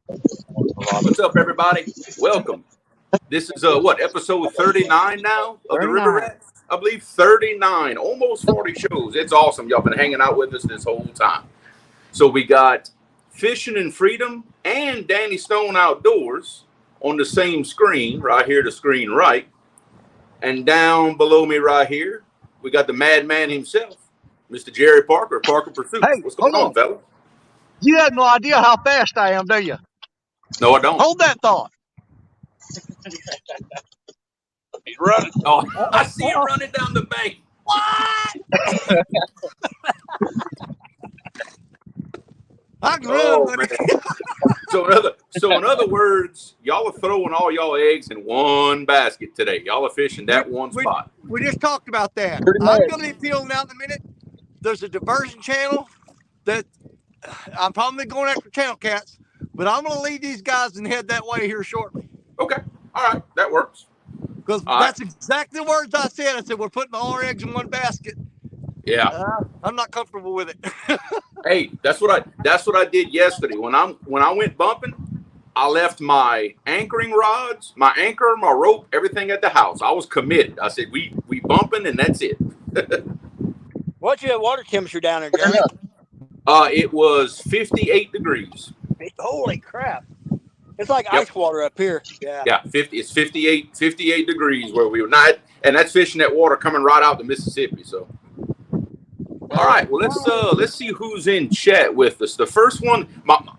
What's up, everybody? Welcome. This is episode 39 now of the River 39. Rats? I believe 39, almost 40 shows. It's awesome. Y'all been hanging out with us this whole time. So we got Fishing and Freedom and Danny Stone Outdoors on the same screen, right here, the screen right. And down below me right here, we got the madman himself, Mr. Jerry Parker, Parker Pursuit. Hey, What's going hold on, on. fella? You have no idea how fast I am, do you? No, I don't. Hold that thought. He's running. Oh, I see you running down the bank. What? I can Oh, run. man. So in other words, y'all are throwing all y'all eggs in one basket today. Y'all are fishing that one spot. We just talked about that. Pretty I'm much. going to be peeling out in a minute. There's a diversion channel that I'm probably going after channel cats, but I'm going to lead these guys and head that way here shortly. Okay. All right. That works. Because All that's exactly the words I said. I said, we're putting all our eggs in one basket. Yeah. I'm not comfortable with it. Hey, that's what I did yesterday. When I went bumping, I left my anchoring rods, my anchor, my rope, everything at the house. I was committed. I said, we bumping and that's it. What's your water temperature down there, Jerry? It was 58 degrees. Holy crap. It's like Yep. ice water up here. Yeah. Yeah, it's 58 degrees where we were not, and that's fishing that water coming right out the Mississippi. So, all right, well let's see who's in chat with us. The first one,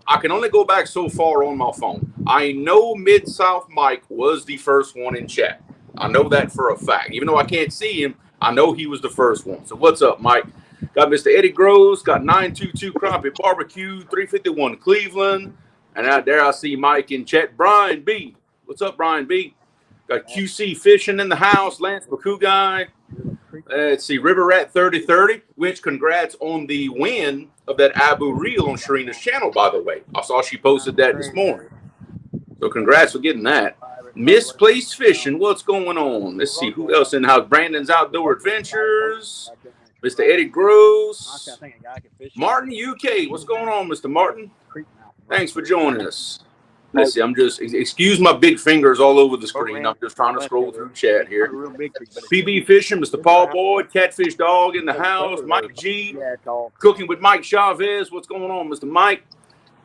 I can only go back so far on my phone. I know Mid South Mike was the first one in chat. I know that for a fact. Even though I can't see him, I know he was the first one. So what's up, Mike? Got Mr. Eddie Groves, got 922 Crappie Barbecue, 351 Cleveland. And out there, I see Mike in chat. Brian B. What's up, Brian B? Got QC Fishing in the house. Lance McCoo guy. Let's see, River Rat 3030, which congrats on the win of that Abu reel on Sharina's channel, by the way. I saw she posted that this morning. So congrats for getting that. Misplaced Fishing, what's going on? Let's see, who else in the house? Brandon's Outdoor Adventures. Mr. Eddie Gross. Martin UK, what's going on, Mr. Martin? Thanks for joining us. Let's see, excuse my big fingers all over the screen. I'm just trying to scroll through chat here. PB Fishing, Mr. Paul Boyd, Catfish Dog in the house, Mike G, Cooking with Mike Chavez. What's going on, Mr. Mike?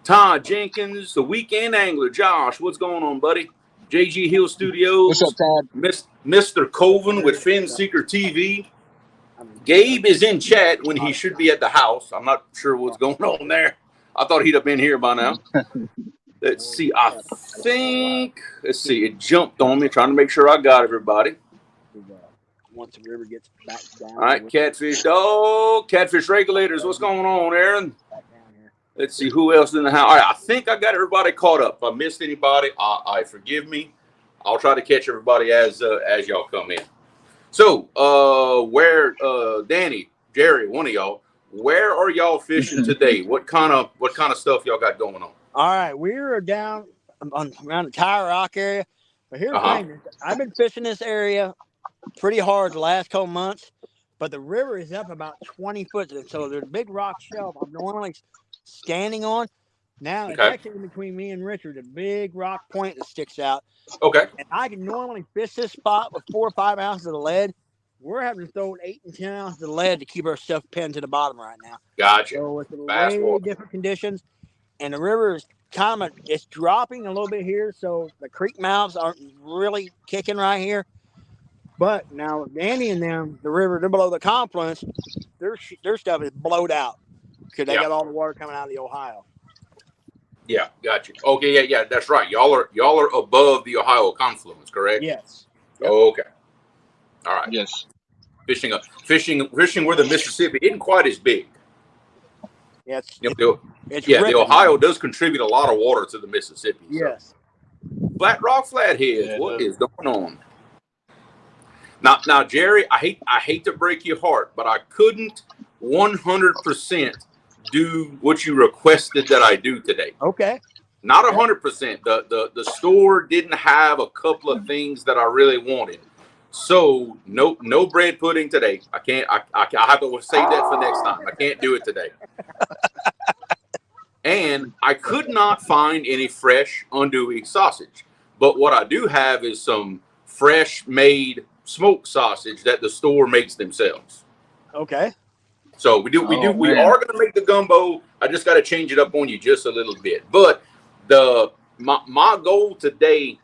Todd Jenkins, the Weekend Angler. Josh, what's going on, buddy? JG Hill Studios. What's up, Todd? Mr. Coven with Fin Seeker TV. Gabe is in chat when he should be at the house. I'm not sure what's going on there. I thought he'd have been here by now. Let's see. Let's see. It jumped on me, trying to make sure I got everybody. Once the river gets back down. All right, Catfish Dog, Catfish Regulators. What's going on, Aaron? Let's see who else in the house. All right, I think I got everybody caught up. If I missed anybody, I forgive me. I'll try to catch everybody as y'all come in. So, Danny, Jerry, one of y'all, where are y'all fishing today? What kind of stuff y'all got going on? All right, we're down around the Tire Rock area. But here's the thing. I've been fishing this area pretty hard the last couple months, but the river is up about 20 foot. So there's a big rock shelf I'm normally standing on. Now it's actually in between me and Richard, a big rock point that sticks out. Okay. And I can normally fish this spot with 4 or 5 ounces of lead. We're having to throw 8 and 10 ounces of lead to keep our stuff pinned to the bottom right now. Gotcha. So it's way different conditions. And the river is it's dropping a little bit here, so the creek mouths aren't really kicking right here. But now with Danny and them, the river, they're below the confluence, their stuff is blowed out because they got all the water coming out of the Ohio. Yeah, gotcha. Okay, yeah, that's right. Y'all are above the Ohio confluence, correct? Yes. Yep. Okay. All right. Yes. Fishing where the Mississippi isn't quite as big. Yeah, the Ohio does contribute a lot of water to the Mississippi. Yes. So. Flat Rock Flatheads, what is going on? Now, Jerry, I hate to break your heart, but I couldn't 100% do what you requested that I do today. Okay. Not 100%. The store didn't have a couple of things that I really wanted. So no bread pudding today. I can't. I have to save that for next time. I can't do it today. and I could not find any fresh andouille sausage. But what I do have is some fresh made smoked sausage that the store makes themselves. Okay. So we man. are gonna make the gumbo. I just got to change it up on you just a little bit. But my goal today,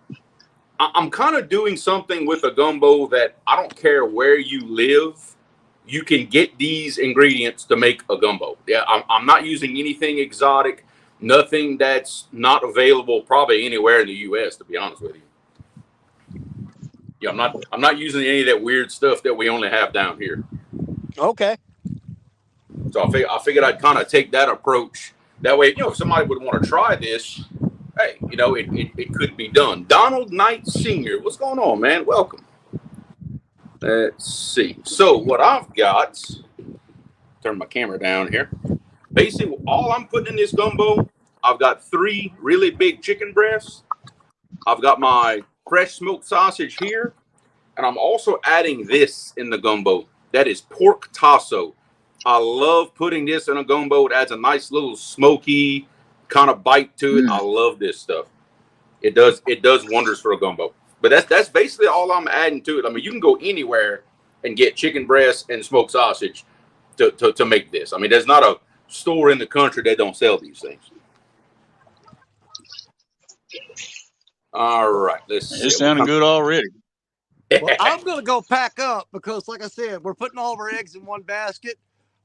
I'm kind of doing something with a gumbo that I don't care where you live, you can get these ingredients to make a gumbo. Yeah, I'm not using anything exotic, nothing that's not available probably anywhere in the U.S. To be honest with you. Yeah, I'm not using any of that weird stuff that we only have down here. Okay. So I figured I'd kind of take that approach. That way, if somebody would want to try this, hey, it could be done. Donald Knight Sr., what's going on, man? Welcome. Let's see. So what I've got, turn my camera down here. Basically, all I'm putting in this gumbo, I've got 3 really big chicken breasts. I've got my fresh smoked sausage here, and I'm also adding this in the gumbo. That is pork tasso. I love putting this in a gumbo. It adds a nice little smoky kind of bite to it. I love this stuff. It does wonders for a gumbo. But that's basically all I'm adding to it. I mean, you can go anywhere and get chicken breast and smoked sausage to make this. I mean, there's not a store in the country that don't sell these things. All right, let's see. It's sounding good already. Well, I'm going to go pack up because, like I said, we're putting all of our eggs in one basket.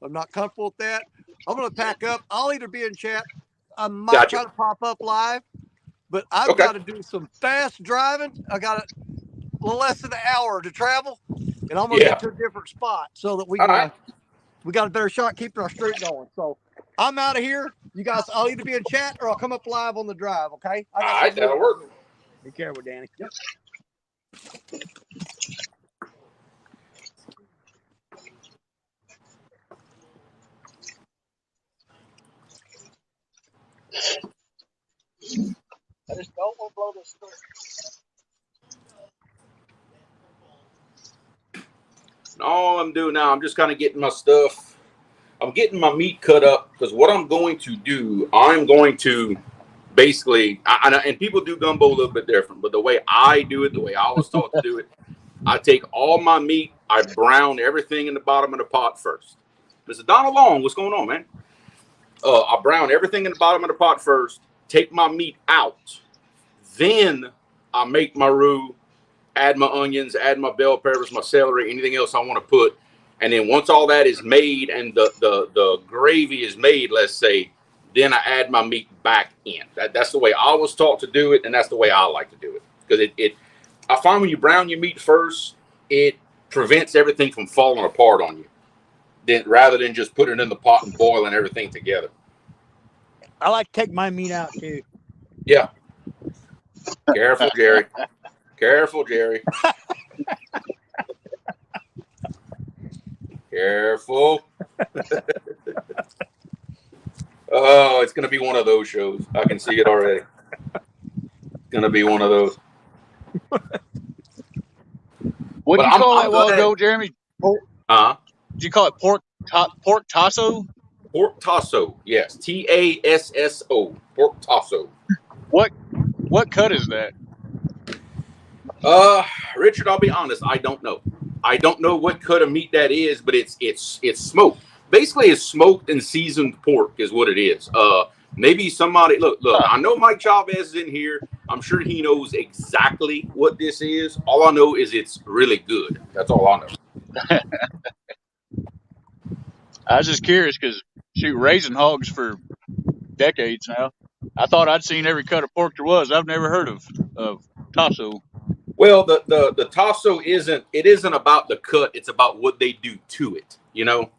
I'm not comfortable with that. I'm going to pack up. I'll either be in chat. I might try to pop up live, but I've got to do some fast driving. I got a little less than an hour to travel, and I'm going to get to a different spot so that we got a better shot keeping our streak going. So I'm out of here. You guys, I'll either be in chat or I'll come up live on the drive, okay? All right, that'll work. Be careful, Danny. Yep. I just don't want to blow this through. All I'm doing now, I'm just kind of getting my stuff. I'm getting my meat cut up because what I'm going to do, I'm going to basically, and people do gumbo a little bit different, but the way I do it, the way I was taught to do it, I take all my meat, I brown everything in the bottom of the pot first. Mr. Donald Long, what's going on, man? I brown everything in the bottom of the pot first, take my meat out, then I make my roux, add my onions, add my bell peppers, my celery, anything else I want to put. And then once all that is made and the gravy is made, let's say, then I add my meat back in. That's the way I was taught to do it, and that's the way I like to do it. Because I find when you brown your meat first, it prevents everything from falling apart on you, rather than just putting it in the pot and boiling everything together. I like to take my meat out too. Yeah. Careful, Jerry. Careful, Jerry. Careful. Oh, it's going to be one of those shows. I can see it already. It's going to be one of those. What did you call it a while ago, Jeremy? Did you call it pork tasso? Pork tasso, yes. Tasso. Pork tasso. What cut is that? Richard, I'll be honest, I don't know. I don't know what cut of meat that is, but it's smoked. Basically, it's smoked and seasoned pork is what it is. Maybe somebody look. I know Mike Chavez is in here. I'm sure he knows exactly what this is. All I know is it's really good. That's all I know. I was just curious because raising hogs for decades now. I thought I'd seen every cut of pork there was. I've never heard of tasso. Well, the tasso isn't about the cut. It's about what they do to it. You know.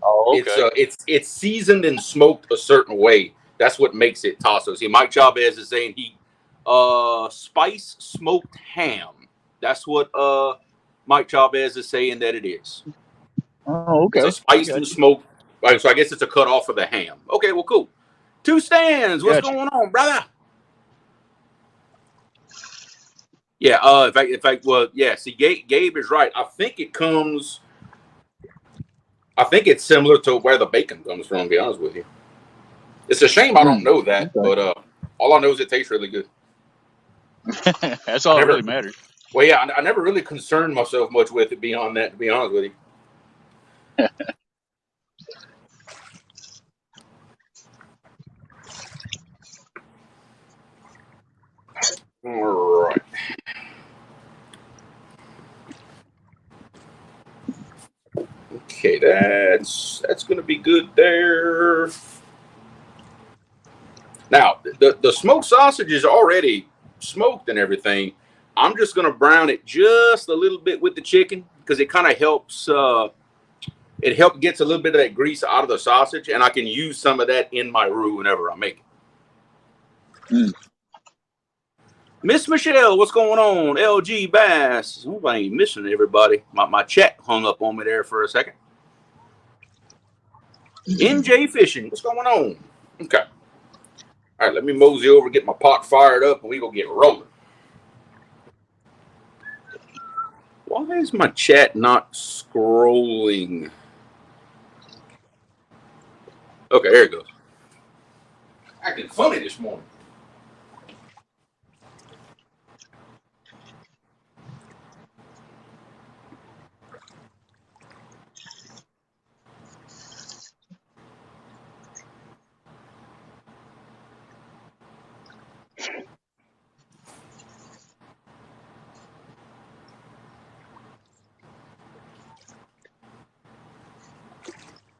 Oh, okay. It's seasoned and smoked a certain way. That's what makes it tasso. See, Mike Chavez is saying spice smoked ham. That's what Mike Chavez is saying that it is. Oh, okay. It's a spiced and smoked. Right, so I guess it's a cut off of the ham. Okay, well, cool. Two Stands, what's going on, brother? Yeah. In fact, well, yeah. See, Gabe is right. I think it's similar to where the bacon comes from. To be honest with you. It's a shame I don't know that, Okay. but all I know is it tastes really good. That's all that really matters. Well, yeah, I never really concerned myself much with it beyond that, to be honest with you. All right. Okay, that's going to be good there. Now, the smoked sausage is already smoked and everything. I'm just going to brown it just a little bit with the chicken because it kind of helps. It gets a little bit of that grease out of the sausage, and I can use some of that in my roux whenever I make it. Miss Michelle, what's going on? LG Bass. Ooh, I ain't missing everybody. My chat hung up on me there for a second. MJ Fishing, what's going on? Okay. All right, let me mosey over, get my pot fired up, and we go get rolling. Why is my chat not scrolling? Okay, there it goes. Acting funny this morning.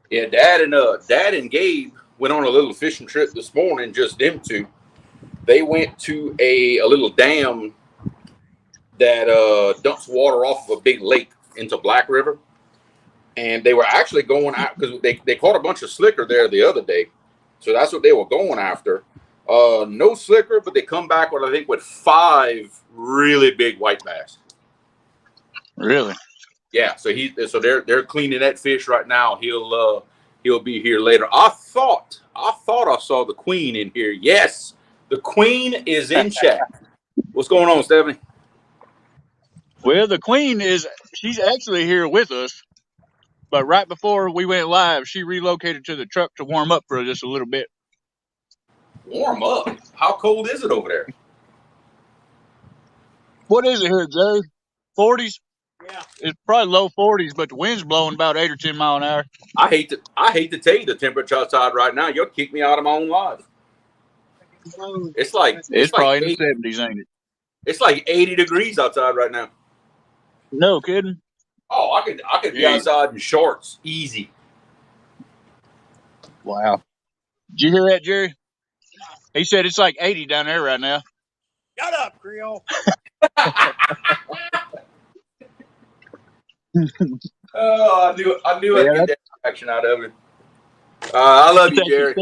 Yeah, Dad and Gabe went on a little fishing trip this morning. Just them two. They went to a little dam that dumps water off of a big lake into Black River, and they were actually going out because they caught a bunch of slicker there the other day, so that's what they were going after. No slicker, but they come back with 5 really big white bass. Really? Yeah. So they're cleaning that fish right now. He'll be here later. I thought I saw the queen in here. Yes, the queen is in chat. What's going on, Stephanie? Well, the queen she's actually here with us, but right before we went live, she relocated to the truck to warm up for just a little bit. Warm up? How cold is it over there? What is it here, Jay? 40s? Yeah. It's probably low 40s, but the wind's blowing about 8 or 10 mile an hour. I hate to tell you the temperature outside right now. You'll kick me out of my own life. It's probably like in the 70s, ain't it? It's like 80 degrees outside right now. No kidding. Oh, I could be outside in shorts, easy. Wow. Did you hear that, Jerry? He said it's like 80 down there right now. Shut up, Creole. Oh, I knew I'd get that action out of it. I love you, Jerry.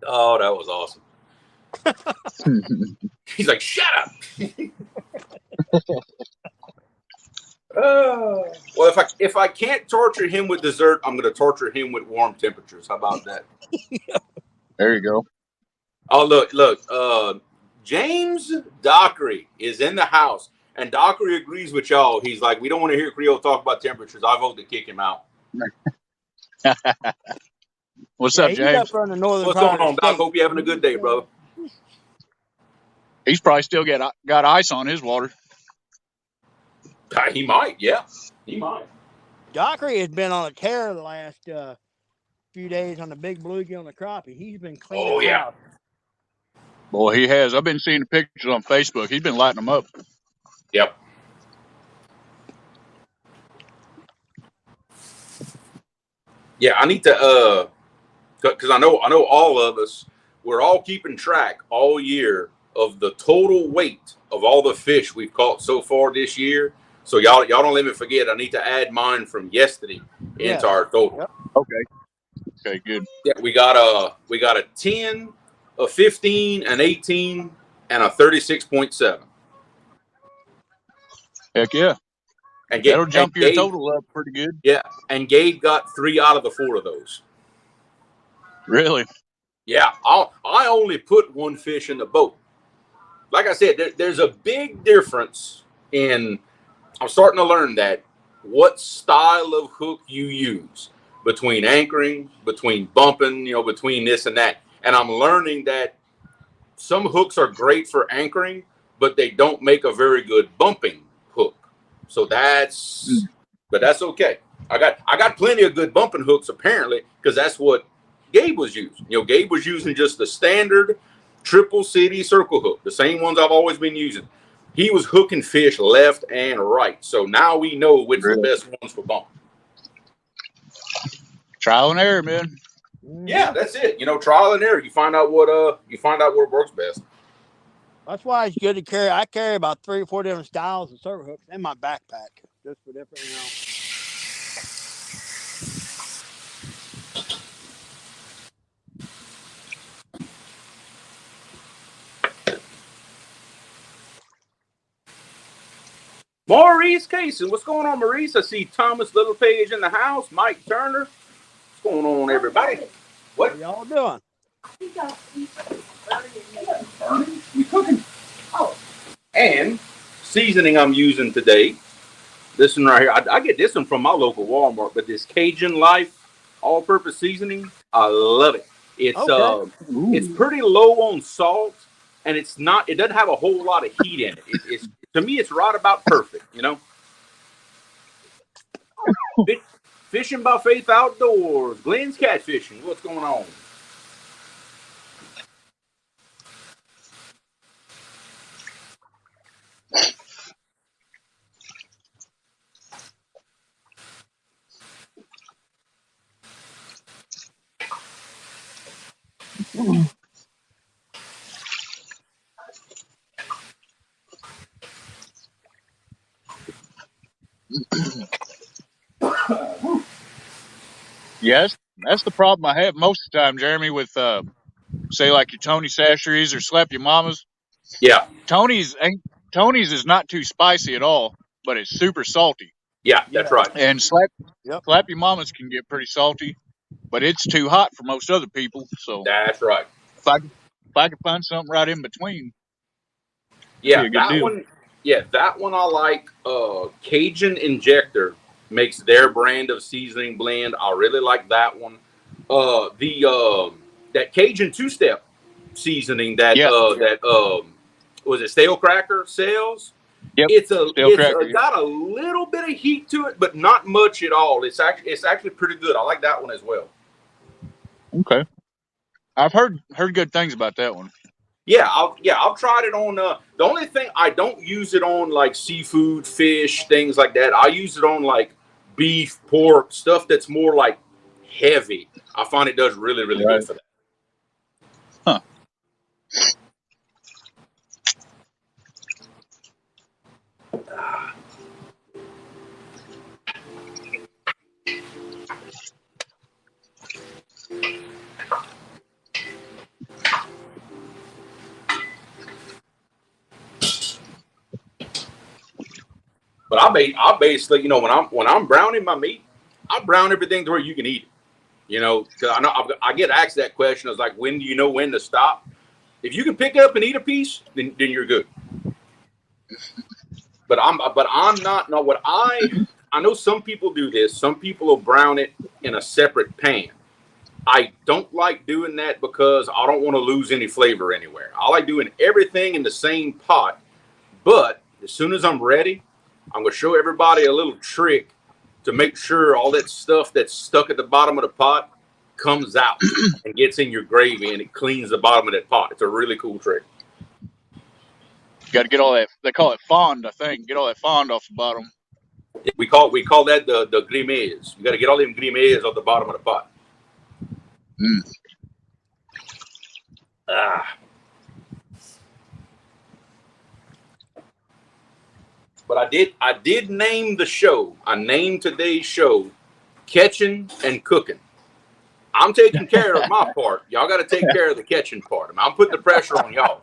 Oh, that was awesome. He's like, shut up. Well, if I can't torture him with dessert, I'm going to torture him with warm temperatures. How about that? There you go. Oh, look. James Dockery is in the house, and Dockery agrees with y'all. He's like, we don't want to hear Creole talk about temperatures. I vote to kick him out. What's up, James? Up on the northern What's going on, Doc? Hope you're having a good day, brother. He's probably still got ice on his water. He might, yeah. He might. Dockery has been on a tear the last few days on the big bluegill and the crappie. He's been cleaning. Oh, yeah. Out. Boy, he has. I've been seeing the pictures on Facebook. He's been lighting them up. Yep. Yeah, I need to because I know all of us, we're all keeping track all year of the total weight of all the fish we've caught so far this year. So y'all don't let me forget. I need to add mine from yesterday into our total. Yep. Okay, good. Yeah, we got a 10, a 15, an 18, and a 36.7. Heck yeah. And that'll jump your total up pretty good. Yeah, and Gabe got 3 out of the 4 of those. Really? Yeah, I only put 1 fish in the boat. Like I said, there's a big difference in. I'm starting to learn that what style of hook you use. between anchoring, between bumping, between this and that. And I'm learning that some hooks are great for anchoring, but they don't make a very good bumping hook. So but that's okay. I got plenty of good bumping hooks apparently, because that's what Gabe was using. Gabe was using just the standard triple city circle hook, the same ones I've always been using. He was hooking fish left and right. So now we know which are the best ones for bumping. Trial and error, man. Yeah, that's it. Trial and error. You find out what works best. That's why it's good to carry. I carry about 3 or 4 different styles of circle hooks in my backpack, just for different, Maurice Casey, what's going on, Maurice? I see Thomas Littlepage in the house. Mike Turner. What's going on, everybody? What y'all doing? We cooking. Oh. And seasoning I'm using today. This one right here. I get this one from my local Walmart, but this Cajun Life all-purpose seasoning, I love it. It's pretty low on salt, and it doesn't have a whole lot of heat in it. It's to me, it's right about perfect. Fishing by Faith Outdoors, Glenn's Catfishing. What's going on? Yes, that's the problem I have most of the time, Jeremy, with say like your Tony Sacheries or Slap Your Mamas. Yeah. Tony's is not too spicy at all, but it's super salty. Yeah, that's right. And Slap Your Mamas can get pretty salty, but it's too hot for most other people. So that's right. If I could find something right in between. Yeah, that one. Yeah, that one I like. Cajun Injector makes their brand of seasoning blend. I really like that one. That Cajun two-step seasoning that was it Stale Cracker sells. Yep. It's got a little bit of heat to it, but not much at all. It's actually pretty good. I like that one as well. Okay, I've heard good things about that one. Yeah, I've tried it on. The only thing I don't use it on like seafood, fish, things like that. I use it on like beef, pork, stuff that's more like heavy. I find it does really, really good for that. Huh. But I basically, when I'm browning my meat, I brown everything to where you can eat it. Because I know I get asked that question. I was like, when do you know when to stop? If you can pick up and eat a piece, then you're good. But I'm not. No, I know some people do this. Some people will brown it in a separate pan. I don't like doing that because I don't want to lose any flavor anywhere. I like doing everything in the same pot. But as soon as I'm ready, I'm going to show everybody a little trick to make sure all that stuff that's stuck at the bottom of the pot comes out and gets in your gravy, and it cleans the bottom of that pot. It's a really cool trick. You got to get all that. They call it fond, I think. Get all that fond off the bottom. We call that the grimaces. You got to get all them grimaces off the bottom of the pot. But I did name the show. I named today's show Catching and Cooking. I'm taking care of my part. Y'all got to take care of the catching part. I'm putting the pressure on y'all.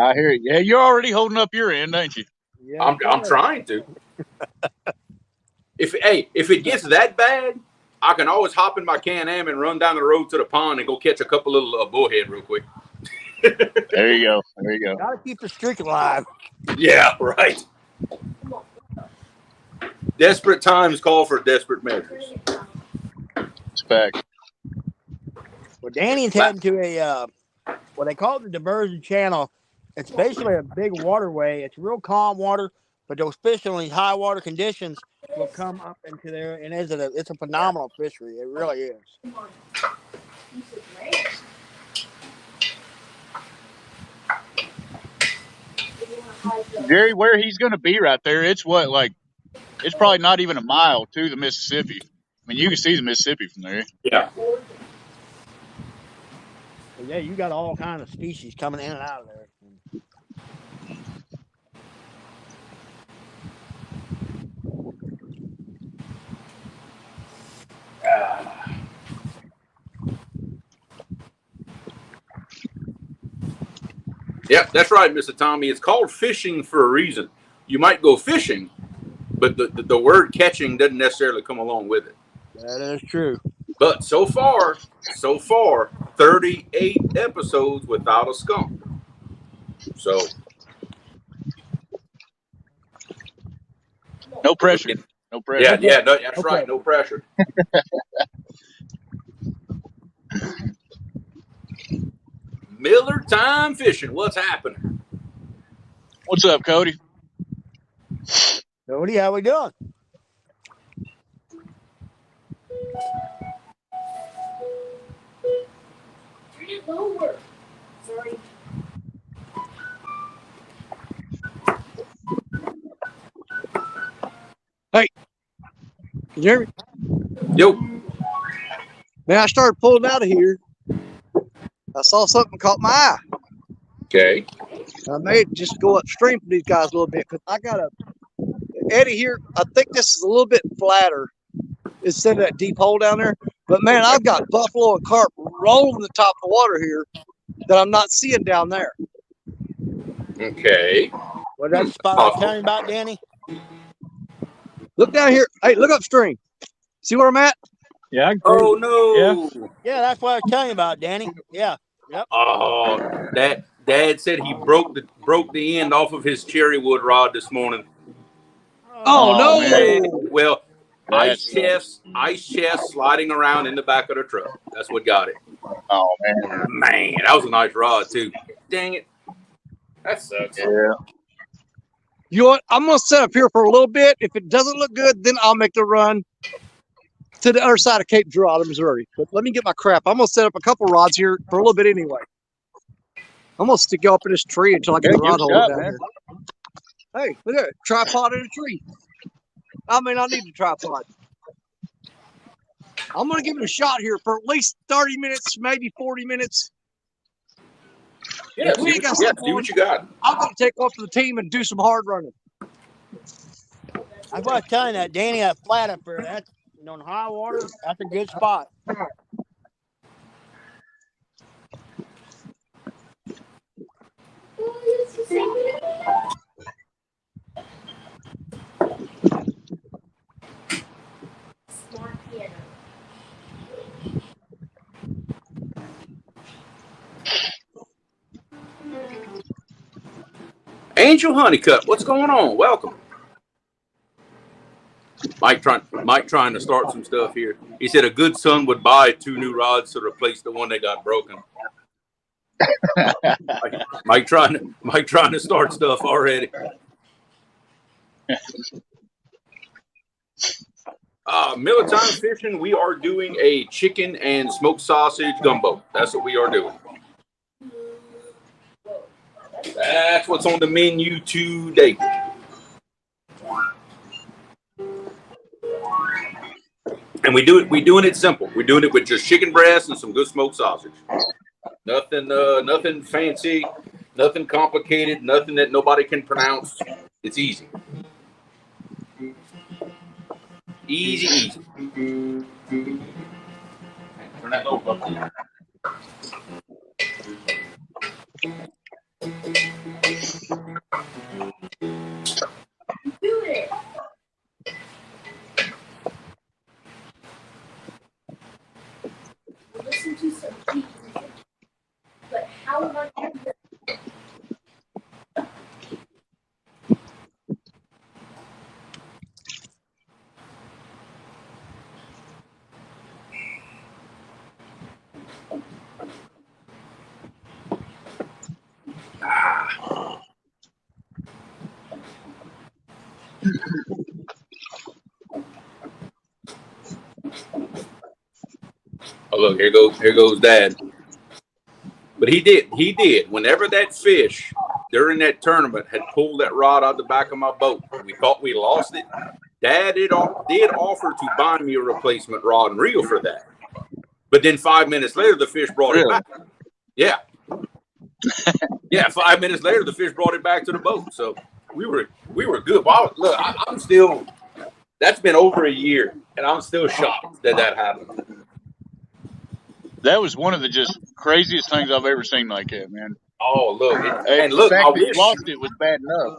I hear you. Yeah, you're already holding up your end, ain't you? Yeah, I'm trying to. If it gets that bad, I can always hop in my Can-Am and run down the road to the pond and go catch a couple little bullhead real quick. There you go. Gotta keep the streak alive. Yeah, right. Desperate times call for desperate measures. Fact. Well, Danny's heading to a what they call it the diversion channel. It's basically a big waterway. It's real calm water, but those fish in these high water conditions will come up into there, and it's a phenomenal fishery. It really is. Jerry, where he's going to be right there, it's probably not even a mile to the Mississippi. I mean, you can see the Mississippi from there. Yeah. But yeah, you got all kinds of species coming in and out of there. Yep, that's right, Mr. Tommy. It's called fishing for a reason. You might go fishing, but the word catching doesn't necessarily come along with it. That is true. But so far, 38 episodes without a skunk. So No pressure. No pressure. yeah, no, that's right. No pressure. Miller time fishing. What's happening? What's up, Cody? Cody, how we doing? Turn it lower. Sorry. Hey, can you hear me? Yo. Man, I started pulling out of here. I saw something caught my eye. Okay. I may just go upstream from these guys a little bit because I got Eddie here. I think this is a little bit flatter instead of that deep hole down there. But man, I've got buffalo and carp rolling the top of the water here that I'm not seeing down there. Okay. What that spot I was telling you about, Danny? Look down here. Hey, look upstream. See where I'm at? Yeah. Oh no. Yeah, that's what I was telling you about, Danny. Yeah. Yep. Oh, Dad said he broke the end off of his cherry wood rod this morning. Oh no. Man. Well, That's ice chest sliding around in the back of the truck. That's what got it. Oh man. Man, that was a nice rod too. Dang it. That sucks. Yeah. You know what? I'm going to set up here for a little bit. If it doesn't look good, then I'll make the run to the other side of Cape Girardeau, Missouri. But let me get my crap. I'm going to set up a couple rods here for a little bit anyway. I'm going to stick you up in this tree until I get the rod holder down here. Hey, look at it. Tripod in a tree. I may not need a tripod. I'm going to give it a shot here for at least 30 minutes, maybe 40 minutes. Yeah, see what you got. I'm going to take off to the team and do some hard running. I was telling that Danny, that flat up there, that's on high water, that's a good spot. Angel Honeycutt, what's going on? Welcome. Mike trying to start some stuff here. He said a good son would buy 2 new rods to replace the one that got broken. Mike trying to start stuff already. Miller time fishing. We are doing a chicken and smoked sausage gumbo. That's what we are doing. That's what's on the menu today. And we're doing it simple. We're doing it with just chicken breast and some good smoked sausage. Nothing fancy, nothing complicated, nothing that nobody can pronounce. It's easy. Easy. Turn that low up. Do it. Listen to some deep music. But how am I going to Oh, look, here goes Dad. But he did. Whenever that fish during that tournament had pulled that rod out the back of my boat, we thought we lost it. Dad did offer to buy me a replacement rod and reel for that. But then 5 minutes later, the fish brought it back. Yeah. Yeah, 5 minutes later, the fish brought it back to the boat. So we were good. Wow, look, I'm still, that's been over a year, and I'm still shocked that happened. That was one of the just craziest things I've ever seen like that, man. Oh, look. And look, the fact I that you wish lost it was bad enough.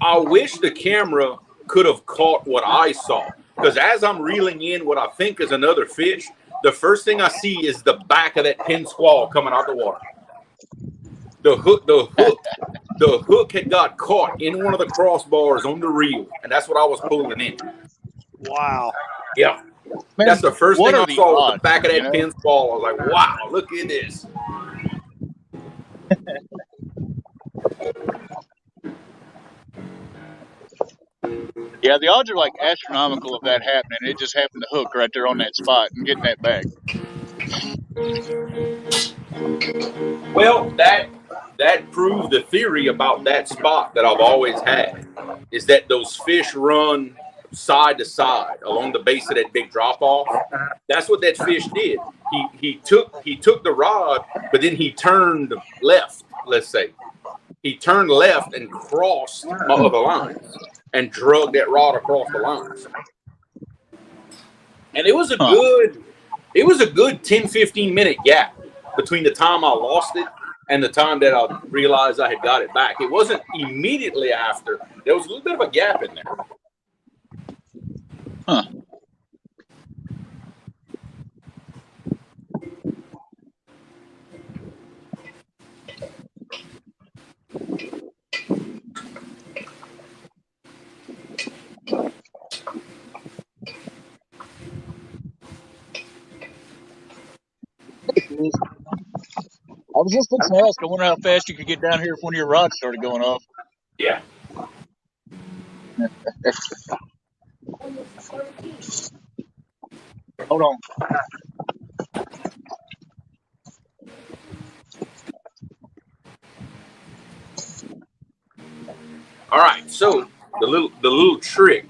I wish the camera could have caught what I saw. Because as I'm reeling in what I think is another fish, the first thing I see is the back of that pin squall coming out the water. The hook had got caught in one of the crossbars on the reel, and that's what I was pulling in. Wow. Yeah. Man, that's the first thing I saw was the back of that pin squall. I was like, wow, look at this. Yeah, the odds are like astronomical of that happening. It just happened to hook right there on that spot and getting that back. Well, that proved the theory about that spot that I've always had, is that those fish run side to side along the base of that big drop off. That's what that fish did. He took the rod, but then he turned left. Let's say he turned left and crossed my other lines and drug that rod across the lines. And it was a good 10-15 minute gap between the time I lost it and the time that I realized I had got it back. It wasn't immediately after. There was a little bit of a gap in there. Huh. I was just fixing to ask. I wonder how fast you could get down here if one of your rods started going off. Yeah. Hold on. All right. So the little trick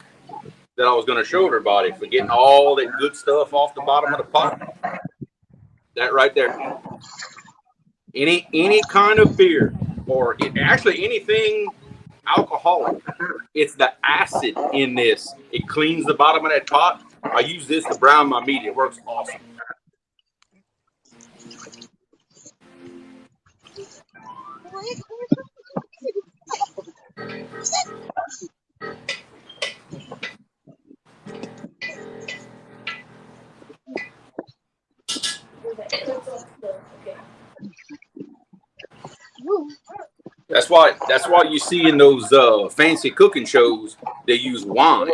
that I was going to show everybody for getting all that good stuff off the bottom of the pot. That right there. Any kind of beer, or actually anything alcoholic, it's the acid in this. It cleans the bottom of that pot. I use this to brown my meat. It works awesome. That's why you see in those fancy cooking shows they use wine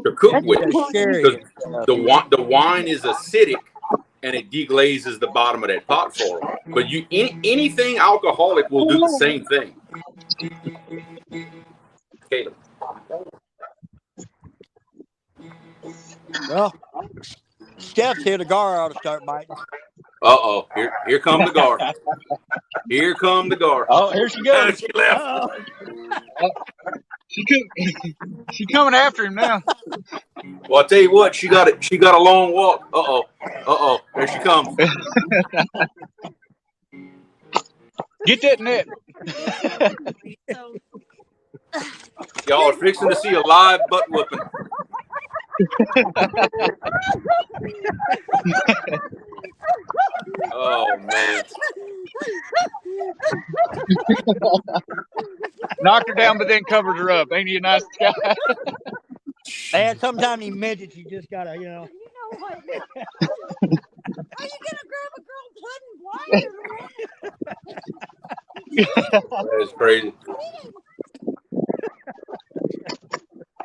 to cook with, because the wine is acidic and it deglazes the bottom of that pot for them. But anything alcoholic will do the same thing. Caleb. Well, Steph's here. The gar ought to start biting. Uh-oh. Here come the gar. Here come the gar. Oh, here she goes. She left. She's coming after him now. Well, I'll tell you what, she got a long walk. Uh-oh. There she comes. Get that net. Y'all are fixing to see a live butt whooping. Oh, man. Knocked her down, but then covered her up. Ain't he a nice guy? And sometimes he midgets, you just gotta, You know what? Are you gonna grab a girl blood and That is crazy.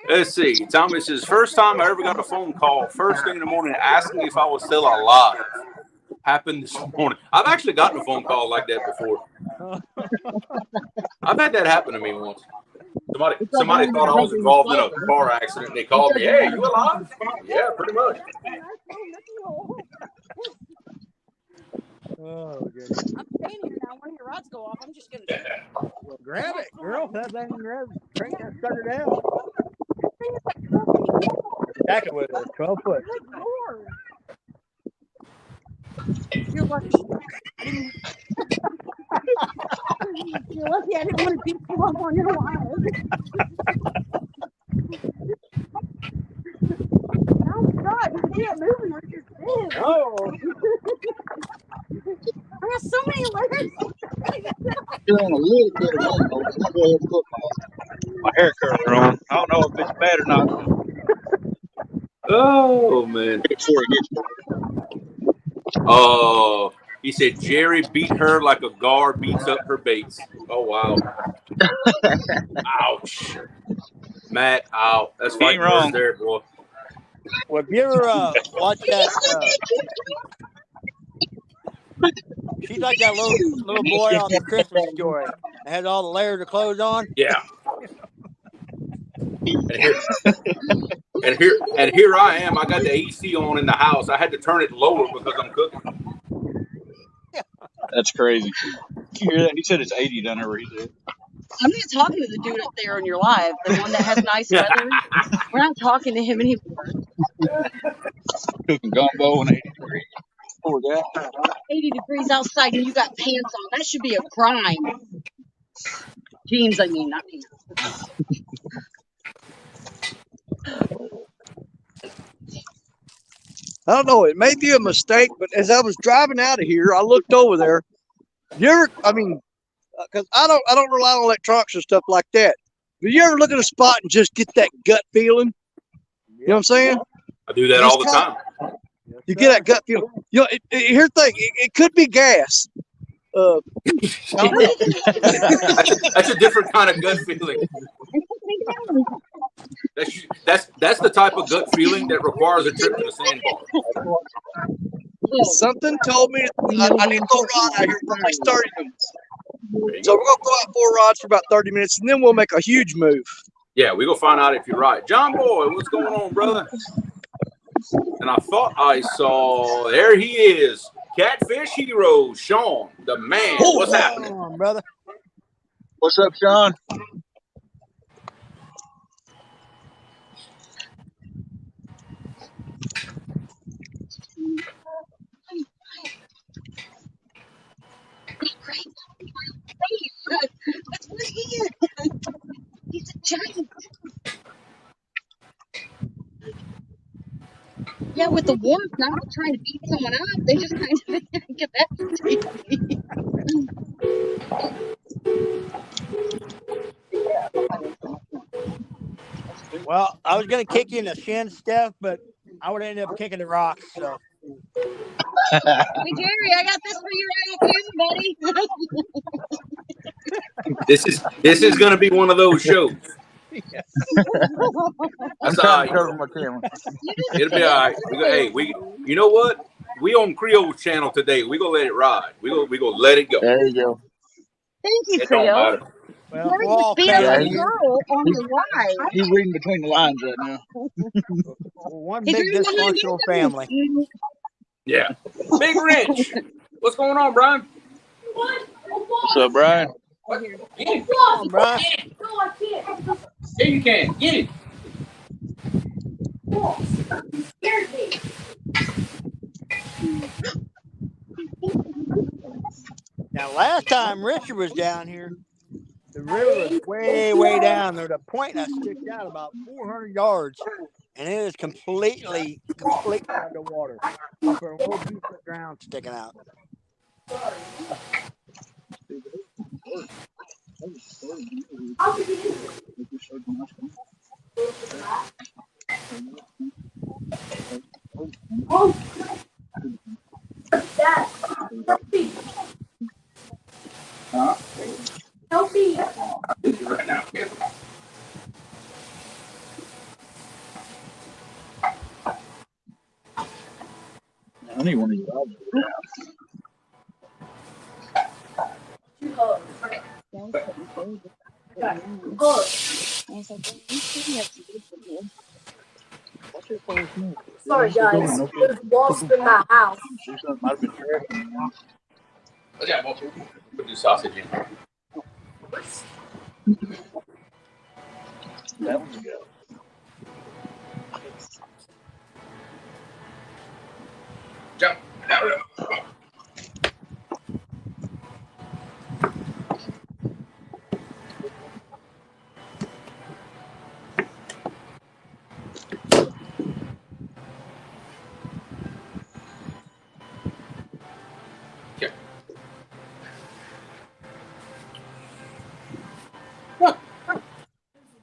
Let's see. Tommy says, first time I ever got a phone call first thing in the morning asking if I was still alive. Happened this morning. I've actually gotten a phone call like that before. I've had that happen to me once. Somebody thought I was involved in a car accident. And they called me. Hey, you alive? Yeah, pretty much. Oh, goodness. I'm staying here now. One of your rods go off. I'm just gonna. Well, grab it, girl. That thing, crank that sucker down. Exactly what it is. 12 foot. Good Lord. You're lucky. You're lucky I didn't want to beat you up on your live. Oh God, you can't move like you're dead. Oh. I got so many layers. Doing a little bit of gumbo. I'm gonna go ahead and put my hair curler on. I don't know if it's bad or not Oh man. before it gets started. Oh, he said Jerry beat her like a gar beats up her baits. Oh wow. Ouch. Matt, ow. That's fighting words there, boy. Well, if you ever watch that, she's like that little boy on the Christmas Story. It has all the layers of clothes on. Yeah. And here I am. I got the AC on in the house. I had to turn it lower because I'm cooking. That's crazy. You hear that? He said it's 80 down there where he's at. I'm not talking to the dude up there on your live, the one that has nice weather. We're not talking to him anymore. Cooking gumbo and 80 degrees. Poor guy. 80 degrees outside and you got pants on. That should be a crime. Jeans, I mean, not pants. I don't know. It may be a mistake, but as I was driving out of here, I looked over there. Because I don't rely on electronics and stuff like that. But you ever look at a spot and just get that gut feeling? You know what I'm saying? I do that all the time. You get that gut feeling. You know, here's the thing. It could be gas. That's a different kind of gut feeling. That's the type of gut feeling that requires a trip to the sandbar. Something told me I need to go rod out here for at least 30 minutes. So we're going to go out 4 rods for about 30 minutes, and then we'll make a huge move. Yeah, we go find out if you're right. John Boy, what's going on, brother? And I thought I saw, there he is. Catfish Hero, Sean, the man. What's happening? Come on, brother. What's up, Sean? That's what he is. He's a giant. Yeah, with the warmth, not trying to beat someone up. They just kind of get that. Well, I was going to kick you in the shin, Steph, but I would end up kicking the rocks. So. Hey, Jerry, I got this for you right here, buddy. This is going to be one of those shows. I'm trying to cover my camera. It'll be all right. You know what? We on Creole channel today. We gonna let it ride. We gonna let it go. There you go. Thank you, It don't Creole. matter. Well, Very we're all beat up family. girl on the live. He's reading between the lines right now. We're one big dysfunctional family. Yeah. Big Wrench. What's going on, Brian? What's up, Brian? Get it. Come on, Brian. Yeah, you can. Get it. Now, last time Richard was down here, the river was way, way down. There's a point that sticks out about 400 yards, and it is completely underwater. Up there, a little piece of ground sticking out. Right now. I need one of you. Sorry, guys. There's wasp in my house. Yeah, we'll put the sausage in. That one's good. Jump. Okay.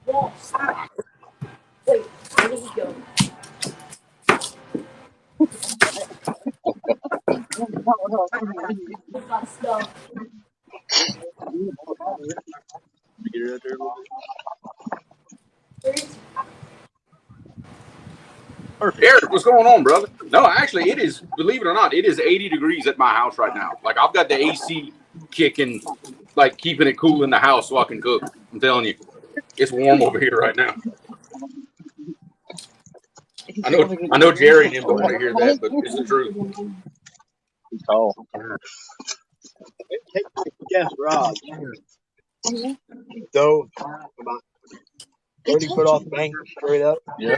Wasp. Wait, where did he go? He got stuck. Get it out there a little bit. Perfect. Eric, what's going on, brother? No, actually, it is, believe it or not, it is 80 degrees at my house right now. Like, I've got the AC kicking, like, keeping it cool in the house so I can cook. I'm telling you, it's warm over here right now. I know Jerry and him don't want to hear that, but it's the truth. He's tall. Yes, Rod. Dove about 30 foot off the bank, straight up. Yeah.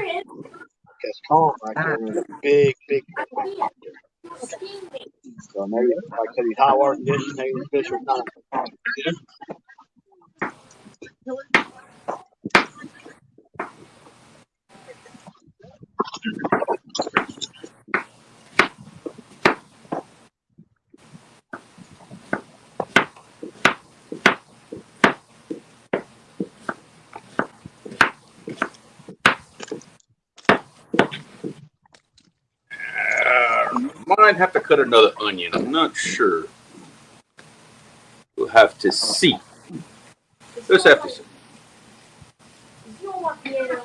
That's calm right there. Big. So maybe, like I said, these hot water conditions, maybe the fish will kind of. Might have to cut another onion. I'm not sure. We'll have to see. Let's have to see. You don't want piano.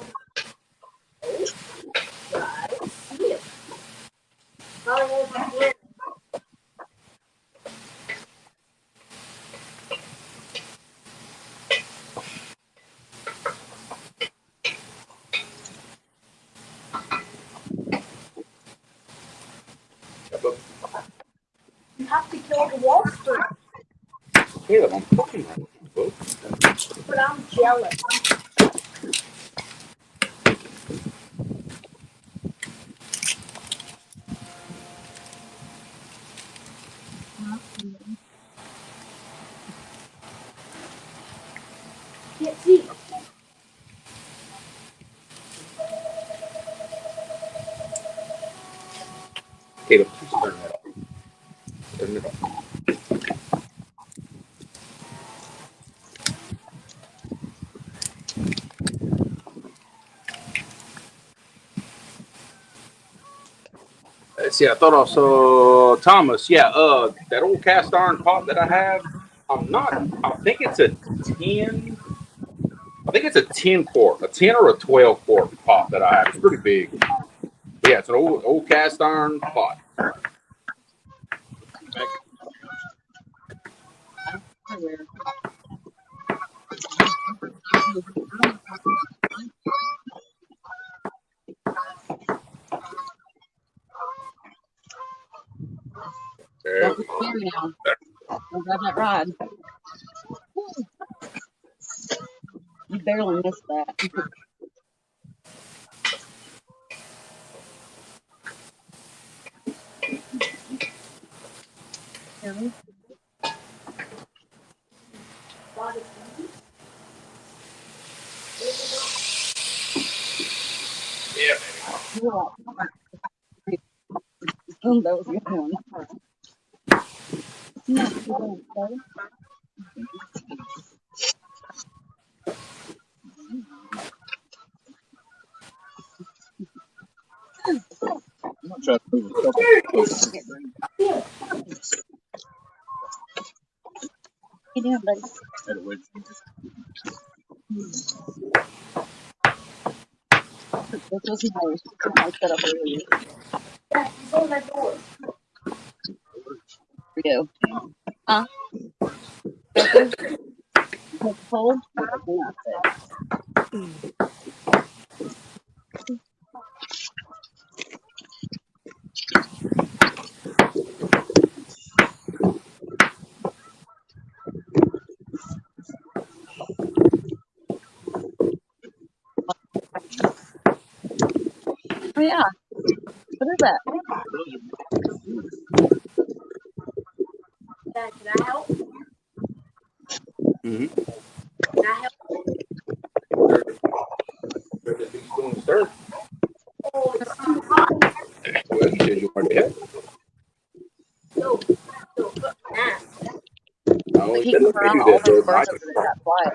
You have to kill the wasp first. Caleb, I'm cooking. But I'm jealous. Can't see. Caleb, please turn that off. Turn it off. Let's see, I thought I saw Thomas. Yeah, that old cast iron pot that I have. I think it's a 10. I think it's a 10 quart, a 10 or a 12 quart pot that I have. It's pretty big. Yeah, it's an old cast iron pot. There we go. Now. I'll grab that rod. You barely missed that. Yeah, baby. That was a good one. I'm gonna try to move a couple. Get down, buddy. Better wait. This was nice. I set up earlier. Yeah, he's on my door. For you. Huh? Cold? Oh yeah. What is that? Dad, can I help? Mm-hmm. Can I help? There's a big spoon of stir. Oh, it's too hot. Well, you said you wanted to help. No, no, but nah. Oh, Like it he doesn't came make around, you all that those bad. birds over there got quiet.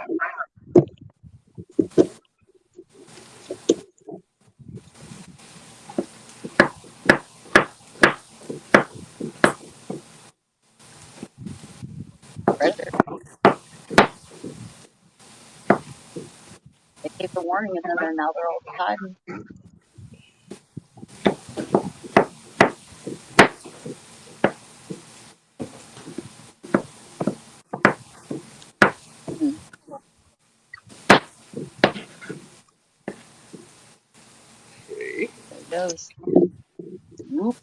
Predator. They gave the warning and then now they're all hiding. Okay. There it goes. Whoop.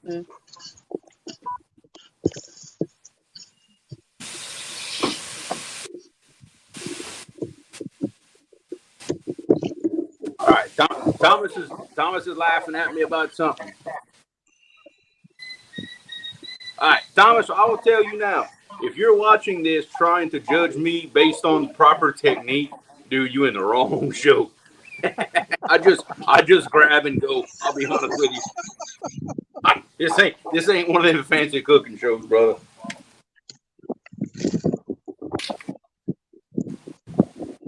Mm. All right. Thomas is laughing at me about something. All right, Thomas, I will tell you now. If you're watching this trying to judge me based on proper technique, dude, you in the wrong show. I just grab and go. I'll be honest with you. This ain't one of them fancy cooking shows, brother.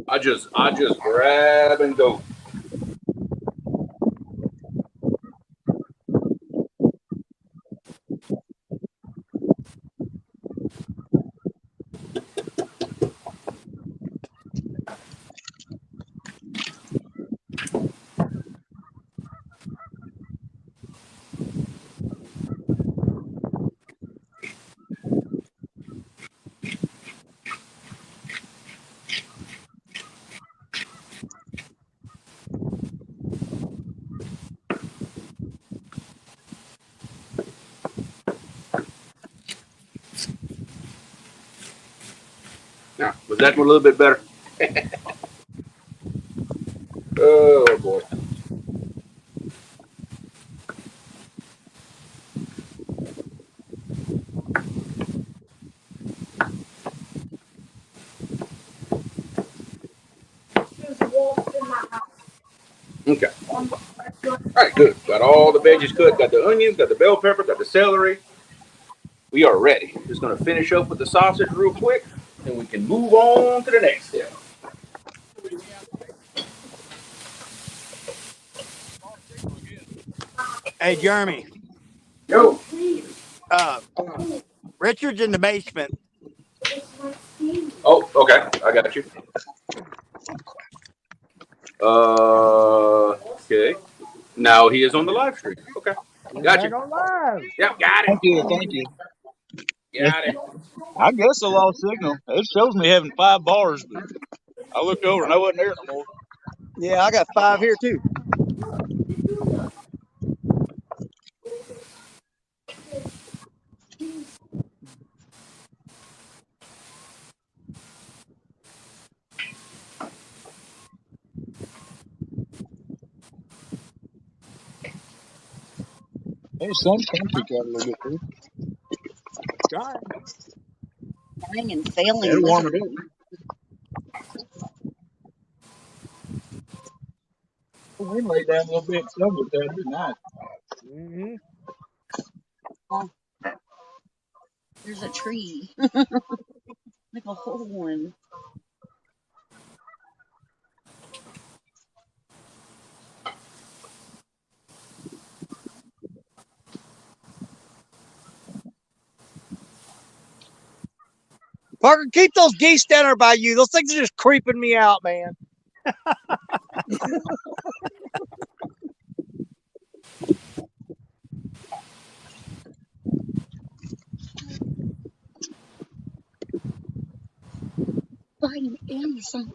I just grab and go. Now, was that one a little bit better? Oh boy. There's a wolf in my house. Okay. All right, good. Got all the veggies cooked. Got the onions, got the bell pepper, got the celery. We are ready. Just gonna finish up with the sausage real quick, and we can move on to the next step. Hey, Jeremy. Yo. Richard's in the basement. Oh, okay. I got you. Okay. Now he is on the live stream. Okay. Got you. On live. Yep, got it. Thank you, thank you. Got it. I guess I lost signal. It shows me having 5 bars, but I looked over and I wasn't there no more. Yeah, I got 5 here too. There's some country got a little bit too. Trying. Dying and failing. It'll warm it up. The wind laid down a little bit. Some of it be nice. Mm-hmm. Oh, there's a tree. Like a whole one. Parker, keep those geese down there by you. Those things are just creeping me out, man. buying Amazon.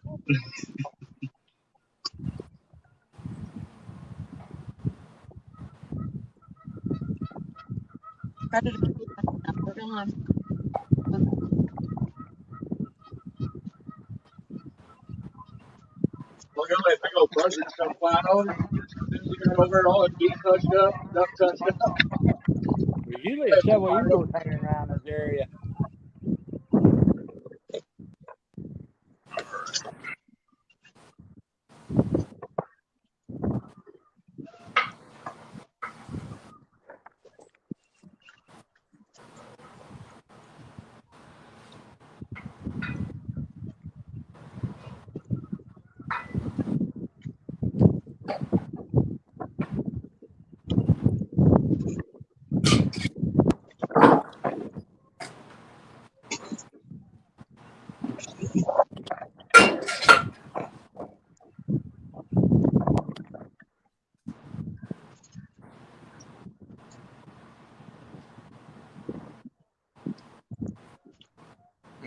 Predator. Hold on. Look at that big old buzzard come flying over. You got over all the geese touched up, duck touched up. There's usually several eagles hanging around this area.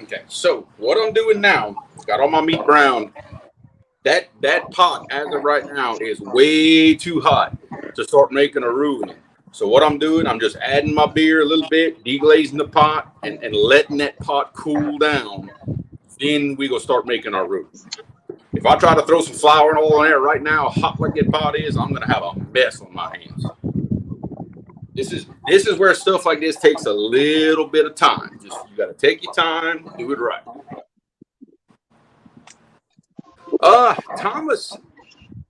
Okay, so what I'm doing now, got all my meat browned. That pot, as of right now, is way too hot to start making a roux in it. So what I'm doing, I'm just adding my beer a little bit, deglazing the pot, and letting that pot cool down. Then we gonna start making our roux. If I try to throw some flour and oil in there right now, hot like that pot is, I'm gonna have a mess on my hands. This is where stuff like this takes a little bit of time. Just you got to take your time, do it right. Thomas,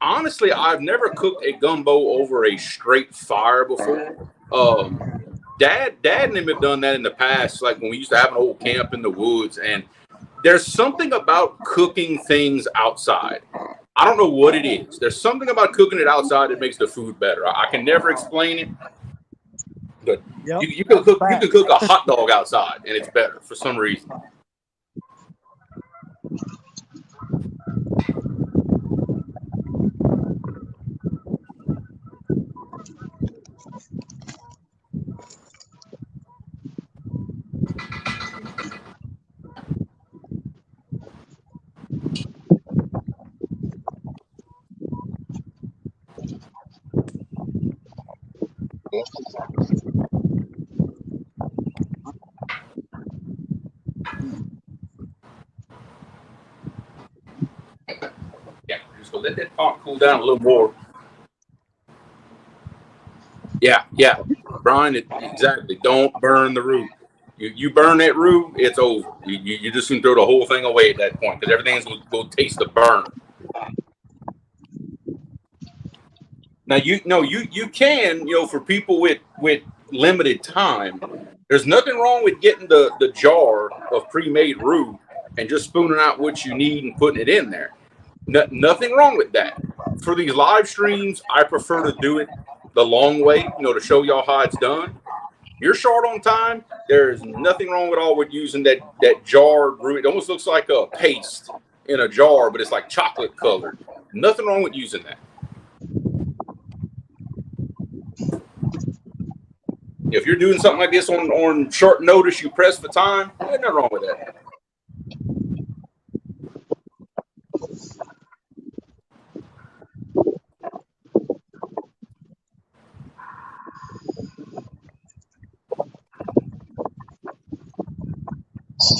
honestly, I've never cooked a gumbo over a straight fire before. Dad and them have done that in the past, like when we used to have an old camp in the woods. And there's something about cooking things outside. I don't know what it is. There's something about cooking it outside that makes the food better. I can never explain it. But Yep. you can cook a hot dog outside and it's better for some reason. Yeah, just gonna let that pot cool down a little more. Yeah, Brian, exactly. Don't burn the roux. You burn that roux, it's over. You just can throw the whole thing away at that point because everything's gonna taste the burn. Now you can, for people with limited time, there's nothing wrong with getting the jar of pre-made roux and just spooning out what you need and putting it in there. Nothing wrong with that. For these live streams, I prefer to do it the long way, to show y'all how it's done. You're short on time. There's nothing wrong at all with using that jarred roux. It almost looks like a paste in a jar, but it's like chocolate colored. Nothing wrong with using that. If you're doing something like this on short notice, you press for time, there's nothing wrong with that.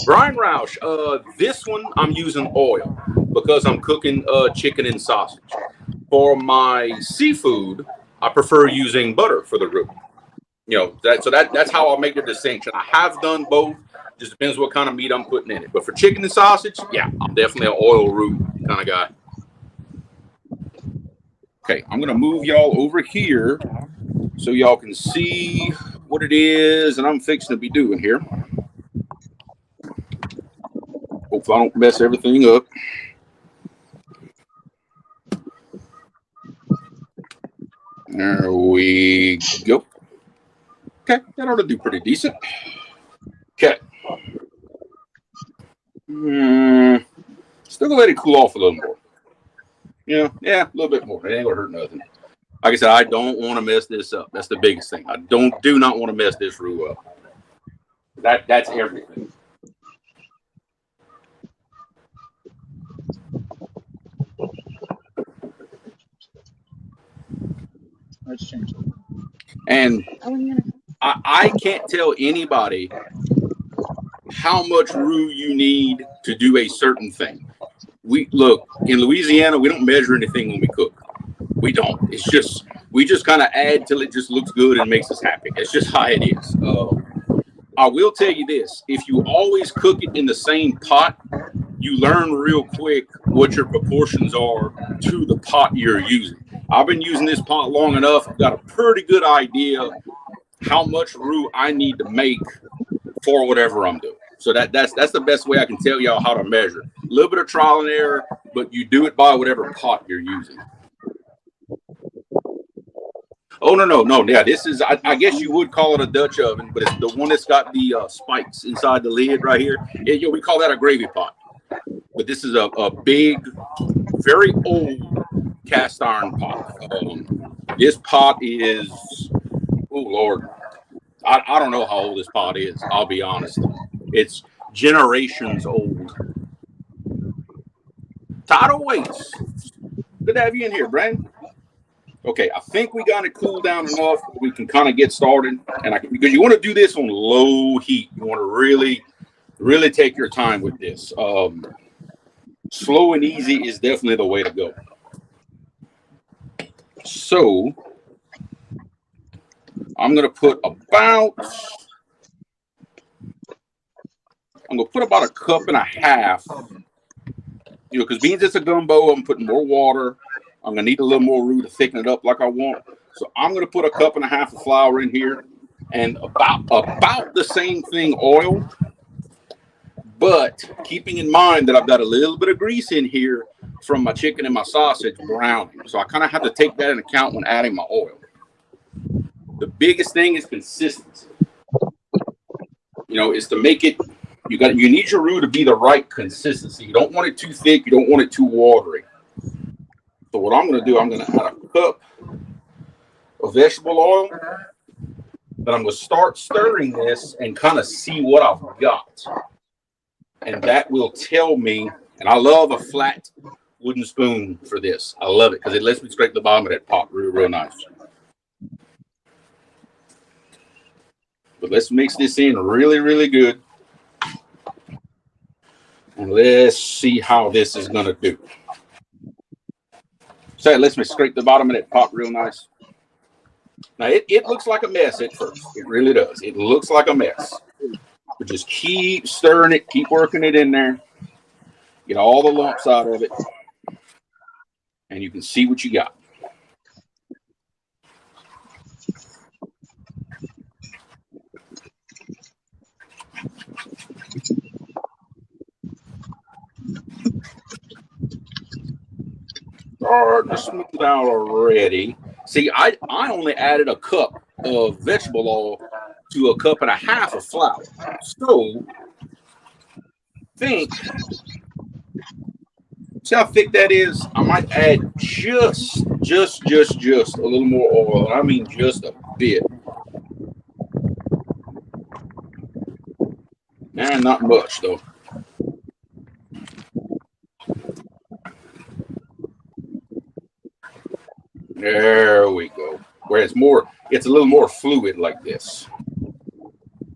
Brian Roush, this one I'm using oil because I'm cooking chicken and sausage. For my seafood, I prefer using butter for the roux. That's how I'll make the distinction. I have done both. Just depends what kind of meat I'm putting in it. But for chicken and sausage, yeah, I'm definitely an oil roux kind of guy. Okay, I'm gonna move y'all over here so y'all can see what it is and I'm fixing to be doing here. Hopefully I don't mess everything up. There we go. Okay, that ought to do pretty decent. Okay. Still gonna let it cool off a little more. Yeah, a little bit more. It ain't gonna hurt nothing. Like I said, I don't want to mess this up. That's the biggest thing. I do not want to mess this roux up. That's everything. And I can't tell anybody how much roux you need to do a certain thing. We look in Louisiana, we don't measure anything when we cook. We don't. It's just we just kind of add till it just looks good and makes us happy. It's just how it is. I will tell you this: if you always cook it in the same pot, you learn real quick what your proportions are to the pot you're using. I've been using this pot long enough. I've got a pretty good idea how much roux I need to make for whatever I'm doing. So that's the best way I can tell y'all how to measure. A little bit of trial and error, but you do it by whatever pot you're using. Oh, no. Yeah, this is, I guess you would call it a Dutch oven, but it's the one that's got the spikes inside the lid right here. We call that a gravy pot. But this is a big, very old cast iron pot. This pot is, oh, Lord. I don't know how old this pot is. I'll be honest. It's generations old. Tidal weights. Good to have you in here, Brandon. Okay, I think we got it cooled down enough. We can kind of get started, because you want to do this on low heat. You want to really, really take your time with this. Slow and easy is definitely the way to go. So I'm going to put about a cup and a half. Because beans it's a gumbo, I'm putting more water. I'm going to need a little more roux to thicken it up like I want. So I'm going to put a cup and a half of flour in here and about the same thing oil. But keeping in mind that I've got a little bit of grease in here from my chicken and my sausage browning. So I kind of have to take that into account when adding my oil. The biggest thing is consistency. Is to make it, you need your roux to be the right consistency. You don't want it too thick. You don't want it too watery. So what I'm going to do, I'm going to add a cup of vegetable oil. But I'm going to start stirring this and kind of see what I've got. And that will tell me, and I love a flat wooden spoon for this. I love it because it lets me scrape the bottom of that pot real nice. But let's mix this in really, really good. And let's see how this is going to do. So it lets me scrape the bottom of that pot real nice. Now, it looks like a mess at first. It really does. It looks like a mess. But just keep stirring it. Keep working it in there. Get all the lumps out of it. And you can see what you got. Starting to smooth out already. See, I only added a cup of vegetable oil to a cup and a half of flour. So, see how thick that is? I might add just a little more oil. I mean, just a bit. And not much, though. There we go. Where it's a little more fluid like this.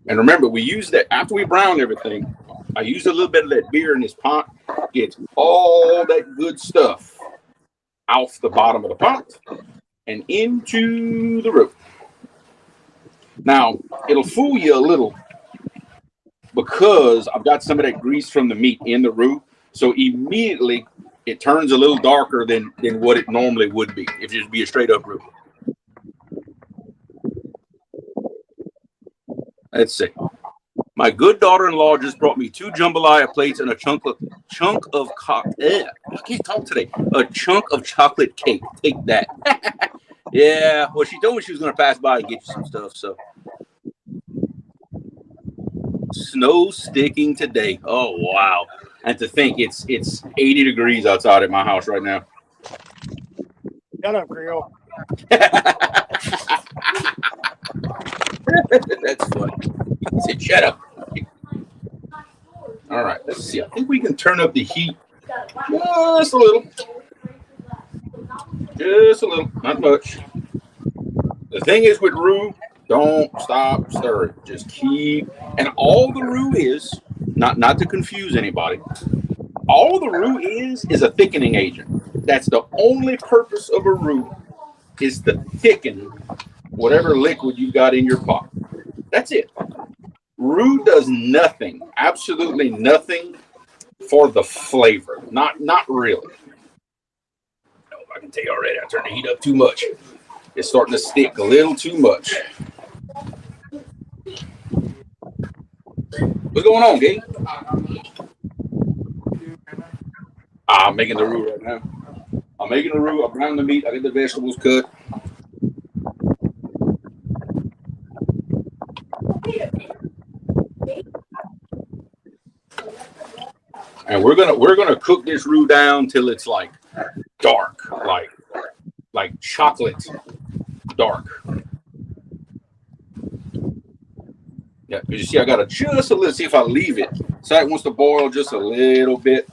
And remember, we use that after we brown everything. I use a little bit of that beer in this pot. Gets all that good stuff off the bottom of the pot and into the roux. Now, it'll fool you a little because I've got some of that grease from the meat in the roux. So immediately it turns a little darker than what it normally would be if it just be a straight up roux. Let's see. My good daughter-in-law just brought me 2 jambalaya plates and a chunk of I can't talk today. A chunk of chocolate cake. Take that. Yeah. Well, she told me she was going to pass by and get you some stuff. So snow sticking today. Oh wow! And to think it's 80 degrees outside at my house right now. Shut up, Creole. That's funny. He said, shut up. All right, let's see. I think we can turn up the heat just a little. Just a little, not much. The thing is with roux, don't stop stirring. Just keep, and all the roux is, not to confuse anybody, all the roux is a thickening agent. That's the only purpose of a roux, is to thicken whatever liquid you got in your pot. That's it. Roux does nothing, absolutely nothing for the flavor. Not really. No, I can tell you already, I turned the heat up too much. It's starting to stick a little too much. What's going on, Gabe? I'm making the roux right now. I'm making the roux. I'm browning the meat. I get the vegetables cut. And we're gonna cook this roux down till it's like dark, like chocolate dark. Yeah, because you see, I got just a little. See if I leave it. So it wants to boil just a little bit.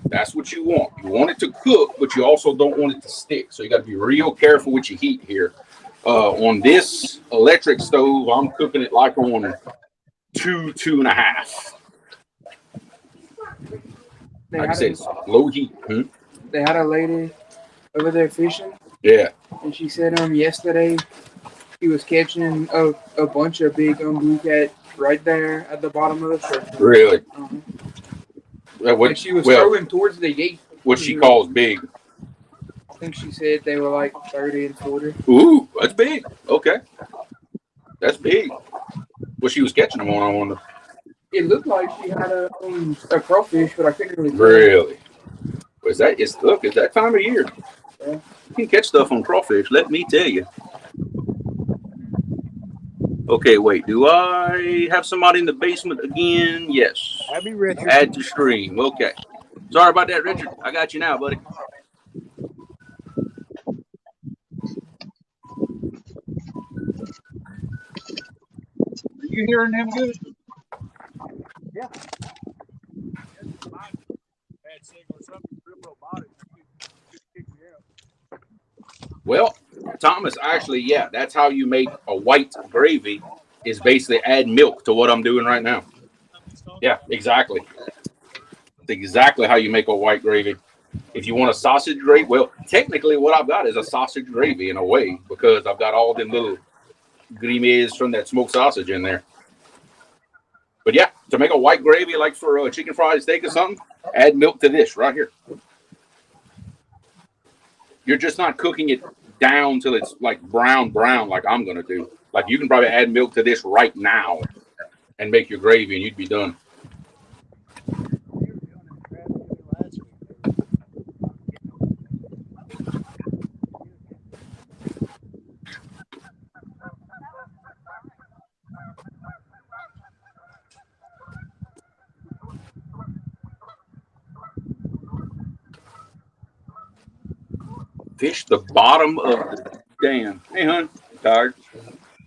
That's what you want. You want it to cook, but you also don't want it to stick. So you got to be real careful with your heat here. On this electric stove, I'm cooking it like on 2.5. Like I said, it's low heat. They had a lady over there fishing. Yeah. And she said yesterday he was catching a bunch of big blue cat right there at the bottom of the surf. Really? And she was throwing towards the gate. What she calls big. I think she said they were like 30 and 40. Ooh, that's big. Okay. That's big. What she was catching them on, I wonder. It looked like she had a crawfish, but I couldn't really tell. Really? It's that time of year. Yeah. You can catch stuff on crawfish, let me tell you. Okay, wait. Do I have somebody in the basement again? Yes. That'd be Richard. Add to stream. Okay. Sorry about that, Richard. I got you now, buddy. Are you hearing them good? Yeah. Well, Thomas, actually, yeah, that's how you make a white gravy, is basically add milk to what I'm doing right now. Yeah, exactly. That's exactly how you make a white gravy. If you want a sausage gravy, well, technically what I've got is a sausage gravy in a way, because I've got all them little grimaces from that smoked sausage in there. But yeah, to make a white gravy, like for a chicken fried steak or something, add milk to this right here. You're just not cooking it down till it's like brown, like I'm going to do. Like you can probably add milk to this right now and make your gravy and you'd be done. Fish the bottom of the dam. Hey, hon, tired?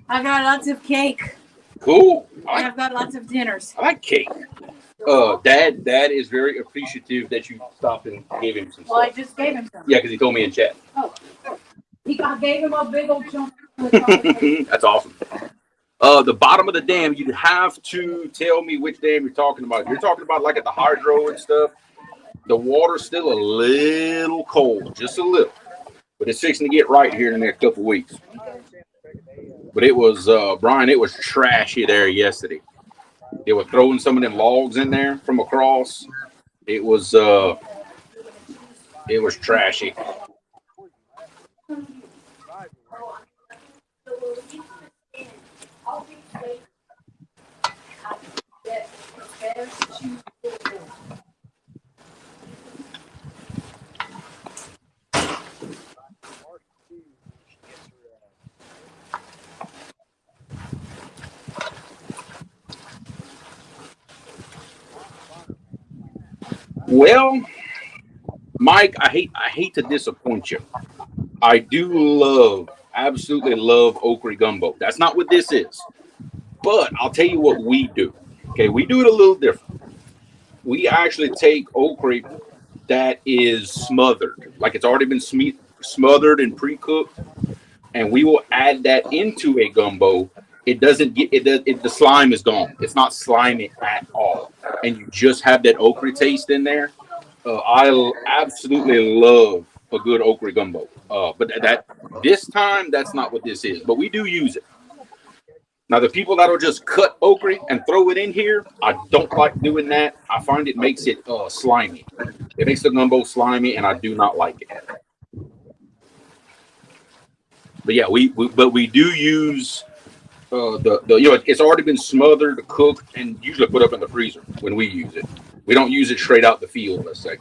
I got lots of cake. Cool. And I've got lots of dinners. I like cake. Dad is very appreciative that you stopped and gave him some Well, stuff. I just gave him some. Yeah, because he told me in chat. Oh, I gave him a big old chunk. That's awesome. The bottom of the dam, you'd have to tell me which dam you're talking about. If you're talking about like at the hydro and stuff, the water's still a little cold, just a little. But it's fixing to get right here in the next couple of weeks. But it was, Brian, it was trashy there yesterday. They were throwing some of them logs in there from across. It was trashy. Well, Mike, I hate to disappoint you. I do absolutely love okra gumbo. That's not what this is. But I'll tell you what we do. Okay, we do it a little different. We actually take okra that is smothered, like it's already been smothered and pre-cooked, and we will add that into a gumbo. It doesn't get the slime is gone. It's not slimy at all, and you just have that okra taste in there. I absolutely love a good okra gumbo. But that this time that's not what this is. But we do use it. Now the people that'll just cut okra and throw it in here, I don't like doing that. I find it makes it slimy. It makes the gumbo slimy, and I do not like it. But yeah, we do use it's already been smothered, cooked, and usually put up in the freezer when we use it. We don't use it straight out the field, let's say.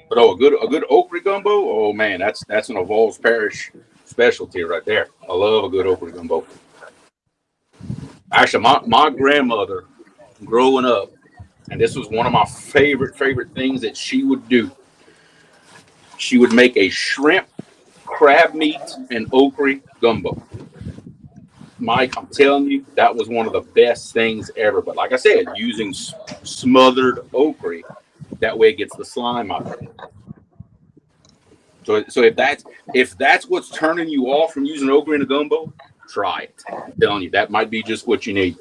But a good okra gumbo, oh man, that's an Ovalls Parish specialty right there. I love a good okra gumbo. Actually, my grandmother growing up, and this was one of my favorite things that she would do. She would make a shrimp, crab meat, and okra gumbo. Mike, I'm telling you, that was one of the best things ever. But like I said, using smothered okra, that way it gets the slime out of it. So if that's what's turning you off from using okra in a gumbo, try it. I'm telling you, that might be just what you need.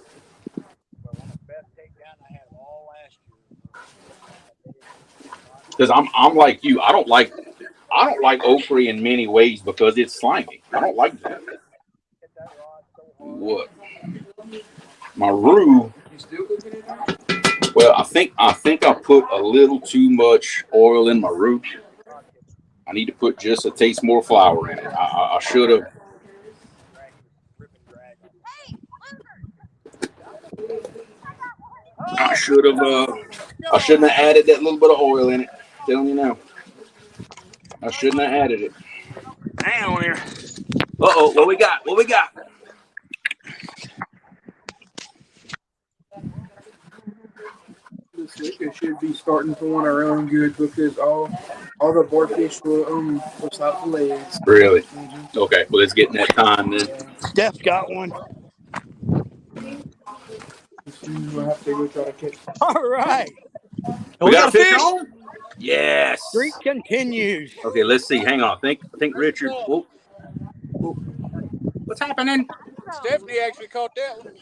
Because I'm like you, I don't like okra in many ways because it's slimy. I don't like that. What? My roux. Well, I think I put a little too much oil in my roux. I need to put just a taste more flour in it. I should have. I shouldn't have added that little bit of oil in it. I'm telling you now. I shouldn't have added it. Hang on here. Uh-oh, what we got? This week it should be starting to want to run good because all the boarfish will stop the legs. Really? Mm-hmm. Okay, well it's getting that time then. Steph's got one. We'll have to go try to catch. All right. We got a fish on? Yes. Streak continues. Okay, let's see. Hang on. Think Richard. Whoa. What's happening? Stephanie actually caught that one.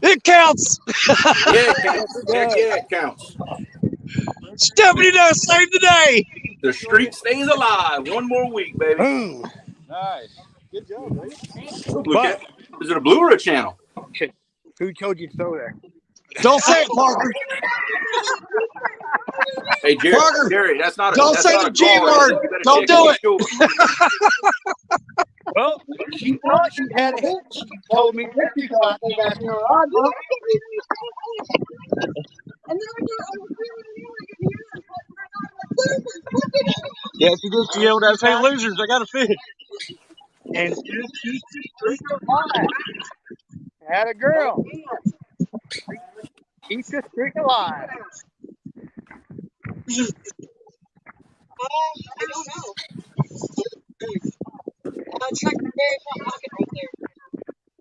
It counts. Yeah, it counts. Yeah, it counts. Stephanie does save the day. The streak stays alive. One more week, baby. Boom. Nice. Good job, buddy. But, is it a blue or a channel? Who told you to throw there? Don't say it, Parker. Hey, Jerry, Parker, Jerry, that's not a don't say the G word. Don't do it. Well, she thought she had a hit. She told me. Yeah, she did. She yelled out, "Hey, losers, I got a fish." And she's alive. Had a girl. Keep the streak alive.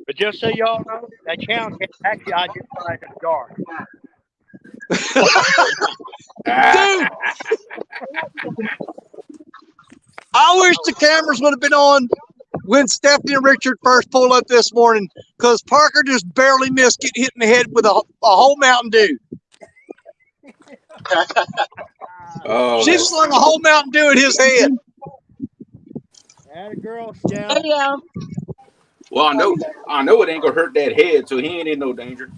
But just so y'all know, that channel actually I just find in the dark. Dude, I wish the cameras would have been on when Stephanie and Richard first pulled up this morning, because Parker just barely missed getting hit in the head with a whole Mountain Dew. She slung a whole Mountain Dew at his head. Had a girl, Steph. Yeah. Well, I know it ain't gonna hurt that head, so he ain't in no danger.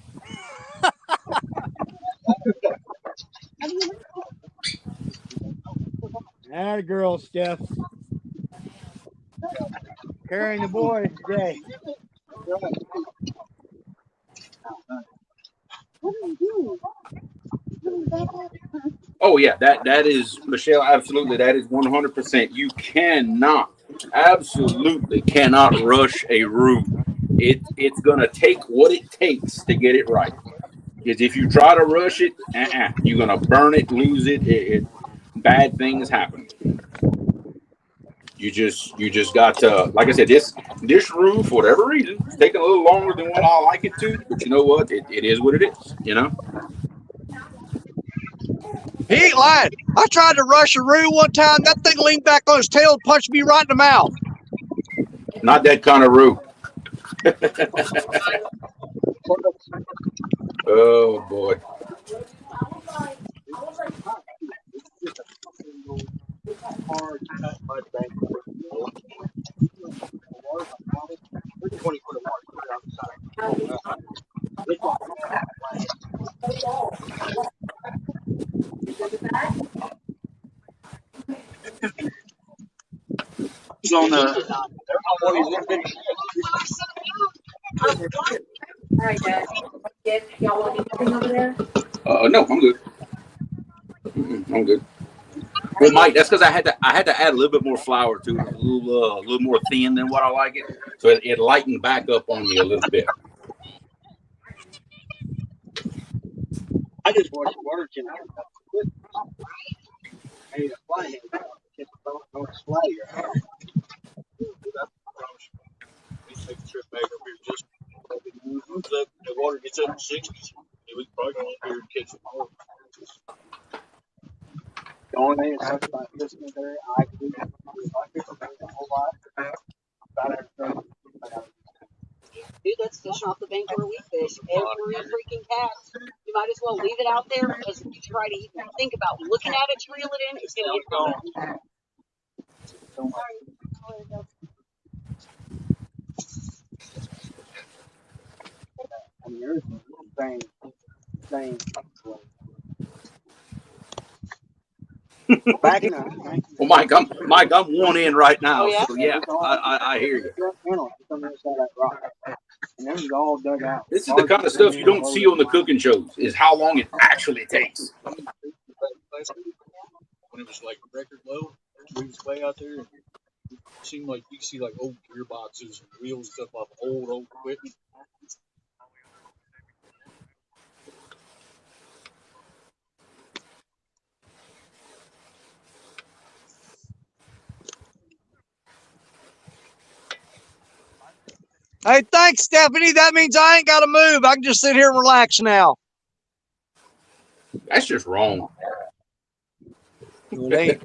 Had a girl, Steph. Carrying the boys today. Oh yeah, that is Michelle. Absolutely, that is 100%. You absolutely cannot rush a roux. It's gonna take what it takes to get it right. Because if you try to rush it, you're gonna burn it, lose it. Bad things happen. You just got to, like I said, this roux, for whatever reason, it's taking a little longer than what I like it to. But you know what? It is what it is. You know. He ain't lying. I tried to rush a roo one time. That thing leaned back on his tail and punched me right in the mouth. Not that kind of roo. Oh boy. He's on the. All right, Dad. Y'all want anything over there? No, I'm good. I'm good. Well, Mike, that's because I had to add a little bit more flour to it, a little more thin than what I like it, so it lightened back up on me a little bit. I just watched water can. I ate a fly head. Don't fly your hair. Take a trip back up here just moves up. The water gets up to 60s. We can probably go up here and catch some more. The only thing that sucks about this there, I do a whole lot. Dude, that's fishing off the bank where we fish every freaking cast. You might as well leave it out there because if you try to even think about looking at it to reel it in, it's going to get gone. I mean, there's same. Back in the Well, Mike, I'm one in right now, Oh, yeah? so yeah, I hear you. And this is all dug out. This is the kind of stuff you don't see on the cooking shows. Is how long it actually takes. When it was like record low, we was way out there. And it seemed like you see like old gearboxes and wheels and stuff off old equipment. Hey, thanks, Stephanie. That means I ain't got to move. I can just sit here and relax now. That's just wrong. It ain't.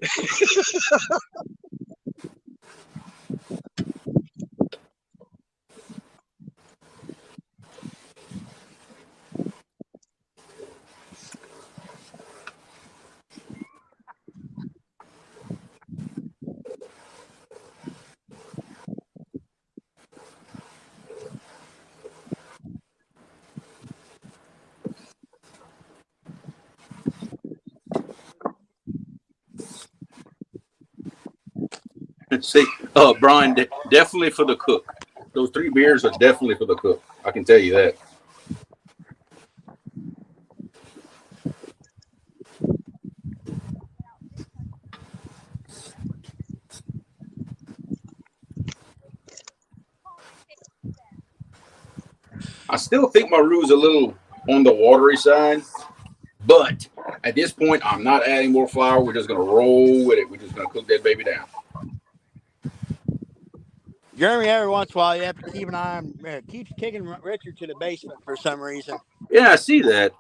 See, Brian, definitely for the cook. Those 3 beers are definitely for the cook. I can tell you that. I still think my roux is a little on the watery side, but at this point, I'm not adding more flour. We're just going to roll with it. We're just going to cook that baby down. Jeremy, every once in a while, you have to keep an eye on, keeps kicking Richard to the basement for some reason. Yeah, I see that.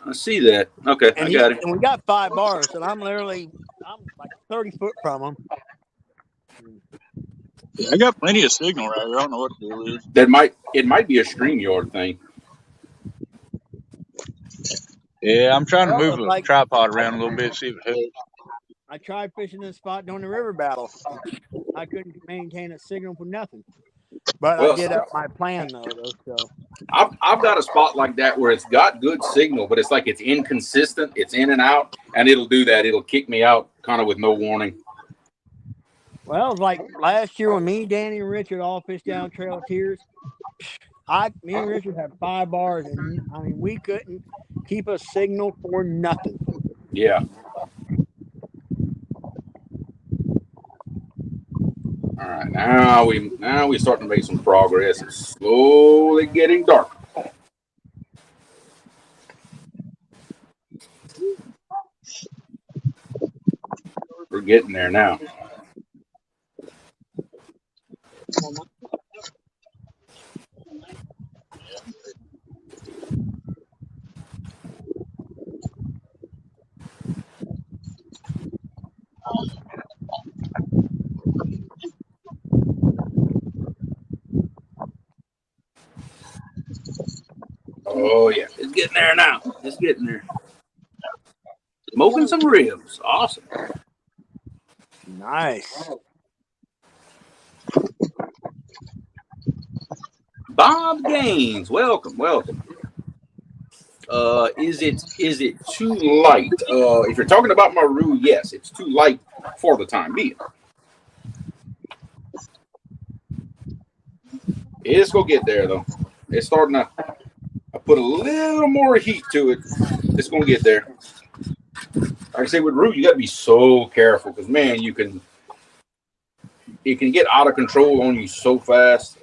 Okay, And I got it. And we got 5 bars, and I'm like 30 foot from him. Yeah, I got plenty of signal right here. I don't know what the deal is. It might be a StreamYard thing. Yeah, I'm trying to move the tripod around a little bit, see if it helps. I tried fishing this spot during the river battle. I couldn't maintain a signal for nothing. But I did up my plan though. So I've got a spot like that where it's got good signal, but it's like it's inconsistent. It's in and out, and it'll do that. It'll kick me out kind of with no warning. Well, it was like last year when me, Danny, and Richard all fished down Trail of Tears. Me and Richard had 5 bars, and I mean we couldn't keep a signal for nothing. Yeah. All right, now we starting to make some progress. It's slowly getting dark. We're getting there now. Oh yeah, it's getting there now. It's getting there. Smoking some ribs. Awesome. Nice. Bob Gaines, welcome. Is it too light? If you're talking about Maru, yes, it's too light for the time being. It's gonna get there though. It's starting to. I put a little more heat to it. It's gonna get there. Like I say with roux, you got to be so careful because man, it can get out of control on you so fast.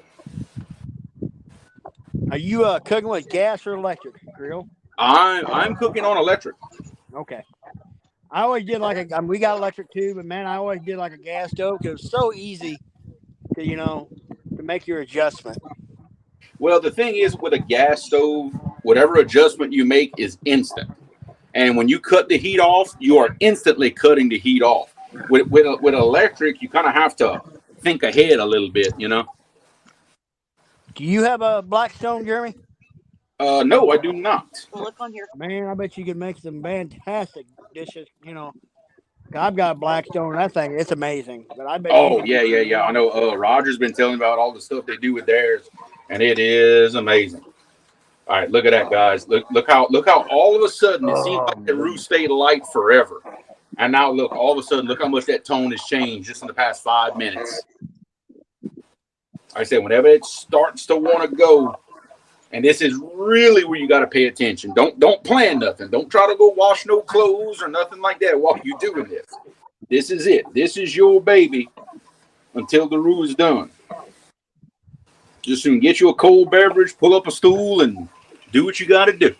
Are you cooking with gas or electric grill? I'm cooking on electric. Okay. I always did we got electric too, but man, I always did like a gas stove because it's so easy to to make your adjustment. Well, the thing is with a gas stove, whatever adjustment you make is instant. And when you cut the heat off, you are instantly cutting the heat off. With electric, you kind of have to think ahead a little bit, Do you have a Blackstone, Jeremy? No, I do not. Well, look on here. Man, I bet you could make some fantastic dishes. I've got a Blackstone. That thing, it's amazing. But I bet. Oh yeah. I know. Roger's been telling me about all the stuff they do with theirs, and it is amazing. All right, look at that, guys. Look how all of a sudden it seems like the roux stayed light forever, and now look, all of a sudden, look how much that tone has changed just in the past 5 minutes. Like I said, whenever it starts to want to go, and this is really where you got to pay attention. Don't plan nothing. Don't try to go wash no clothes or nothing like that while you're doing this. This is it. This is your baby until the roux is done. Just soon get you a cold beverage, pull up a stool, and do what you got to do.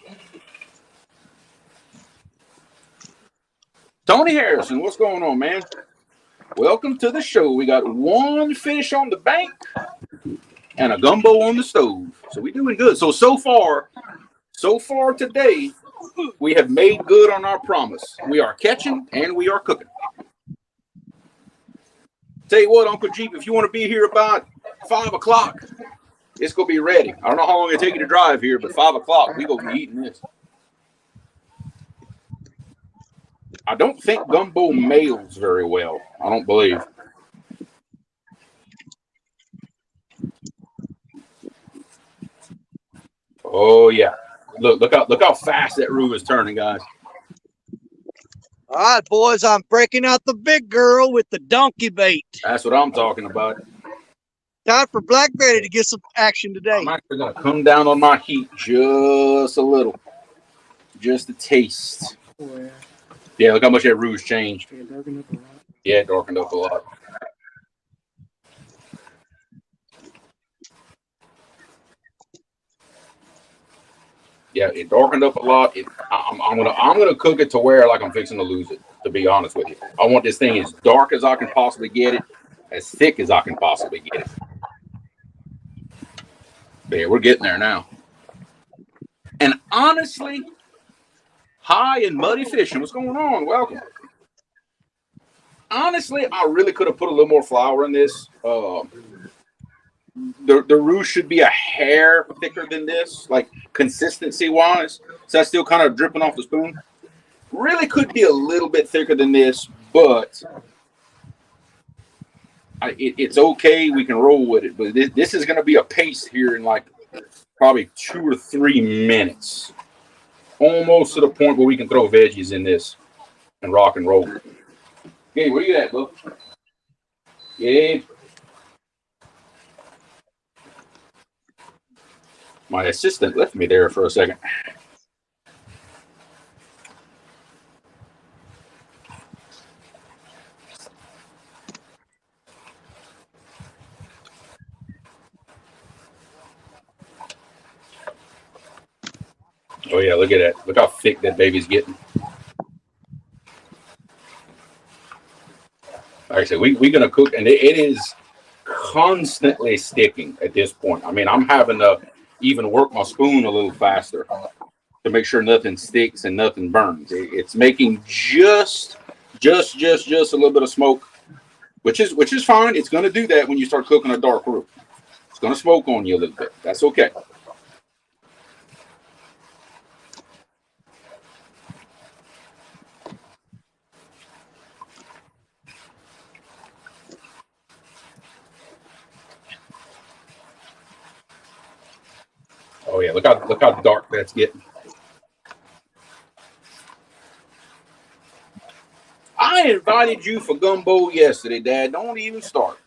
Tony Harrison, what's going on, man? Welcome to the show. We got one fish on the bank and a gumbo on the stove. So we're doing good. So far today, we have made good on our promise. We are catching and we are cooking. Tell you what, Uncle Jeep, if you want to be here about 5 o'clock, it's going to be ready. I don't know how long it'll take you to drive here, but 5 o'clock, we're going to be eating this. I don't think gumbo mails very well. I don't believe. Oh, yeah. Look how fast that roux is turning, guys. All right, boys, I'm breaking out the big girl with the donkey bait. That's what I'm talking about. Time for Black Betty to get some action today. I'm actually going to come down on my heat just a little. Just a taste. Oh, Yeah, look how much that roux changed. yeah, darkened up a lot. Yeah, it darkened up a lot. Yeah, it darkened up a lot. I'm gonna cook it to where like I'm fixing to lose it. To be honest with you, I want this thing as dark as I can possibly get it, as thick as I can possibly get it. But yeah, we're getting there now. And honestly, hi and muddy fishing. What's going on? Welcome. Honestly, I really could have put a little more flour in this. The roux should be a hair thicker than this, like consistency wise. So that's still kind of dripping off the spoon. Really could be a little bit thicker than this, but it's okay. We can roll with it. But this is going to be a paste here in like probably 2 or 3 minutes. Almost to the point where we can throw veggies in this and rock and roll. Hey, where you at, bub? Yeah. My assistant left me there for a second. Oh yeah, look at that. Look how thick that baby's getting. Like I said, we're going to cook, and it is constantly sticking at this point. I mean, I'm having to even work my spoon a little faster to make sure nothing sticks and nothing burns. It's making just a little bit of smoke, which is fine. It's going to do that when you start cooking a dark roux. It's going to smoke on you a little bit. That's okay. Oh yeah, look how dark that's getting. I invited you for gumbo yesterday, Dad. Don't even start.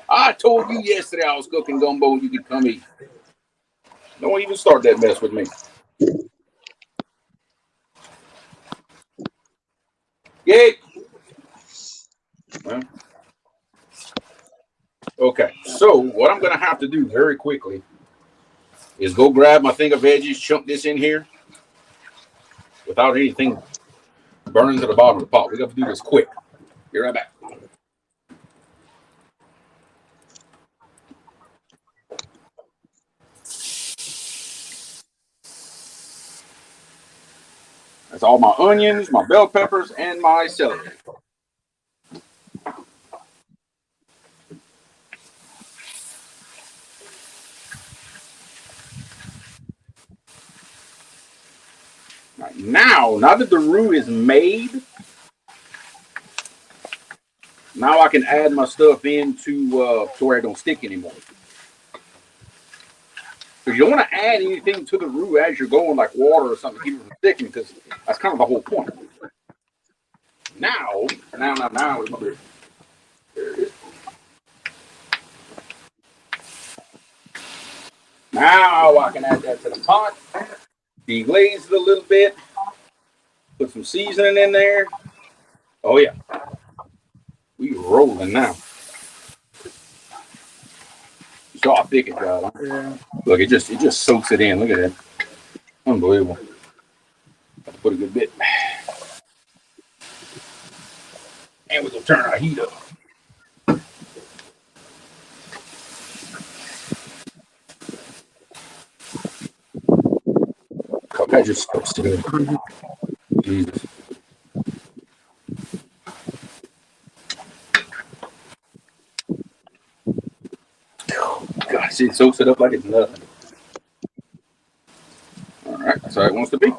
I told you yesterday I was cooking gumbo and you could come eat. Don't even start that mess with me. Yay. Well, okay, so what I'm going to have to do very quickly is go grab my thing of veggies, chunk this in here without anything burning to the bottom of the pot. We got to do this quick. Be right back. That's all my onions, my bell peppers, and my celery. Right, now that the roux is made, now I can add my stuff into to where it don't stick anymore. Because you don't want to add anything to the roux as you're going, like water or something, to keep it from sticking, because that's kind of the whole point. Now, there it is. Now I can add that to the pot, deglaze it a little bit, put some seasoning in there. Oh yeah, we rolling now. You saw how thick it got, huh? Yeah. Look, it just soaks it in. Look at that, unbelievable. Have to put a good bit, and we're gonna turn our heat up. That just soaks it in. Jesus. God, see, it soaks it up like it's nothing. All right, that's how it wants to be.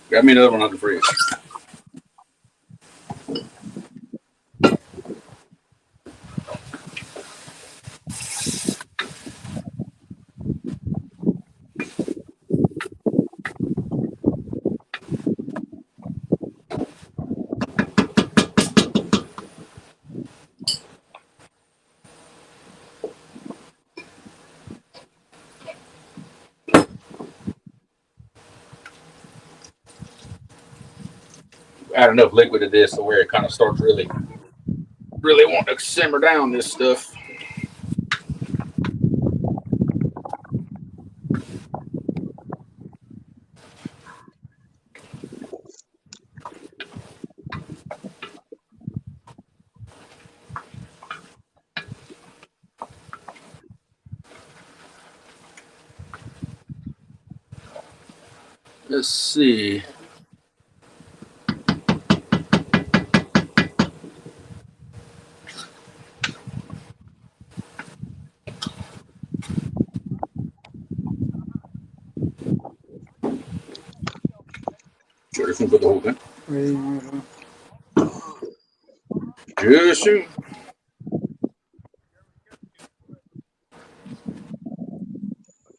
Grab me another one out of the fridge. Add enough liquid to this to where it kind of starts really wanting to simmer down this stuff. Let's see. Sure, this one put the whole thing. Just soon.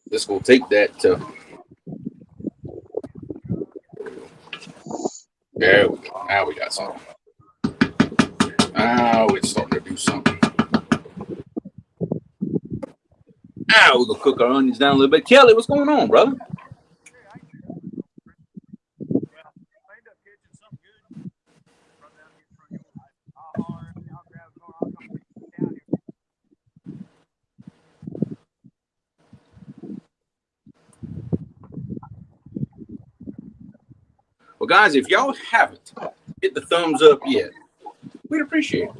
This will take that. There we go. Now we got something. Now it's starting to do something. Now we're gonna cook our onions down a little bit. Kelly, what's going on, brother? Well, guys, if y'all haven't hit the thumbs up yet, we'd appreciate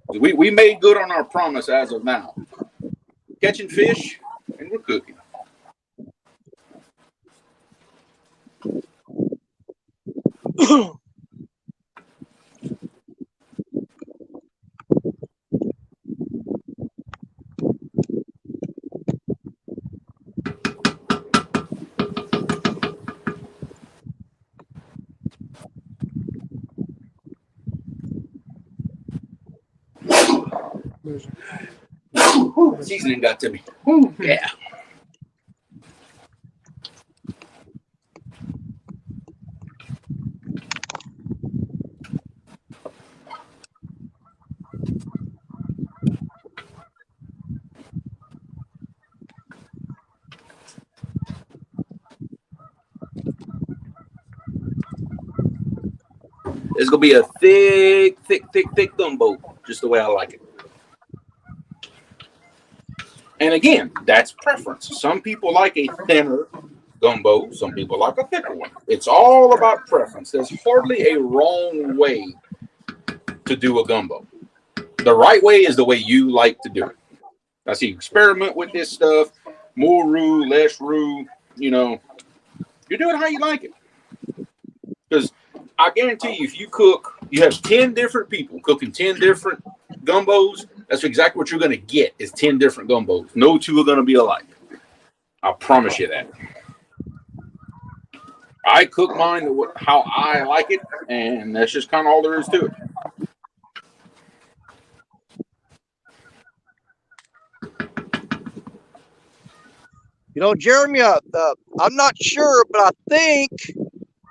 it. We made good on our promise as of now. Catching fish, and we're cooking. Seasoning got to me. Ooh, yeah. It's gonna be a thick gumbo, just the way I like it. And again, that's preference. Some people like a thinner gumbo. Some people like a thicker one. It's all about preference. There's hardly a wrong way to do a gumbo. The right way is the way you like to do it. I see you experiment with this stuff. More roux, less roux. You know, you do it how you like it. Because I guarantee you, if you cook, you have 10 different people cooking 10 different gumbos, that's exactly what you're going to get is 10 different gumbos. No two are going to be alike. I promise you that. I cook mine how I like it, and that's just kind of all there is to it. You know, Jeremy, I'm not sure, but I think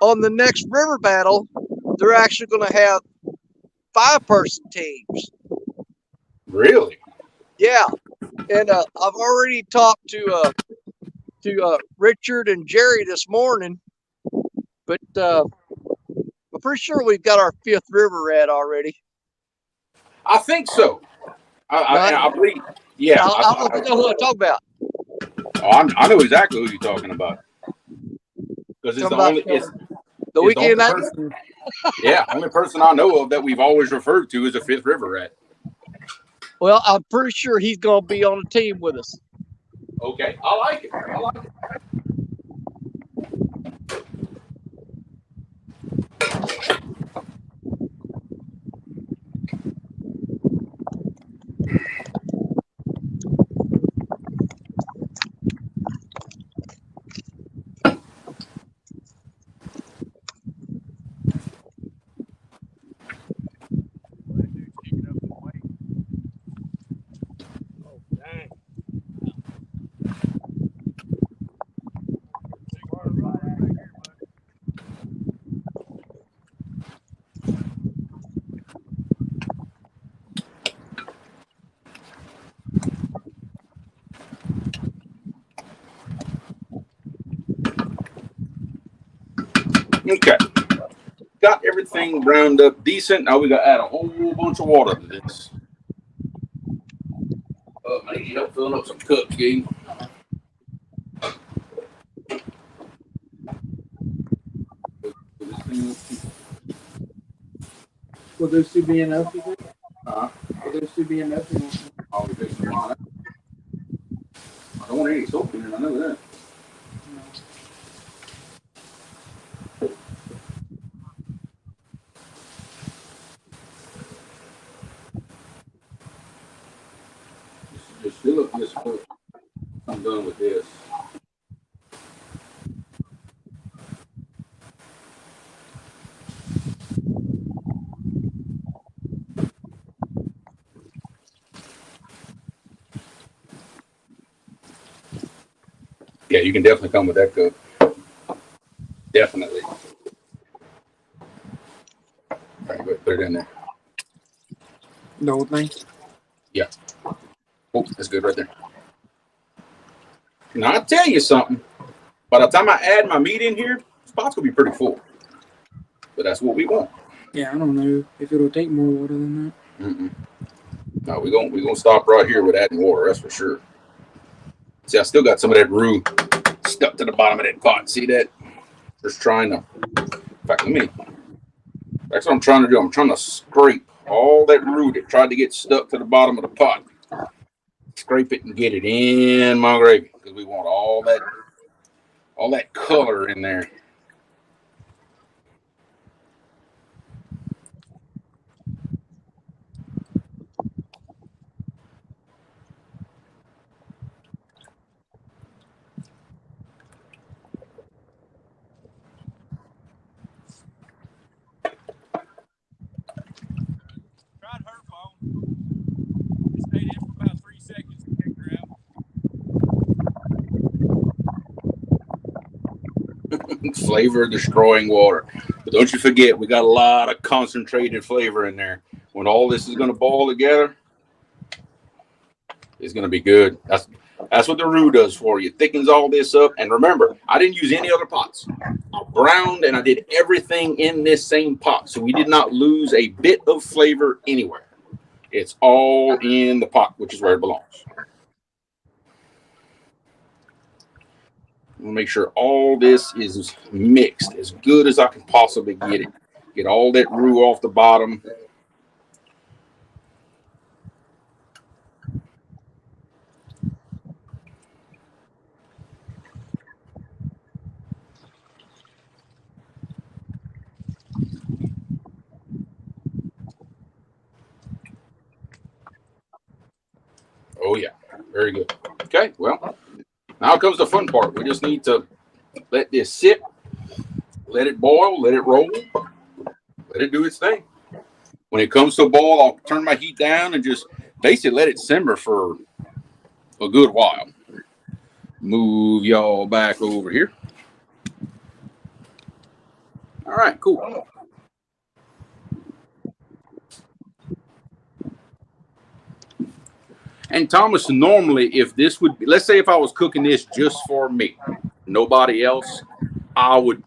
on the next river battle, they're actually going to have 5-person teams. Really? Yeah, and I've already talked to Richard and Jerry this morning, but I'm pretty sure we've got our 5th river rat already. I think so. I believe. Yeah. I know who I'm talking about. Oh, I know exactly who you're talking about. Because it's the weekend person. Yeah, only person I know of that we've always referred to as a 5th river rat. Well, I'm pretty sure he's going to be on the team with us. Okay, I like it. I like it. Okay. Got everything browned up decent. Now we got to add a whole bunch of water to this. I need help filling up some cups, gang. Will those two be enough? Will those two be enough? I'll be fixing them on it. I don't want any soap in it. I know that. Just fill up this cup. I'm done with this. Yeah, you can definitely come with that cup. Definitely. All right, go ahead, put it in there. The whole thing? Yeah. Oh, that's good right there. Now, I'll tell you something. By the time I add my meat in here, the spot's going to be pretty full. But that's what we want. Yeah, I don't know if it'll take more water than that. Mm-mm. No, we're gonna stop right here with adding water, that's for sure. See, I still got some of that roux stuck to the bottom of that pot. See that? Just trying to, in fact, that's what I'm trying to do. I'm trying to scrape all that roux that tried to get stuck to the bottom of the pot. Scrape it and get it in my gravy because we want all that color in there. Flavor destroying water. But don't you forget, we got a lot of concentrated flavor in there. When all this is going to boil together, it's going to be good. That's what the roux does for you. It thickens all this up. And remember, I didn't use any other pots. I browned and I did everything in this same pot. So we did not lose a bit of flavor anywhere. It's all in the pot, which is where it belongs. I'll make sure all this is mixed as good as I can possibly get it. Get all that roux off the bottom. Oh, yeah. Very good. Okay, well, now comes the fun part. We just need to let this sit, let it boil, let it roll, let it do its thing. When it comes to a boil, I'll turn my heat down and just basically let it simmer for a good while. Move y'all back over here. All right, cool. And Thomas, normally, if this would be, let's say if I was cooking this just for me, nobody else, I would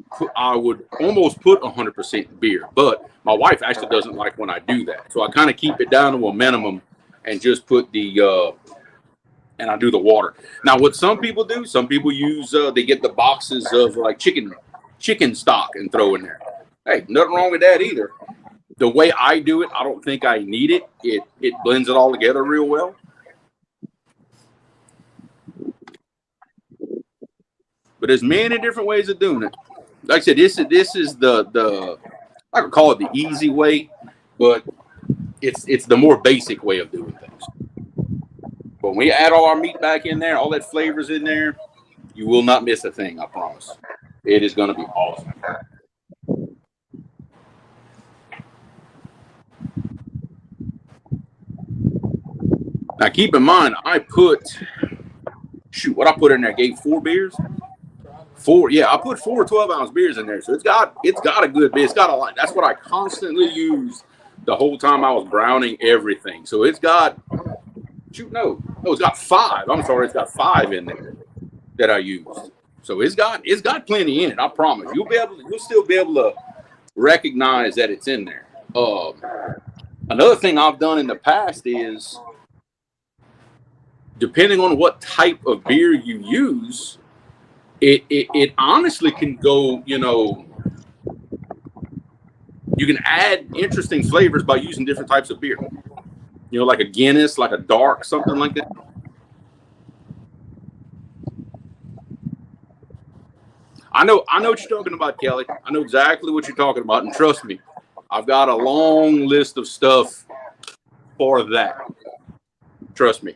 almost put 100% beer. But my wife actually doesn't like when I do that, so I kind of keep it down to a minimum and just put the and I do the water. Now, what some people do, some people use they get the boxes of like chicken stock and throw in there. Hey, nothing wrong with that either. The way I do it, I don't think I need it. It blends it all together real well. But there's many different ways of doing it. Like I said, this is the I could call it the easy way, but it's the more basic way of doing things. But when we add all our meat back in there, all that flavors in there, you will not miss a thing, I promise. It is going to be awesome. Now keep in mind, I put what I put in there, gave 4 beers. I put 4 12-ounce beers in there, so it's got a good bit. It's got a lot. That's what I constantly used the whole time I was browning everything. So it's got it's got 5. I'm sorry, it's got 5 in there that I used. So it's got plenty in it. I promise. You'll still be able to recognize that it's in there. Another thing I've done in the past is, depending on what type of beer you use, it honestly can go, you can add interesting flavors by using different types of beer. Like a Guinness, like a dark, something like that. I know what you're talking about, Kelly. I know exactly what you're talking about, and trust me, I've got a long list of stuff for that. Trust me.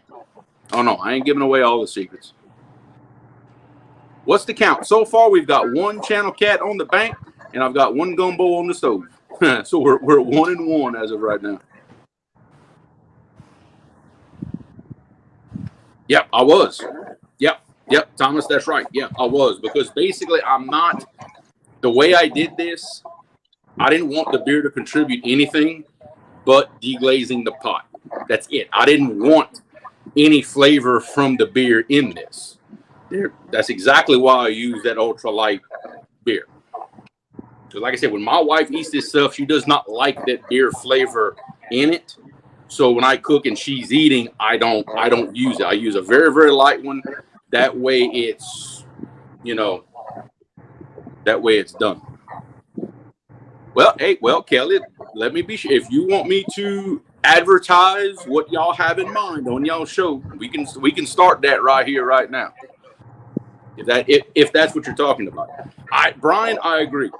Oh no, I ain't giving away all the secrets. What's the count? So far, we've got 1 channel cat on the bank, and I've got 1 gumbo on the stove. So we're at 1-1 as of right now. Yep, I was. Yep, Thomas, that's right. Yeah, I was. Because basically, the way I did this, I didn't want the beer to contribute anything but deglazing the pot. That's it. I didn't want any flavor from the beer in this. That's exactly why I use that ultralight beer. Because like I said, when my wife eats this stuff, she does not like that beer flavor in it. So when I cook and she's eating, I don't use it. I use a very, very light one. That way it's, that way it's done. Well, Kelly, let me be sure. If you want me to advertise what y'all have in mind on y'all show, we can start that right here, right now. If that's what you're talking about. Brian, I agree.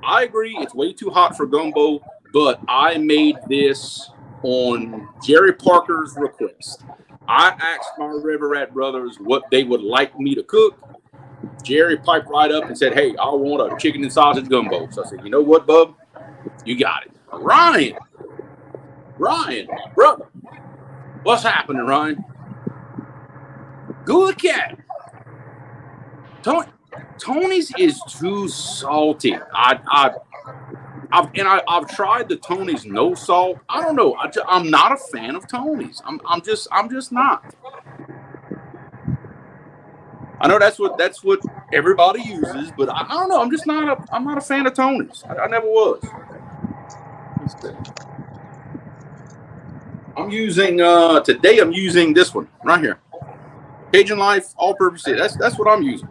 It's way too hot for gumbo, but I made this on Jerry Parker's request. I asked my River Rat brothers what they would like me to cook. Jerry piped right up and said, "Hey, I want a chicken and sausage gumbo." So I said, "You know what, bub? You got it." Ryan, brother, what's happening, Ryan? Good cat. Tony's is too salty. I've tried the Tony's no salt. I don't know. I'm not a fan of Tony's. I'm just not. I know that's what everybody uses, but I don't know. I'm not a fan of Tony's. I never was. I'm using today. I'm using this one right here, Cajun Life All-Purpose. That's what I'm using.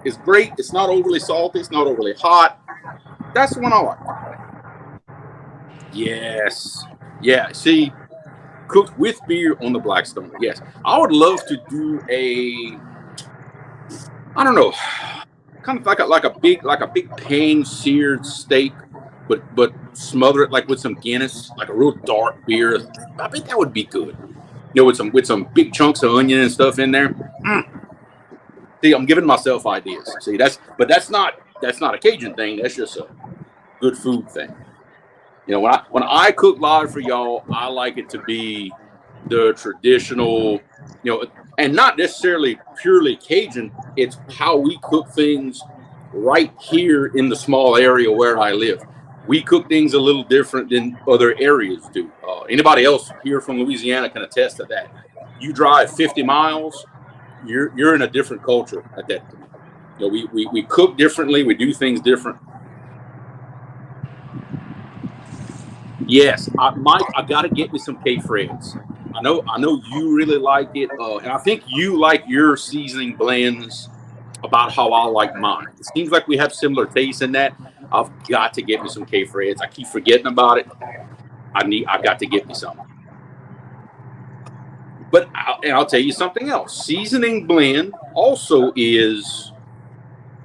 It's great. It's not overly salty. It's not overly hot. That's the one I like. Yes. Yeah. See, cooked with beer on the Blackstone. Yes. I would love to do I don't know, kind of like a big pan seared steak, but smother it like with some Guinness, like a real dark beer. I bet that would be good. You know, with some big chunks of onion and stuff in there. See, I'm giving myself ideas. See, that's not a Cajun thing. That's just a good food thing. You know, when I cook live for y'all, I like it to be the traditional, you know, and not necessarily purely Cajun. It's how we cook things right here in the small area where I live. We cook things a little different than other areas do. Anybody else here from Louisiana can attest to that. You drive 50 miles, you're in a different culture at that point. You know, we cook differently. We do things different. Yes, Mike, I got to get me some K-Freds. I know you really like it, and I think you like your seasoning blends about how I like mine. It seems like we have similar tastes in that. I've got to get me some K-Freds. I keep forgetting about it. I've got to get me some. But I'll tell you something else. Seasoning blend also it's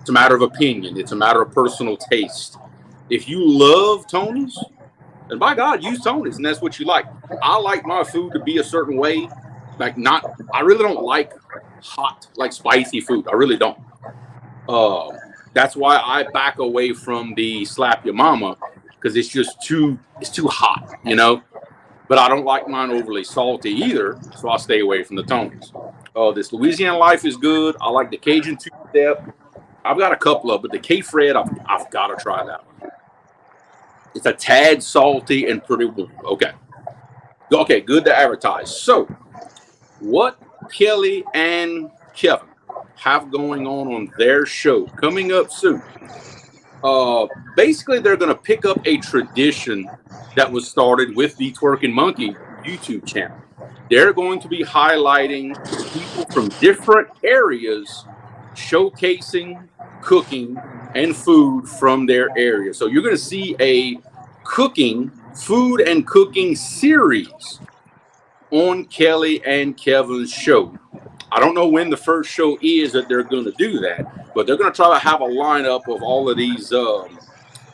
a matter of opinion. It's a matter of personal taste. If you love Tony's, and by God, use Tony's, and that's what you like. I like my food to be a certain way. I really don't like hot, like spicy food. I really don't. That's why I back away from the slap your mama, because it's too hot, you know. But I don't like mine overly salty either, so I stay away from the Tony's. This Louisiana Life is good. I like the Cajun two-step. I've got a couple of, but the K-Fred, I've got to try that one. It's a tad salty and pretty warm. Okay. Okay, good to advertise. So, what Kelly and Kevin have going on their show coming up soon? Basically, they're going to pick up a tradition that was started with the Twerking Monkey YouTube channel. They're going to be highlighting people from different areas showcasing cooking and food from their area. So you're going to see a food and cooking series on Kelly and Kevin's show. I don't know when the first show is that they're going to do that, but they're going to try to have a lineup of all of these,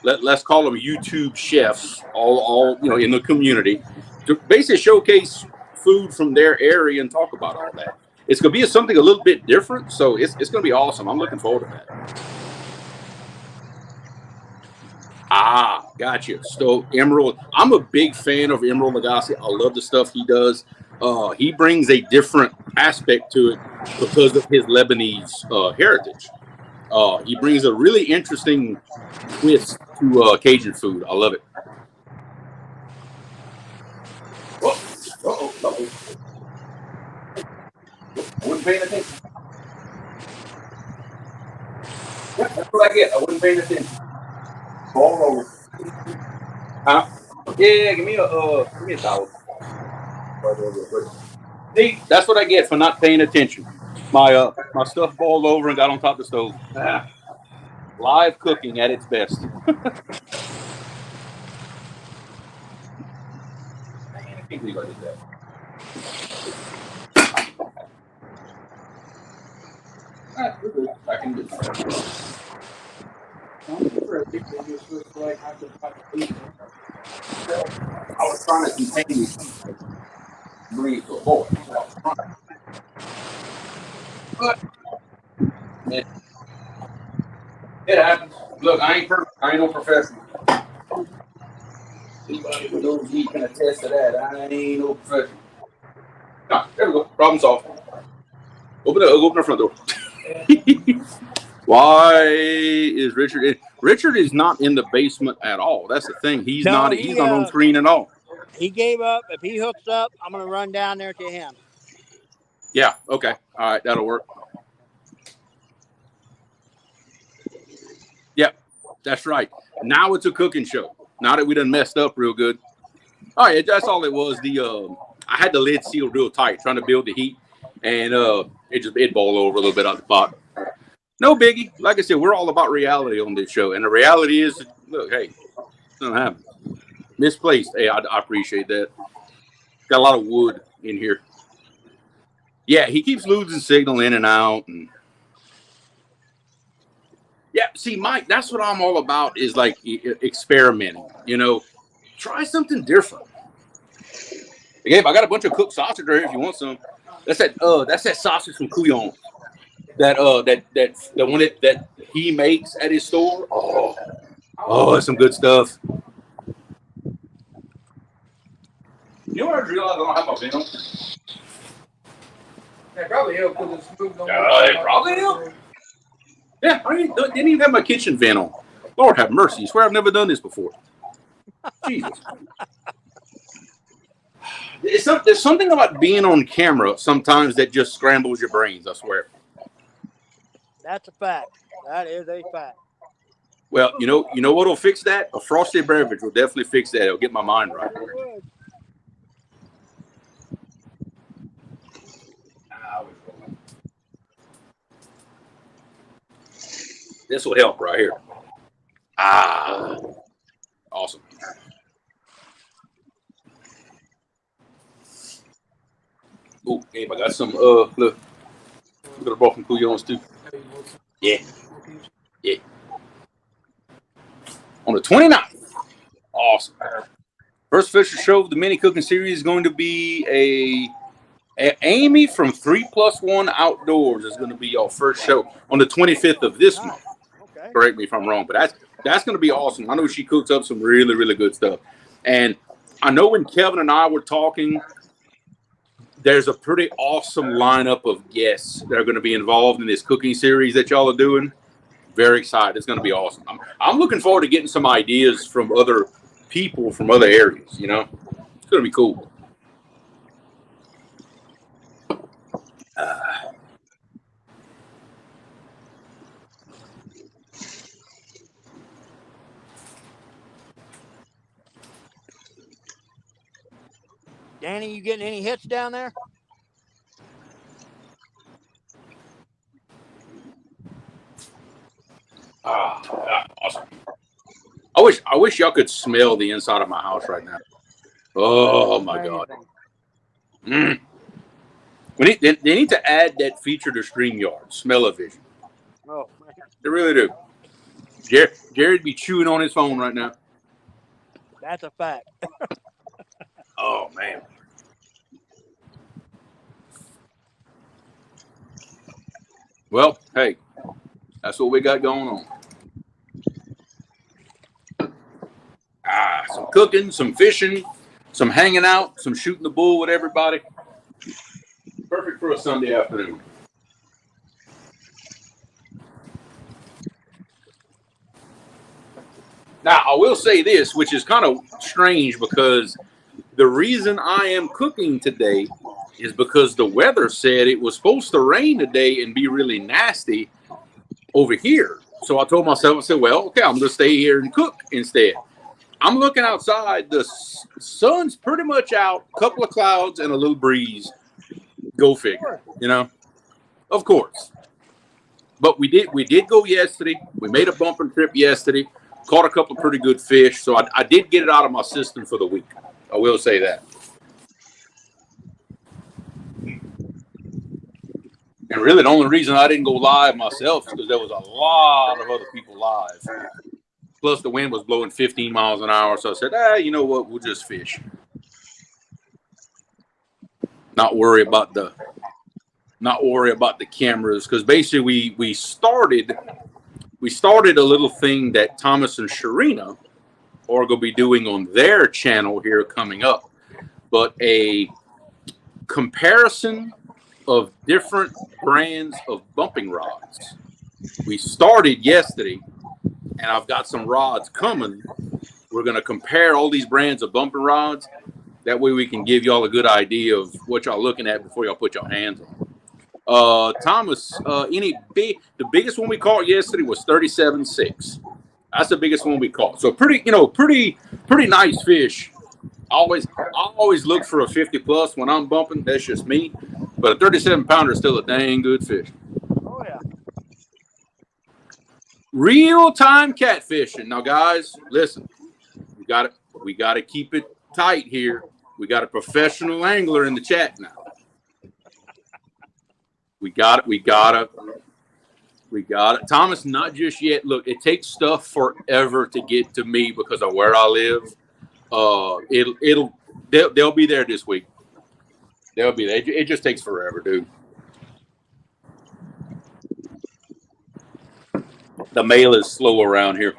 let's call them YouTube chefs, all you know, in the community, to basically showcase food from their area and talk about all that. It's going to be something a little bit different, so it's going to be awesome. I'm looking forward to that. Gotcha. So Emerald, I'm a big fan of Emerald Lagasse. I love the stuff he does. He brings a different aspect to it because of his Lebanese heritage. He brings a really interesting twist to Cajun food. I love it. Uh-oh. I wasn't paying attention. Yeah, that's what I get. I wasn't paying attention. Ball over. Huh? Yeah, give me a towel. See, that's what I get for not paying attention. My stuff boiled over and got on top of the stove. Live cooking at its best. I can't believe I did that. We're good. I can do that. I was trying to contain these. Breathe to a boy. But it happens. Look, I ain't perfect. I ain't no professional. Anybody who knows me can attest to that. I ain't no professional. No, there we go. Problem solved. Open the front door. Why is Richard in? Richard is not in the basement at all. That's the thing. He's not on screen at all. He gave up. If he hooks up, I'm gonna run down there to him. Yeah, okay. All right, that'll work. That's right. Now it's a cooking show. Now that we done messed up real good. All right, that's all it was. I had the lid sealed real tight, trying to build the heat, and it boiled over a little bit out the pot. No biggie. Like I said, we're all about reality on this show, and the reality is, look, hey, it's gonna happen. Misplaced. Hey, I appreciate that. Got a lot of wood in here. Yeah, he keeps losing signal in and out, and yeah. See, Mike, that's what I'm all about. Is like experimenting. You know, try something different. Gabe, I got a bunch of cooked sausage right here if you want some. That's that sausage from Cajun. That the one that he makes at his store. Oh, that's some good stuff. You know what I realized I don't have my venom? That probably helped because it's moved on. It probably helped. Yeah, I didn't even have my kitchen vent on. Lord have mercy. I swear I've never done this before. Jesus. There's something about being on camera sometimes that just scrambles your brains, I swear. That's a fact. That is a fact. Well, you know what'll fix that? A frosted beverage will definitely fix that. It'll get my mind right. This will help right here. Awesome. Oh, Gabe, I got some, look. Look at the broken couillons too. Yeah. On the 29th. Awesome. First official show of the mini cooking series is going to be Amy from 3+1 Outdoors is going to be our first show on the 25th of this month. Okay. Correct me if I'm wrong, but that's going to be awesome. I know she cooks up some really, really good stuff. And I know when Kevin and I were talking, there's a pretty awesome lineup of guests that are going to be involved in this cooking series that y'all are doing. Very excited. It's going to be awesome. I'm looking forward to getting some ideas from other people from other areas, you know. It's going to be cool. Danny, you getting any hits down there? Awesome. I wish y'all could smell the inside of my house right now. Oh my God. They need to add that feature to StreamYard, Smell-O-Vision. Oh, man. They really do. Jared be chewing on his phone right now. That's a fact. Oh man. Well, hey, that's what we got going on. Some cooking, some fishing, some hanging out, some shooting the bull with everybody. Perfect for a Sunday afternoon. Now, I will say this, which is kind of strange because the reason I am cooking today is because the weather said it was supposed to rain today and be really nasty over here. So I told myself, I said, well, okay, I'm going to stay here and cook instead. I'm looking outside. The sun's pretty much out, a couple of clouds and a little breeze. Go figure, you know, of course. But we did go yesterday. We made a bumper trip yesterday, caught a couple of pretty good fish. So I did get it out of my system for the week. I will say that. And really, the only reason I didn't go live myself is because there was a lot of other people live. Plus, the wind was blowing 15 miles an hour. So I said, you know what? We'll just fish. Not worry about the cameras, because basically we started a little thing that Thomas and Sharina are going to be doing on their channel here coming up, but a comparison of different brands of bumping rods. We started yesterday, and I've got some rods coming. We're going to compare all these brands of bumping rods. That way we can give y'all a good idea of what y'all looking at before y'all put your hands on. Thomas, the biggest one we caught yesterday was 37.6 That's the biggest one we caught. So pretty nice fish. I always look for a 50 plus when I'm bumping. That's just me. But a 37 pounder is still a dang good fish. Oh yeah. Real time catfishing. Now, guys, listen. We got to keep it tight here. We got a professional angler in the chat now. We got it. Thomas, not just yet. Look, it takes stuff forever to get to me because of where I live. They'll be there this week. They'll be there. It just takes forever, dude. The mail is slow around here.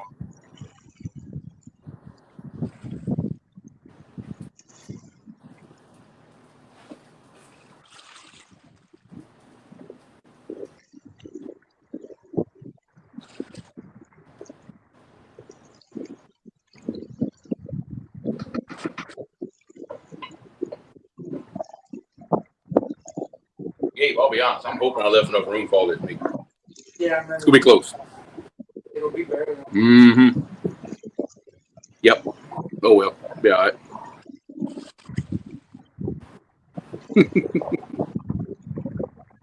Gabe, I'll be honest. I'm hoping I left enough room for all this meat. Yeah, It's gonna be close. It'll be better. Mm-hmm. Yep. Oh well. Be all right.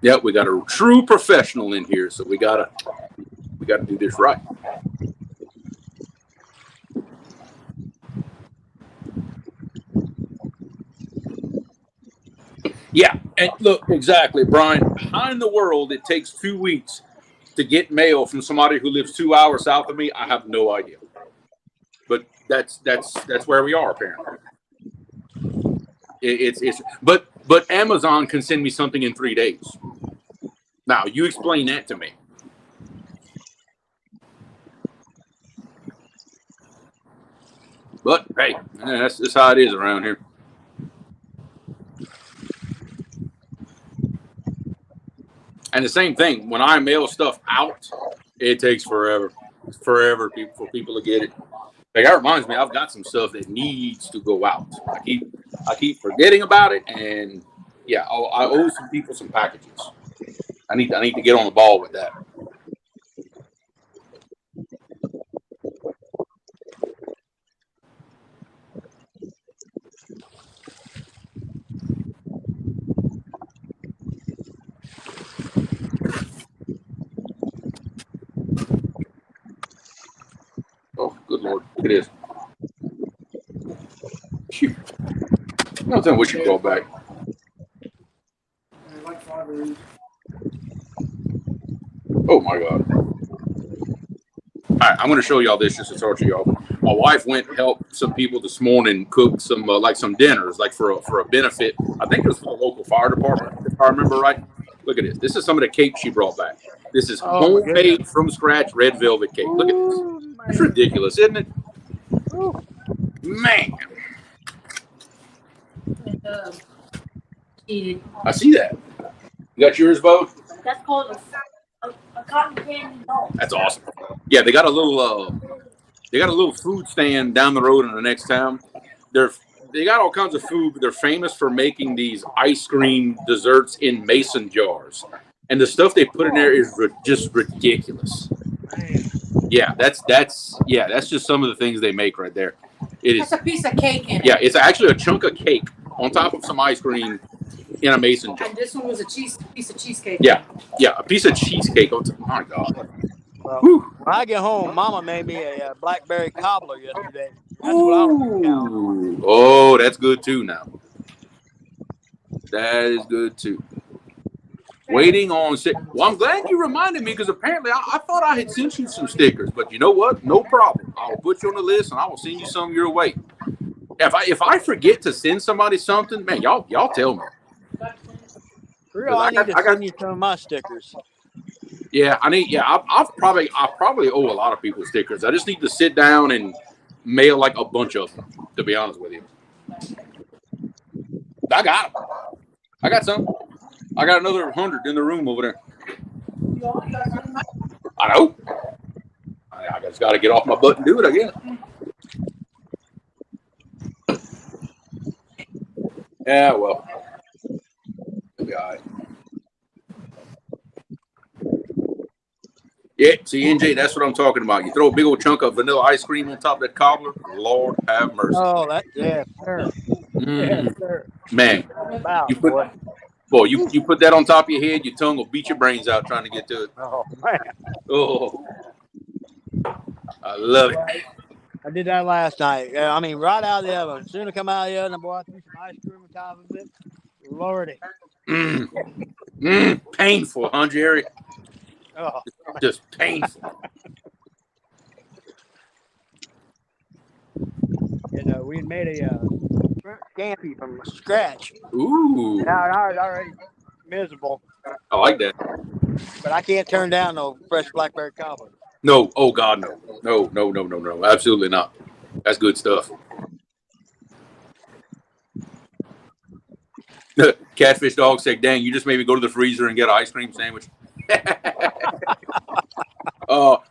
Yep. We got a true professional in here, so we gotta do this right. Yeah, and look, exactly, Brian. How in the world it takes 2 weeks to get mail from somebody who lives 2 hours south of me? I have no idea. But that's where we are apparently. But Amazon can send me something in 3 days. Now you explain that to me. But hey, that's how it is around here. And the same thing, when I mail stuff out, it takes forever. It's forever for people to get it. Like, that reminds me, I've got some stuff that needs to go out. I keep forgetting about it, and yeah, I owe some people some packages. I need to get on the ball with that. Oh, good Lord. It is. Phew. No, tell me what you brought back. Oh, my God. All right, I'm going to show y'all this just to torture y'all. My wife went and helped some people this morning cook some some dinners, like for a benefit. I think it was for the local fire department, if I remember right. Look at this. This is some of the cake she brought back. This is homemade from scratch red velvet cake. Look at this. It's ridiculous, isn't it? Man. I see that. You got yours, Bo? That's called a cotton candy doll. That's awesome. Yeah, they got a little food stand down the road in the next town. They got all kinds of food, but they're famous for making these ice cream desserts in mason jars. And the stuff they put in there is just ridiculous. Yeah, that's just some of the things they make right there. It's a piece of cake in it. Yeah, it's actually a chunk of cake on top of some ice cream in a mason jar. And this one was a piece of cheesecake. Yeah, a piece of cheesecake. Oh my God. Well, when I get home, Mama made me a blackberry cobbler yesterday. That's what I don't count. Oh, that's good too now. That is good too. Waiting on well, I'm glad you reminded me because apparently I thought I had sent you some stickers, but you know what? No problem. I'll put you on the list and I will send you some your way. If I forget to send somebody something, man, y'all tell me. Real, I need to send you some of my stickers. Yeah, I probably owe a lot of people stickers. I just need to sit down and mail like a bunch of them, to be honest with you. I got them. I got some. I got another 100 in the room over there. I know. I just got to get off my butt and do it, I guess. Yeah, well. It'll be all right. Yeah, see, NJ, that's what I'm talking about. You throw a big old chunk of vanilla ice cream on top of that cobbler. Lord have mercy. Oh, yes, sir. Yes, sir. Man, About you put boy. boy, you put that on top of your head, your tongue will beat your brains out trying to get to it. Oh man. Oh, I love it. I did that last night. I mean, right out of the oven. As soon as I come out of the oven, boy, I threw some ice cream on top of it. Lordy. Painful, huh, Jerry? Oh. Just painful. We had made a shrimp scampi from scratch. Ooh. And I was already miserable. I like that. But I can't turn down no fresh blackberry cobbler. No. Oh, God, no. No. Absolutely not. That's good stuff. Catfish Dog said, dang, you just made me go to the freezer and get an ice cream sandwich.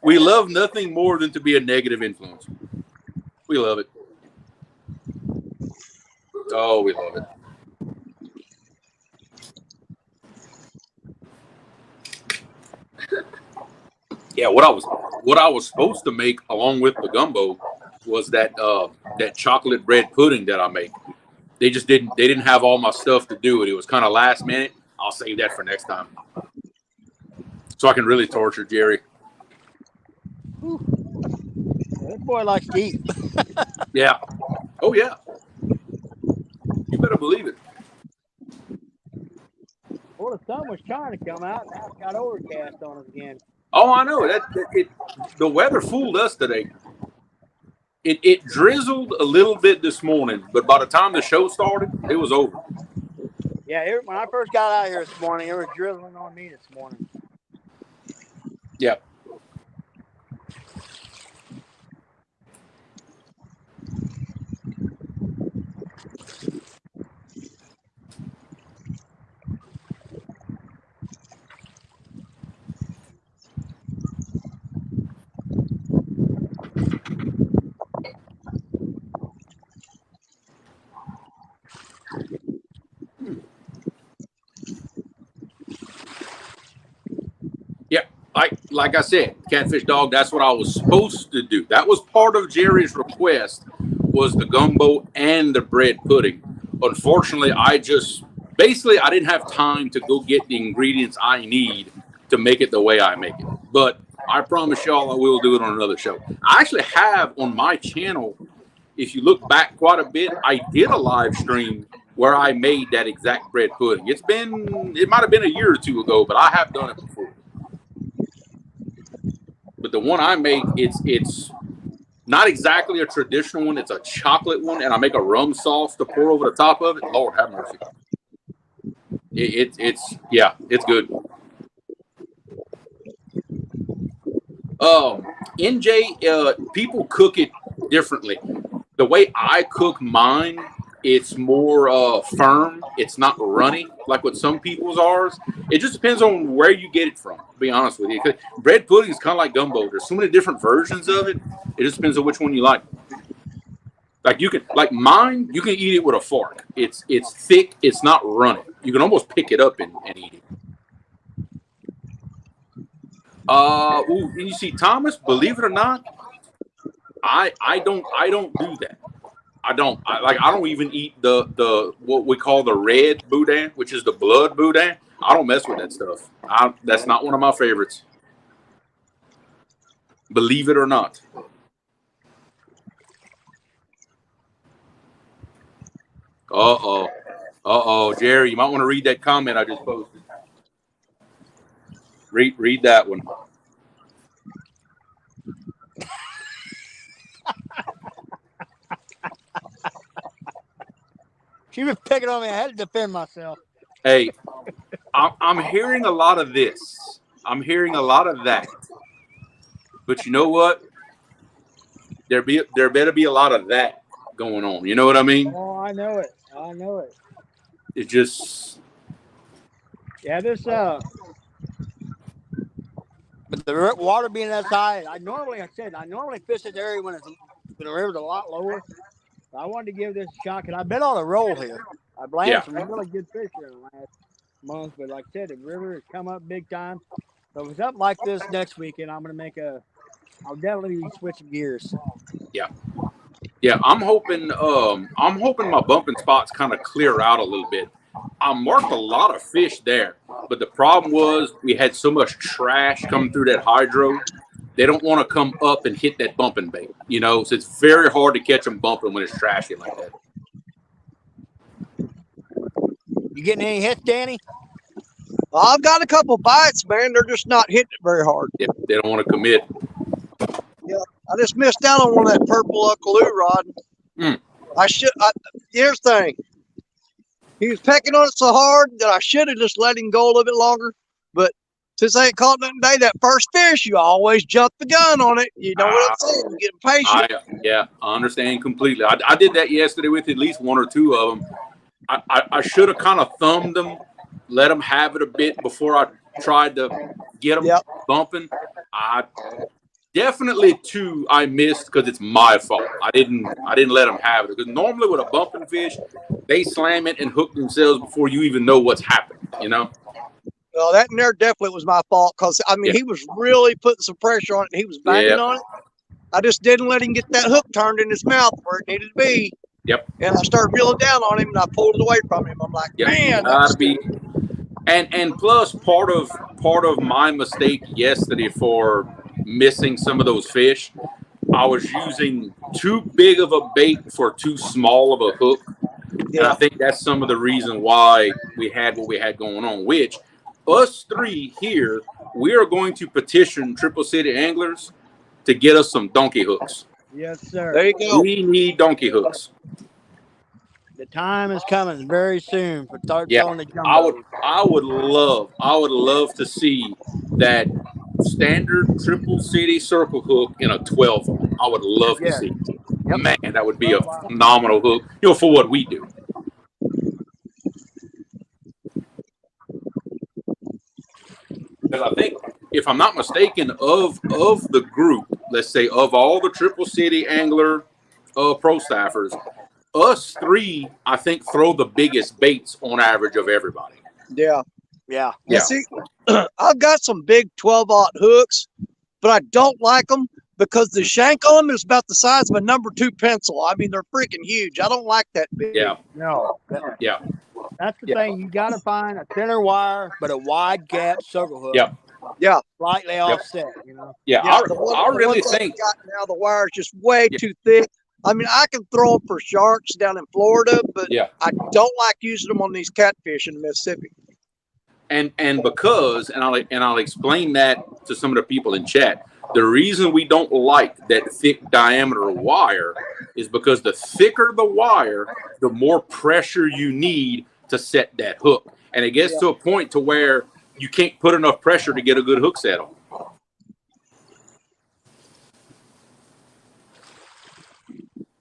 We love nothing more than to be a negative influence. We love it. Oh, we love it. Yeah, what I was supposed to make along with the gumbo was that chocolate bread pudding that I make. They didn't have all my stuff to do it. It was kind of last minute. I'll save that for next time. So I can really torture Jerry. That boy likes to eat. Yeah. Oh yeah. You better believe it. Well, the sun was trying to come out. Now it's got overcast on us again. Oh, I know the weather fooled us today. It drizzled a little bit this morning, but by the time the show started, it was over. Yeah, when I first got out here this morning, it was drizzling on me this morning. Yeah. Like I said, Catfish Dog, that's what I was supposed to do. That was part of Jerry's request, was the gumbo and the bread pudding. Unfortunately, I didn't have time to go get the ingredients I need to make it the way I make it. But I promise y'all I will do it on another show. I actually have on my channel, if you look back quite a bit, I did a live stream where I made that exact bread pudding. It might have been a year or two ago, but I have done it before. But the one I make, it's not exactly a traditional one. It's a chocolate one, and I make a rum sauce to pour over the top of it. Lord have mercy. It's good. NJ, people cook it differently. The way I cook mine, it's more firm. It's not runny like what some people's are. It just depends on where you get it from, to be honest with you. Bread pudding is kind of like gumbo. There's so many different versions of it. It just depends on which one you like. Like mine, you can eat it with a fork. It's thick. It's not runny. You can almost pick it up and eat it. You see, Thomas, believe it or not, I don't do that. I don't even eat the what we call the red boudin, which is the blood boudin. I don't mess with that stuff. That's not one of my favorites. Believe it or not. Jerry, you might want to read that comment I just posted. Read that one. She was picking on me. I had to defend myself. Hey, I'm hearing a lot of this. I'm hearing a lot of that. But you know what? There better be a lot of that going on. You know what I mean? Oh, I know it. It just. Yeah, but the water being that high, I normally fish this area when the river's a lot lower. So I wanted to give this a shot because I've been on a roll here. I've landed some really good fish here in the last month, but like I said, the river has come up big time. So if something like this next weekend, I'll definitely be switching gears. Yeah. Yeah, I'm hoping my bumping spots kind of clear out a little bit. I marked a lot of fish there, but the problem was we had so much trash coming through that hydro. They don't want to come up and hit that bumping bait, so it's very hard to catch them bumping when it's trashy like that. You getting any hits, Danny? I've got a couple bites, man. They're just not hitting it very hard. Yeah, they don't want to commit. Yeah, I just missed out on one of that purple Uncle Lou rod. Here's the thing. He was pecking on it so hard that I should have just let him go a little bit longer. But since I ain't caught nothing today, that first fish, you always jump the gun on it. You know what I'm saying? You're getting patient. I understand completely. I did that yesterday with at least one or two of them. I should have kind of thumbed them, let them have it a bit before I tried to get them bumping. Definitely two I missed because it's my fault. I didn't let them have it because normally with a bumping fish, they slam it and hook themselves before you even know what's happening. Well, that in there definitely was my fault because he was really putting some pressure on it. He was banging on it. I just didn't let him get that hook turned in his mouth where it needed to be. Yep. And I started reeling down on him and I pulled it away from him. I'm like, man, that's and plus part of my mistake yesterday for missing some of those fish, I was using too big of a bait for too small of a hook. Yeah. And I think that's some of the reason why we had what we had going on, which us three here, we are going to petition Triple City Anglers to get us some donkey hooks. Yes, sir. There you go. We need donkey hooks. The time is coming very soon for start throwing the Gumbo. I would love to see that standard Triple City circle hook in a 12. I would love to see it. Yep. Man, that would be a phenomenal hook, for what we do. Because I think, if I'm not mistaken, of the group, let's say of all the Triple City Angler pro staffers, us three, I think, throw the biggest baits on average of everybody. Yeah. Yeah. See, I've got some big 12-aught hooks, but I don't like them because the shank on them is about the size of a number 2 pencil. They're freaking huge. I don't like that big. Yeah. No. Yeah. That's the thing. You got to find a thinner wire, but a wide gap circle hook. Yeah. Yeah. Slightly offset, Yeah. I really think now the wire is just way too thick. I can throw them for sharks down in Florida, but I don't like using them on these catfish in Mississippi. And because I'll explain that to some of the people in chat. The reason we don't like that thick diameter wire is because the thicker the wire, the more pressure you need to set that hook. And it gets to a point to where you can't put enough pressure to get a good hook set on.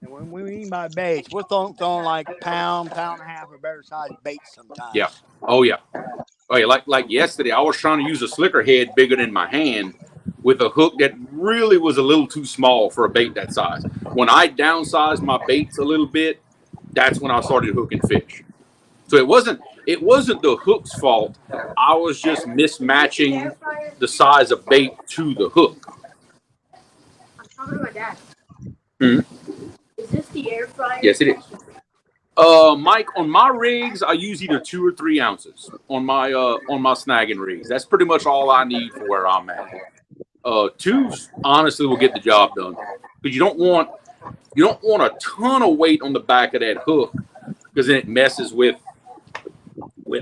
And when we mean by baits, we're throwing like pound and a half or better size baits sometimes. Yeah. Oh yeah. Like yesterday, I was trying to use a slicker head bigger than my hand with a hook that really was a little too small for a bait that size. When I downsized my baits a little bit, that's when I started hooking fish. So it wasn't the hook's fault. I was just mismatching the size of bait to the hook. I'm talking to my dad. Mm-hmm. Is this the air fryer? Yes, it is. Mike, on my rigs, I use either 2 or 3 ounces on my snagging rigs. That's pretty much all I need for where I'm at. 2s honestly will get the job done because you don't want a ton of weight on the back of that hook because then it messes with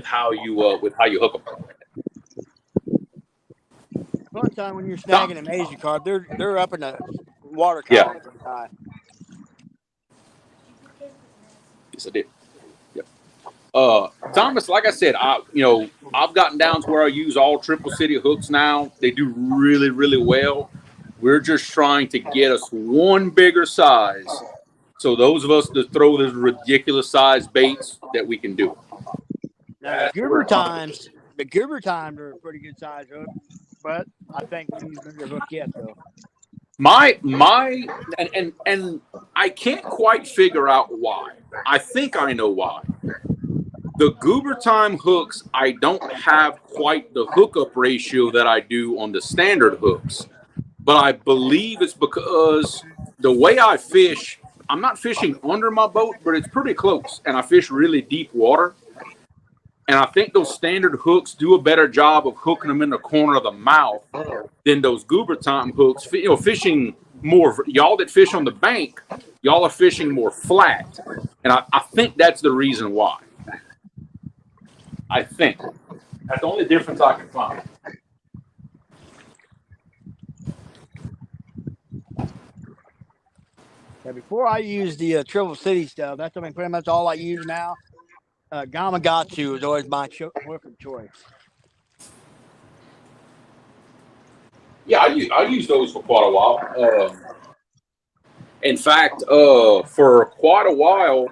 how you hook them. One time when you're snagging an Asian carp, they're up in the water column. Yeah. Yes, I did. Yep. Thomas, like I said, I've gotten down to where I use all Triple City hooks now. They do really, really well. We're just trying to get us one bigger size, so those of us that throw those ridiculous size baits that we can do. Now, the Gumbo times are a pretty good size hook, but I think we use bigger hook yet though. And I can't quite figure out why. I think I know why. The Goober Time hooks, I don't have quite the hookup ratio that I do on the standard hooks. But I believe it's because the way I fish, I'm not fishing under my boat, but it's pretty close. And I fish really deep water. And I think those standard hooks do a better job of hooking them in the corner of the mouth than those Goober Time hooks. You know, fishing more, y'all that fish on the bank, y'all are fishing more flat. And I think that's the reason why. I think. That's the only difference I can find. Yeah, before I use the Triple City stuff, that's pretty much all I use now. Gamakatsu is always my hook of choice. Yeah, I use those for quite a while. In fact, for quite a while,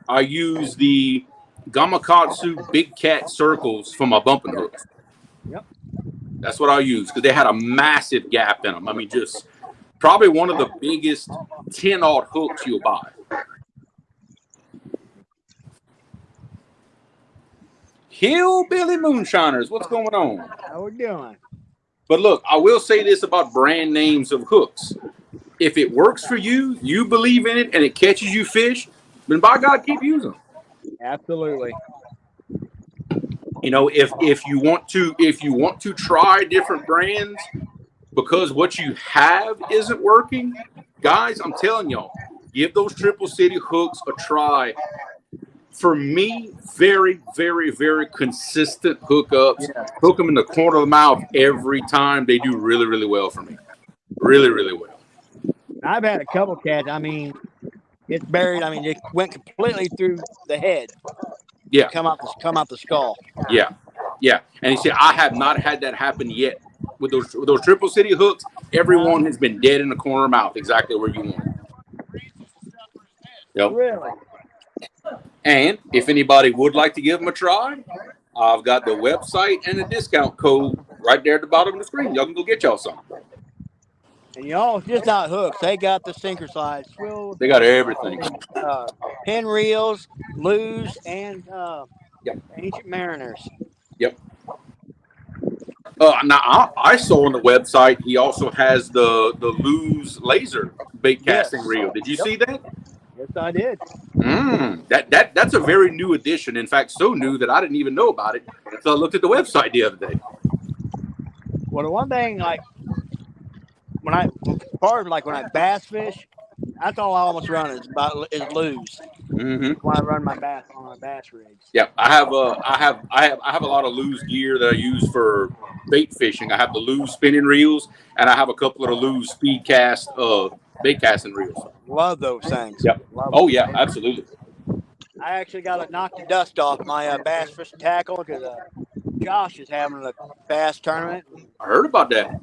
I used the Gamakatsu Big Cat circles for my bumping hooks. Yep. That's what I use because they had a massive gap in them. I mean, just probably one of the biggest 10-aught hooks you'll buy. Hillbilly Moonshiners, what's going on? How we doing? But look, I will say this about brand names of hooks. If it works for you, you believe in it, and it catches you fish, then by God, keep using them. Absolutely. You know, if you want to try different brands because what you have isn't working, guys, I'm telling y'all, give those Triple City hooks a try. For me, very, very, very consistent hookups. Yeah. Hook them in the corner of the mouth every time. They do really, really well for me. Really, really well. I've had a couple cats. I mean, it's buried. I mean, it went completely through the head. Yeah. Come out the skull. Yeah. Yeah. And you see, I have not had that happen yet. With those Triple City hooks, everyone has been dead in the corner of the mouth, exactly where you want it. Yep. Really? And if anybody would like to give them a try, I've got the website and the discount code right there at the bottom of the screen. Y'all can go get y'all some. And y'all, just not hooks. They got the sinker side. They got everything. Pin reels, loos, and Ancient Mariners. Yep. Now I saw on the website he also has the loos laser bait casting reel. Did you see that? Yes, I did. That's a very new addition. In fact, so new that I didn't even know about it. So I looked at the website the other day. Well, the one thing, like when I bass fish, that's all I almost run is loos. Mm-hmm. When I run my bass on my bass rigs. Yeah, I have a lot of loos gear that I use for bait fishing. I have the loos spinning reels, and I have a couple of the loos speed cast bait casting reels. Love those things. Yep. Oh yeah, absolutely. I actually got to knock the dust off my bass fishing tackle because Josh is having a bass tournament. I heard about that.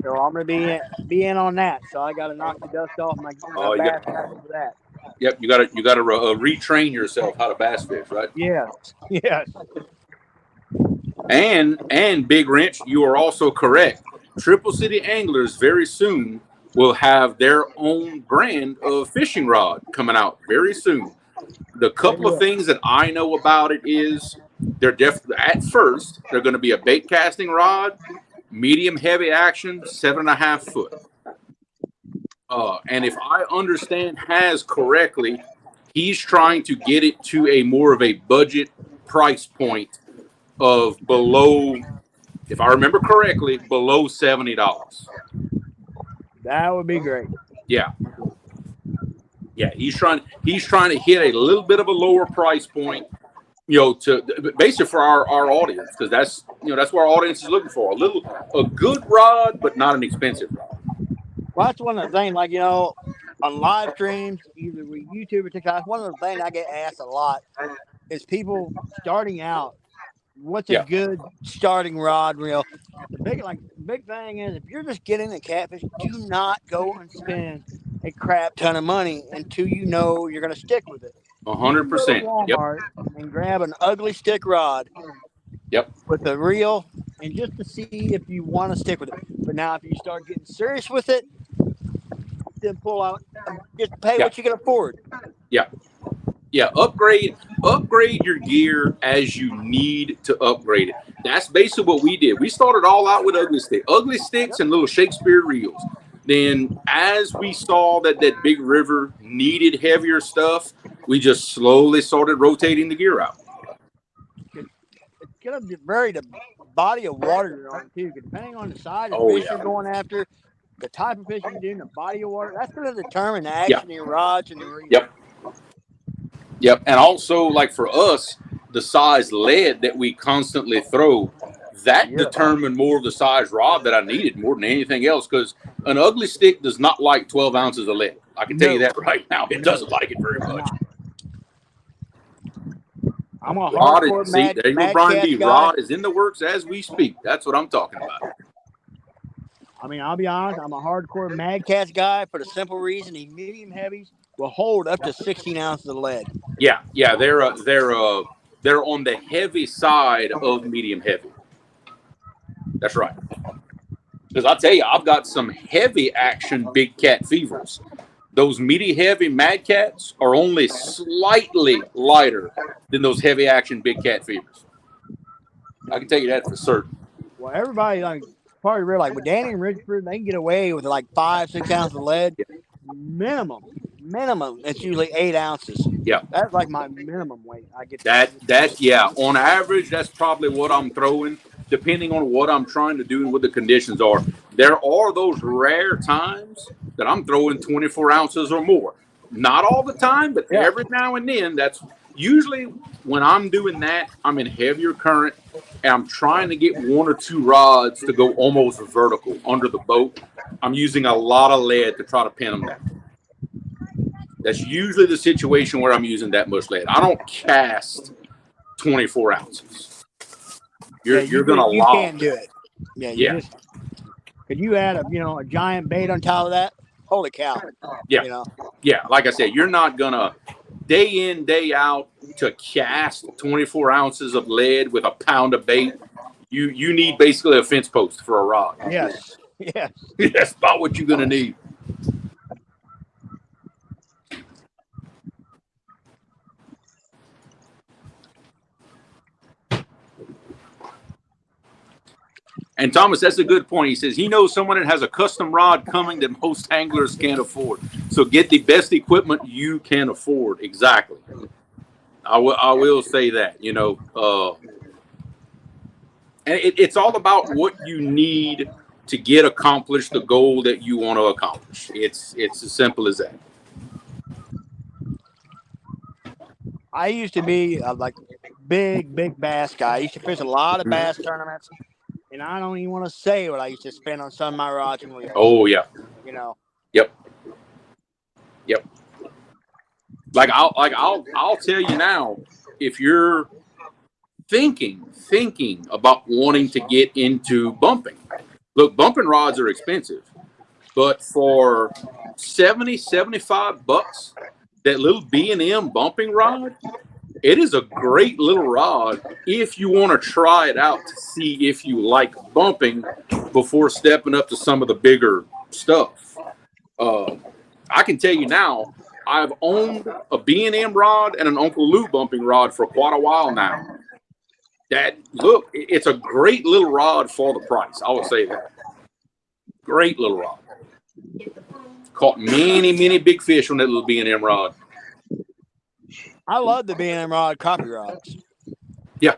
So I'm going to be in on that. So I got to knock the dust off my bass tackle for that. Yep, you got to retrain yourself how to bass fish, right? Yes. Yes. And Big Wrench, you are also correct. Triple City Anglers very soon will have their own brand of fishing rod coming out very soon. The couple of things that I know about it is they're at first they're going to be a bait casting rod, medium heavy action, 7.5 foot. And if I understand Has correctly, he's trying to get it to a more of a budget price point of below, if I remember correctly, below $70. That would be great. Yeah. Yeah, he's trying to hit a little bit of a lower price point, to basically for our audience, because that's what our audience is looking for. A good rod, but not an expensive rod. Well, that's one of the things, on live streams, either with YouTube or TikTok, one of the things I get asked a lot is people starting out, what's a good starting rod reel? The big thing is, if you're just getting a catfish, do not go and spend a crap ton of money until you know you're going to stick with it. 100%. Yep. And grab an ugly stick rod. Yep. With a reel, and just to see if you want to stick with it. But now, if you start getting serious with it, then pull out, just pay what you can afford. Yeah. Yeah, upgrade your gear as you need to upgrade it. That's basically what we did. We started all out with ugly sticks and little Shakespeare reels. Then as we saw that big river needed heavier stuff, we just slowly started rotating the gear out. It's gonna vary the body of water you're on too, depending on the size of Oh fish yeah. you're going after, the type of fish you're doing, the body of water. That's gonna determine the action of your rods and the reel. Yep. And also, like for us, the size lead that we constantly throw, that determined more of the size rod that I needed more than anything else, because an ugly stick does not like 12 ounces of lead. I can tell you that right now. It doesn't like it very much. I'm a hardcore mad cats guy. Rod is in the works as we speak. That's what I'm talking about. I mean, I'll be honest, I'm a hardcore Mad Cats guy for the simple reason these medium heavies will hold up to 16 ounces of lead. Yeah, they're on the heavy side of medium heavy. That's right. Because I tell you, I've got some heavy action big cat fevers. Those meaty heavy Mad Cats are only slightly lighter than those heavy action big cat fevers. I can tell you that for certain. Well, everybody probably realize with Danny and Richford, they can get away with like 5-6 ounces of lead. Minimum. It's usually 8 ounces. Yeah, that's like my minimum weight. I get that. Yeah, on average, that's probably what I'm throwing, depending on what I'm trying to do and what the conditions are. There are those rare times that I'm throwing 24 ounces or more. Not all the time, but every now and then. That's usually when I'm doing that. I'm in heavier current, and I'm trying to get 1 or 2 rods to go almost vertical under the boat. I'm using a lot of lead to try to pin them down. That's usually the situation where I'm using that much lead. I don't cast 24 ounces. You're gonna you lock. Can't do it. Yeah. Could you add a giant bait on top of that? Holy cow! Yeah. Yeah. Like I said, you're not gonna day in day out to cast 24 ounces of lead with a pound of bait. You need basically a fence post for a rod. Yes. That's about what you're gonna need. And Thomas, that's a good point. He says he knows someone that has a custom rod coming that most anglers can't afford. So get the best equipment you can afford. Exactly. I will say that, and it's all about what you need to get accomplished the goal that you want to accomplish. It's as simple as that. I used to be like big bass guy. I used to fish a lot of bass tournaments. And I don't even want to say what I used to spend on some of my rods and reels. Oh yeah. Yep. Like I'll tell you now, if you're thinking about wanting to get into bumping, look, bumping rods are expensive, but for $70-$75, that little B&M bumping rod, it is a great little rod if you want to try it out to see if you like bumping before stepping up to some of the bigger stuff. I can tell you now, I've owned a B&M rod and an Uncle Lou bumping rod for quite a while now. It's a great little rod for the price. I will say that. Great little rod. Caught many big fish on that little B&M rod. I love the B&M rod copy rods. Yeah.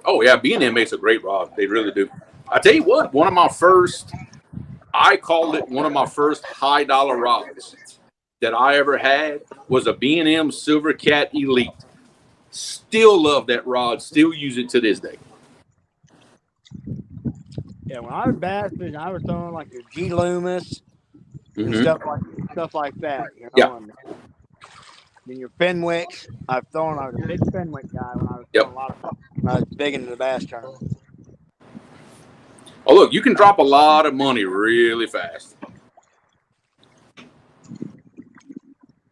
Oh, yeah. B&M makes a great rod. They really do. I tell you what, I called it one of my first high dollar rods that I ever had was a B&M Silver Cat Elite. Still love that rod. Still use it to this day. Yeah, when I was bass fishing, I was throwing like your G Loomis and stuff like that. And then your Fenwicks. I was a big Fenwick guy when I was throwing a lot of stuff. When I was big into the bass tournament. Oh, look, you can drop a lot of money really fast.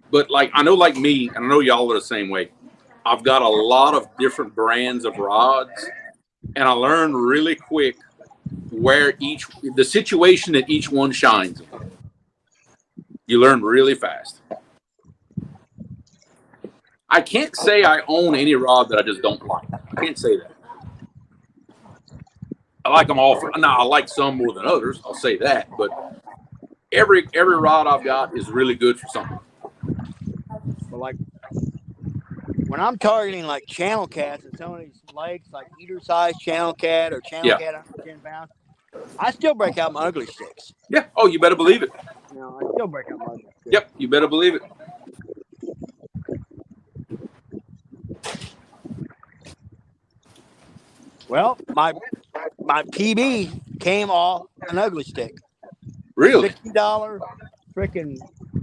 But I know like me, and I know y'all are the same way, I've got a lot of different brands of rods, and I learned really quick where the situation that each one shines in. You learn really fast. I can't say I own any rod that I just don't like. I can't say that. I like them all. Now, I like some more than others. I'll say that. But every rod I've got is really good for something. But like when I'm targeting like channel cats and some of these lakes, like eater size channel cat or channel cat under 10 pounds, I still break out my ugly sticks. Yeah. Oh, you better believe it. You know, I still break out my ugly sticks. Yep. You better believe it. Well, my PB came off an ugly stick. Really? $60 freaking,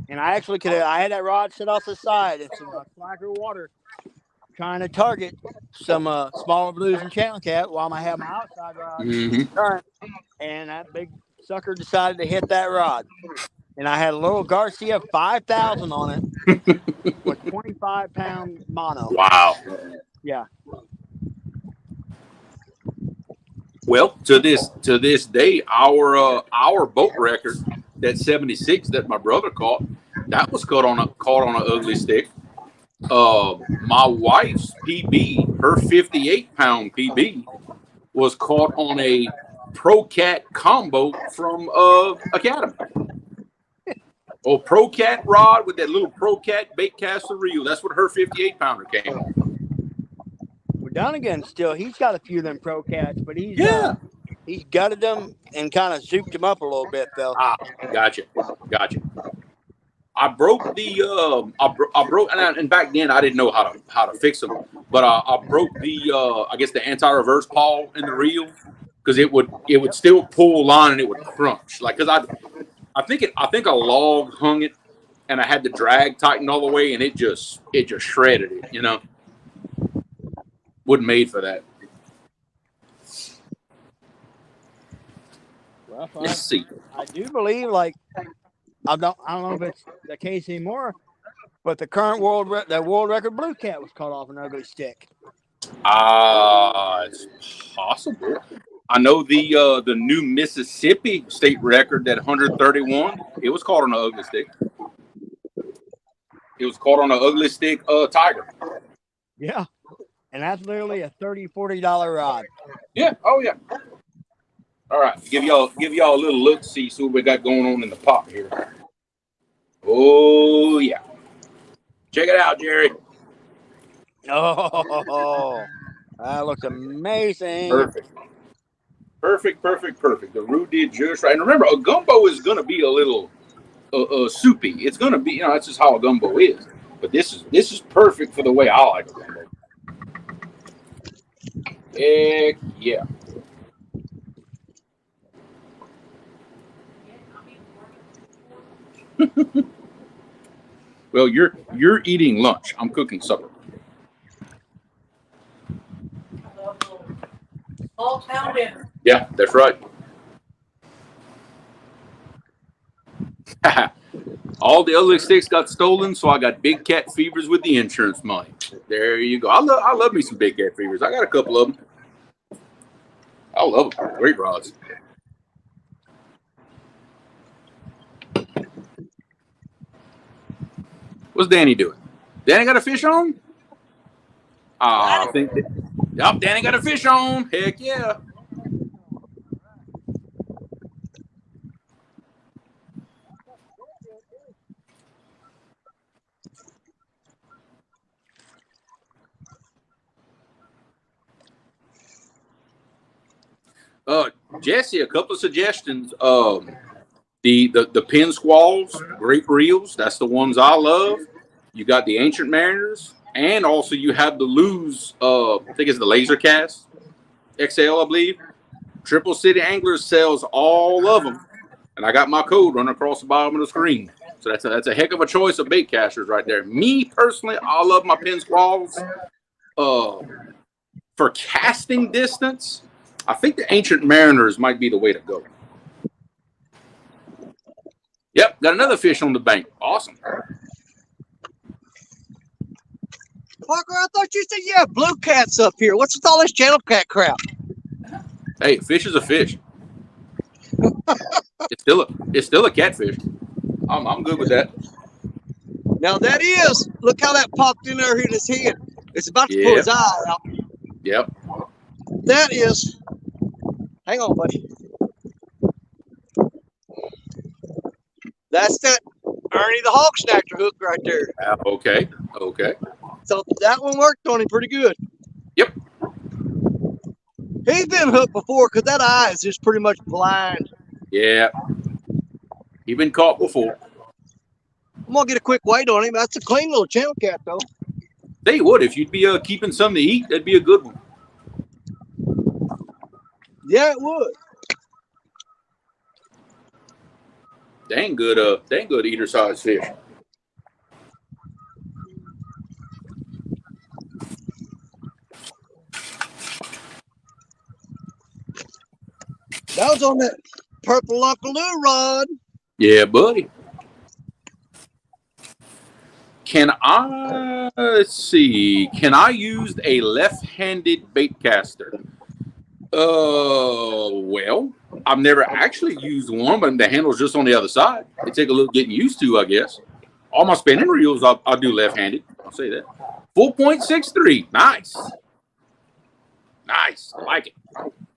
and I actually I had that rod set off the side in some slacker water, trying to target some smaller blues and channel cat while I have my outside rod current, and that big sucker decided to hit that rod. And I had a little Garcia 5000 on it with 25-pound mono. Wow. Yeah. Well, to this day, our boat record, that 76 that my brother caught, that was caught on an ugly stick. My wife's PB, her 58-pound PB, was caught on a Pro Cat combo from Academy. Oh, Pro Cat rod with that little Pro Cat bait caster reel. That's what her 58-pounder came on. Well, Donegan still, he's got a few of them Pro Cats, but he's gutted them and kind of souped them up a little bit, though. Ah, gotcha. I broke the I broke, and back then I didn't know how to fix them, but I broke the I guess the anti-reverse pawl in the reel because it would still pull line and it would crunch because I think a log hung it and I had the drag tightened all the way and it just shredded it, you know. Wasn't made for that. Well, let's see. I do believe, like, I don't know if it's the case anymore, but the current world record blue cat was caught off an ugly stick. It's possible. I know the new Mississippi state record, that 131, it was caught on an ugly stick. It was caught on an ugly stick tiger. Yeah. And that's literally a $30-$40 rod. Yeah. Oh yeah. All right. Give y'all a little look, see what we got going on in the pot here. Oh yeah. Check it out, Jerry. Oh, that looks amazing. Perfect. The roux did just right. And remember, a gumbo is going to be a little soupy. It's going to be, that's just how a gumbo is. But this is perfect for the way I like a gumbo. Heck yeah. Well, you're eating lunch. I'm cooking supper. All town dinner. Yeah, that's right. All the ugly sticks got stolen, so I got big cat fevers with the insurance money. There you go. I love me some big cat fevers. I got a couple of them. I love them. Great rods. What's Danny doing? Danny got a fish on? I think. Yep, Danny got a fish on. Heck yeah. Jesse, a couple of suggestions. The pin squalls, great reels. That's the ones I love. You got the Ancient Mariners, and also you have the Luz. I think it's the Laser Cast XL, I believe. Triple City Anglers sells all of them, and I got my code running across the bottom of the screen. So that's a heck of a choice of bait casters right there. Me personally, I love my pin squalls. For casting distance, I think the Ancient Mariners might be the way to go. Yep, got another fish on the bank. Awesome. Parker, I thought you said you have blue cats up here. What's with all this channel cat crap? Hey, fish is a fish. It's still a catfish. I'm good with that. Now that is, look how that popped in there in his head. It's about to pull his eye out. Yep. That is, hang on, buddy. That's that Ernie the Hog Snatcher hook right there. Okay. Okay. So that one worked on him pretty good. Yep. He's been hooked before because that eye is just pretty much blind. Yeah. He's been caught before. I'm gonna get a quick weight on him. That's a clean little channel cat, though. Tell you what, if you'd be keeping something to eat, that'd be a good one. Yeah, it would. Dang good eater size fish. That was on that purple Uncle Lou rod. Yeah, buddy. Let's see. Can I use a left-handed bait caster? Well, I've never actually used one, but the handle's just on the other side. It take a little getting used to, I guess. All my spinning reels, I'll do left-handed. I'll say that. 4.63. Nice. Nice. I like it.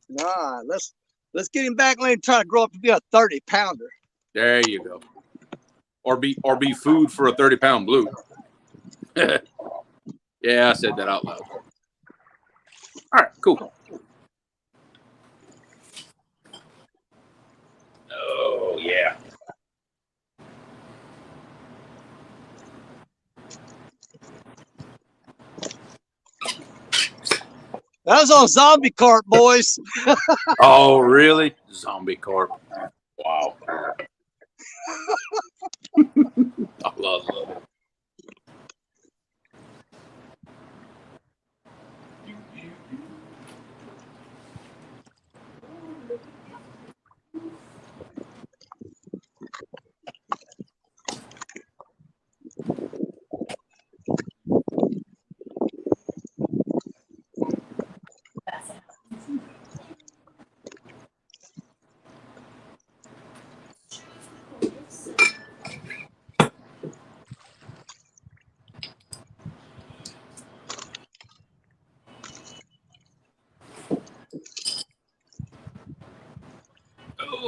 Nah, let's get him back and try to grow up to be a 30-pounder. There you go. Or be food for a 30-pound blue. Yeah, I said that out loud. All right, cool. Oh, yeah. That was on Zombie Carp, boys. Oh, really? Zombie carp. Wow. I love it.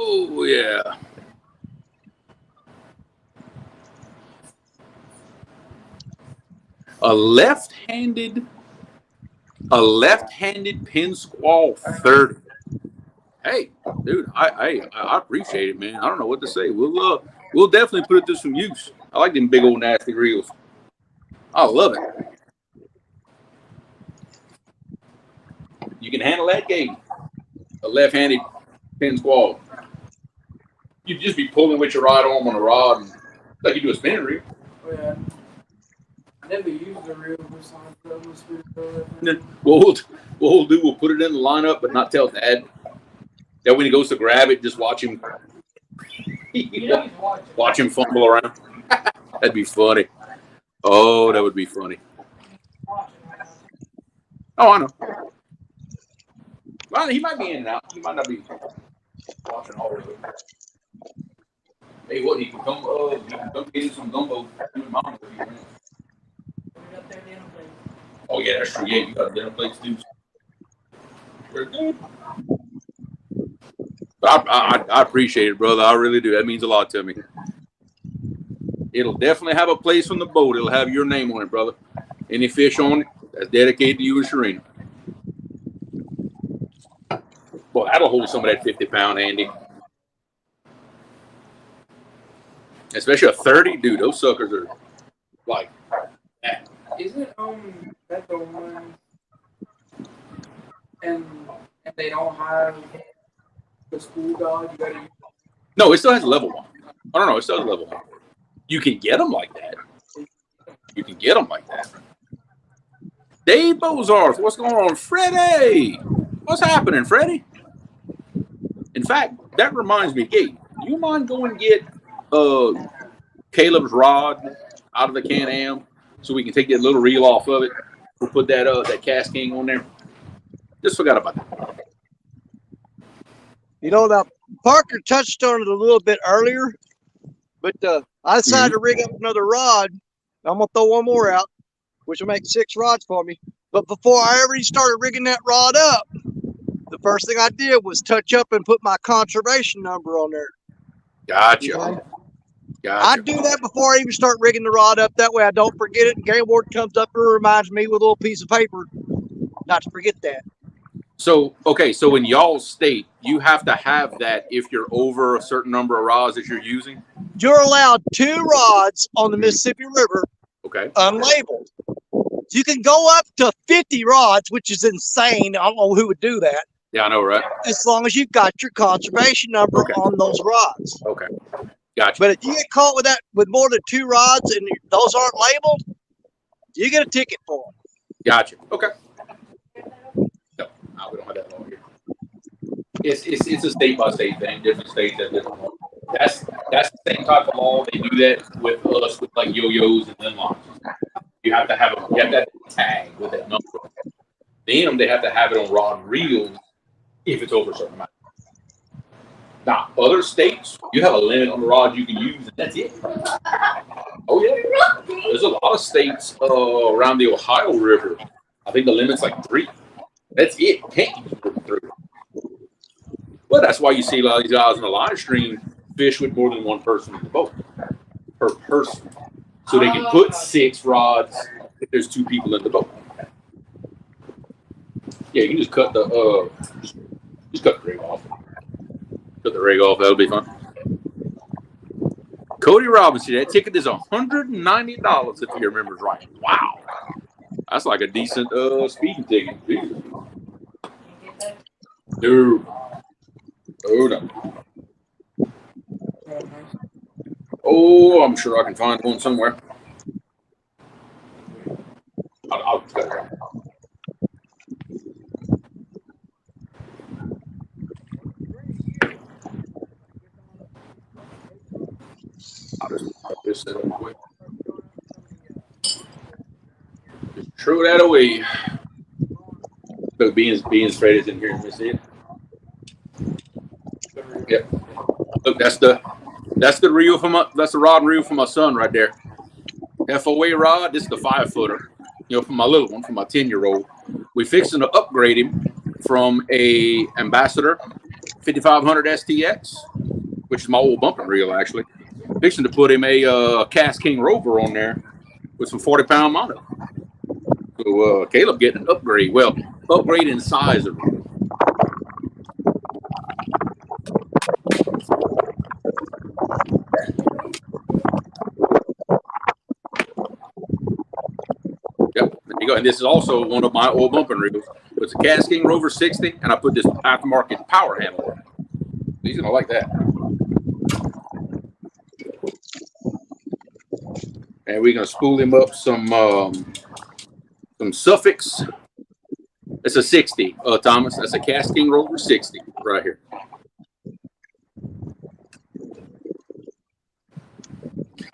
Oh, yeah. A left-handed pin squall 30. Hey, dude, I appreciate it, man. I don't know what to say. We'll definitely put it to some use. I like them big old nasty reels. I love it. You can handle that game. A left-handed pin squall. You'd just be pulling with your right arm on a rod, and, like you do a spinning reel. Oh, yeah. I never used the reel this time. What we'll do, we'll put it in the lineup, but not tell Dad. That when he goes to grab it, just watch him. Watch him fumble around. That'd be funny. Oh, that would be funny. Oh, I know. Well, he might be in and out. He might not be watching all of it. Hey, what? He can come get him some gumbo. Oh yeah, that's true. Yeah, you got dinner plates too. Very good. But I appreciate it, brother. I really do. That means a lot to me. It'll definitely have a place on the boat. It'll have your name on it, brother. Any fish on it that's dedicated to you and Sharina. Boy, that'll hold some of that 50-pound, Andy. Especially a 30, dude. Those suckers are like that. Isn't that the one? And they don't have the school dog. You gotta. No, it still has a level one. I don't know. It still has a level one. You can get them like that. You can get them like that. Dave Bozarth, what's going on? Freddie, what's happening, Freddie? In fact, that reminds me, Gabe, do you mind going and get Caleb's rod out of the Can-Am so we can take that little reel off of it? We'll put that that Cast King on there. Just forgot about that. You know, now Parker touched on it a little bit earlier, but I decided to rig up another rod I'm gonna throw one more out, which will make 6 rods for me. But before I ever started rigging that rod up, the first thing I did was touch up and put my conservation number on there. Gotcha. Okay? Gotcha. I do that before I even start rigging the rod up. That way I don't forget it. And game warden comes up and reminds me with a little piece of paper not to forget that. So, okay, so in y'all's state, you have to have that if you're over a certain number of rods that you're using? You're allowed 2 rods on the Mississippi River, okay, unlabeled. You can go up to 50 rods, which is insane. I don't know who would do that. Yeah, I know, right? As long as you've got your conservation number on those rods. Okay, gotcha. But if you get caught with that, with more than 2 rods and those aren't labeled, you get a ticket for them. Gotcha. Okay. No, we don't have that law here. It's a state by state thing. Different states have different laws. That's the same type of law. They do that with us with like yo-yos and limb launches. You have to have a tag with that number. Then they have to have it on rod and reels if it's over a certain amount. Now, other states, you have a limit on the rod you can use, and that's it. Oh yeah, there's a lot of states around the Ohio River. I think the limit's like 3. That's it. Can't use more than 3. Well, that's why you see a lot of these guys in the live stream fish with more than one person in the boat per person, so they can put 6 rods if there's 2 people in the boat. Yeah, you can just cut the just cut the rig off. Cut the rig off. That'll be fun. Cody Robinson, that ticket is $190 if he remembers right. Wow, that's like a decent speeding ticket. Dude. Oh no. Oh, I'm sure I can find one somewhere. I'll cut it out. I'll just set it quick. Just throw that away. So being straight is in here. Let me see it. Yep. Look, that's the reel that's the rod and reel for my son right there. FOA rod. This is the 5-footer. For my little one, for my 10-year-old. We fixing to upgrade him from a Ambassador 5500 STX, which is my old bumping reel actually. Fixing to put him a Cast King Rover on there with some 40-pound mono. So Caleb getting an upgrade. Well, upgrade in size of reel. Yep, there you go. And this is also one of my old bumping reels. It's a Cast King Rover 60, and I put this aftermarket power handle on it. He's gonna like that. And we're gonna spool him up some suffix. It's a 60, Thomas. That's a Cast King Rover 60 right here.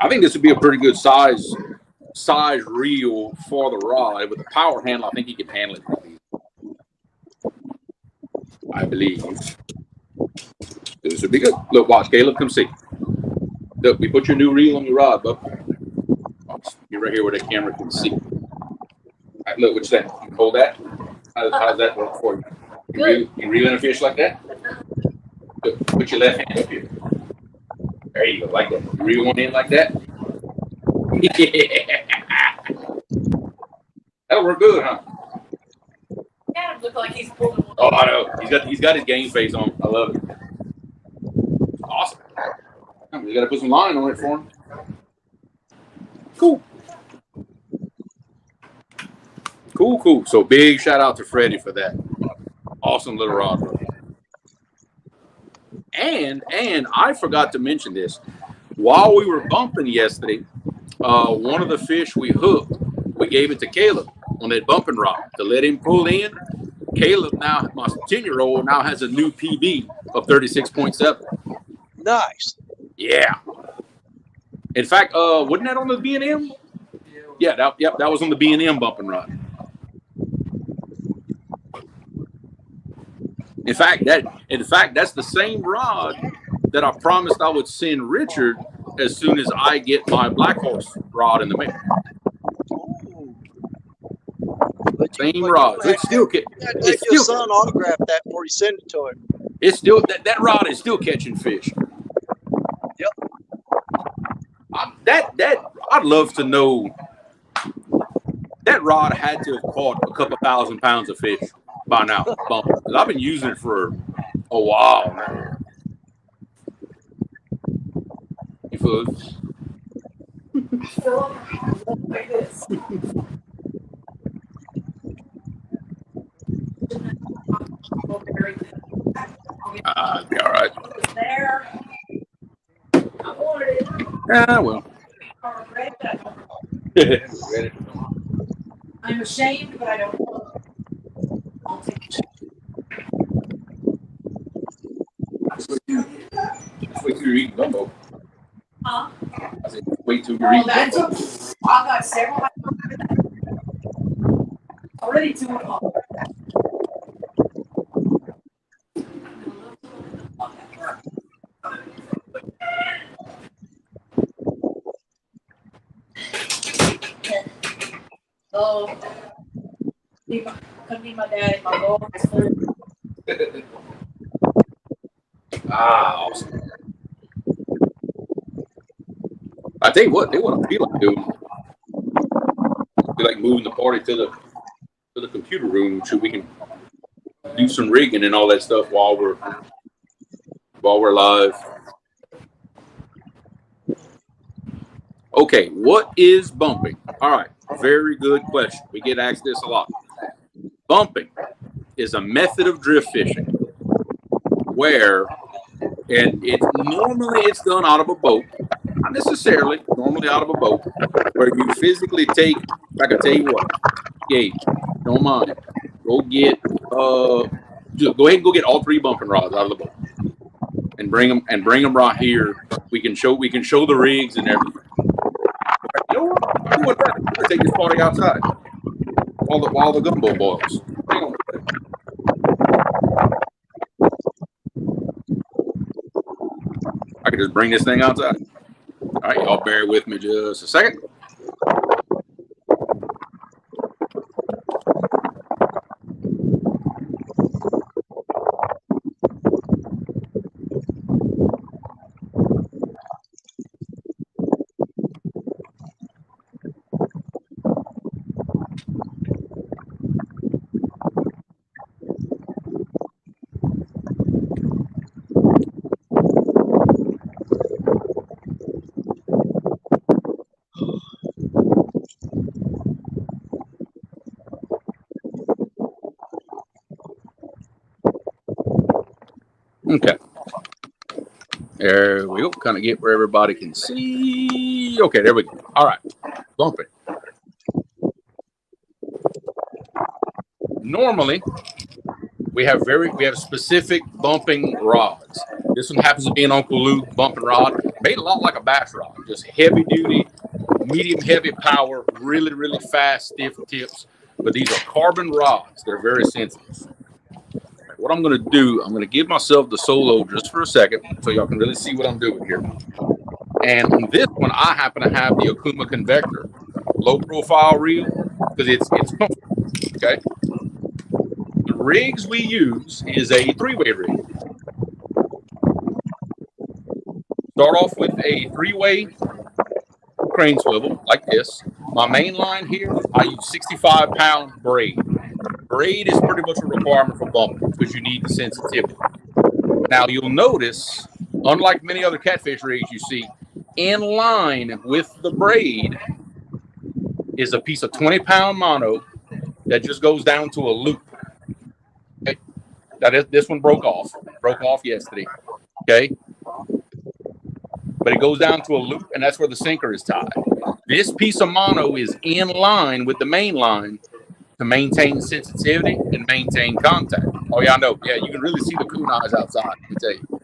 I think this would be a pretty good size reel for the rod. With the power handle, I think he can handle it. I believe. This would be good. Look, watch, Caleb, come see. Look, we put your new reel on your rod, bub. Watch, you're right here where the camera can see. All right, look, what's that? You hold that? How does that work for you? You reeling a fish like that? Look, put your left hand up here. There you go, like that. You reel one in like that? Yeah. That'll work good, huh? Adam look like he's pulling one. Oh, I know. He's got his game face on. I love it. Awesome. We got to put some line on it for him. Cool. Cool. So big shout out to Freddie for that. Awesome little rod. And I forgot to mention this. While we were bumping yesterday, one of the fish we hooked, we gave it to Caleb on that bumping rod to let him pull in. Caleb now, my 10-year-old, now has a new PB of 36.7. Nice. Yeah. In fact, wasn't that on the B&M? Yeah, that was on the B&M bumping rod. In fact, that's the same rod that I promised I would send Richard as soon as I get my Black Horse rod in the mail. Same rod. It's still Let your son autograph that before you send it to him. It's still that rod is still catching fish. Yep. I'd love to know. That rod had to have caught a couple thousand pounds of fish by now. Because I've been using it for a while now. You fools. Like this. Be all right. There. I wanted it. Ah, well. I'm ashamed, but I don't. I'll take it. Wait till you're eating gumbo. Huh? I said, wait till you're eating gumbo. I've got several. Already 2 o'clock. Oh, come meet my dad. My bowl is full. Awesome. I tell you what I feel like doing. I feel like moving the party to the computer room so we can do some rigging and all that stuff while we're live. Okay, what is bumping? All right, very good question. We get asked this a lot. Bumping is a method of drift fishing where, and it's done out of a boat, not necessarily, normally out of a boat, where you physically take, like I tell you what, Gabe, don't mind, go ahead and go get all 3 bumping rods out of the boat and bring them right here. We can show the rigs and everything. You know what? I'm doing that. I'm gonna take this party outside while the gumbo boils. Hang on. I can just bring this thing outside. All right, y'all bear with me just a second. Okay. There we go. Kind of get where everybody can see. Okay, there we go. All right. Bumping. Normally, we have specific bumping rods. This one happens to be an Uncle Luke bumping rod. Made a lot like a bass rod. Just heavy duty, medium heavy power, really, really fast, stiff tips. But these are carbon rods. They're very sensitive. What I'm going to do, I'm going to give myself the solo just for a second so y'all can really see what I'm doing here. And on this one, I happen to have the Okuma Convector low profile reel because it's comfortable, okay? The rigs we use is a 3-way rig. Start off with a 3-way crane swivel like this. My main line here, I use 65-pound braid. Braid is pretty much a requirement for bumping because you need the sensitivity. Now you'll notice, unlike many other catfish rigs you see, in line with the braid is a piece of 20-pound mono that just goes down to a loop. Okay? This one broke off yesterday. Okay, but it goes down to a loop, and that's where the sinker is tied. This piece of mono is in line with the main line to maintain sensitivity and maintain contact. Oh yeah, I know. Yeah, you can really see the coon eyes outside. Let me tell you.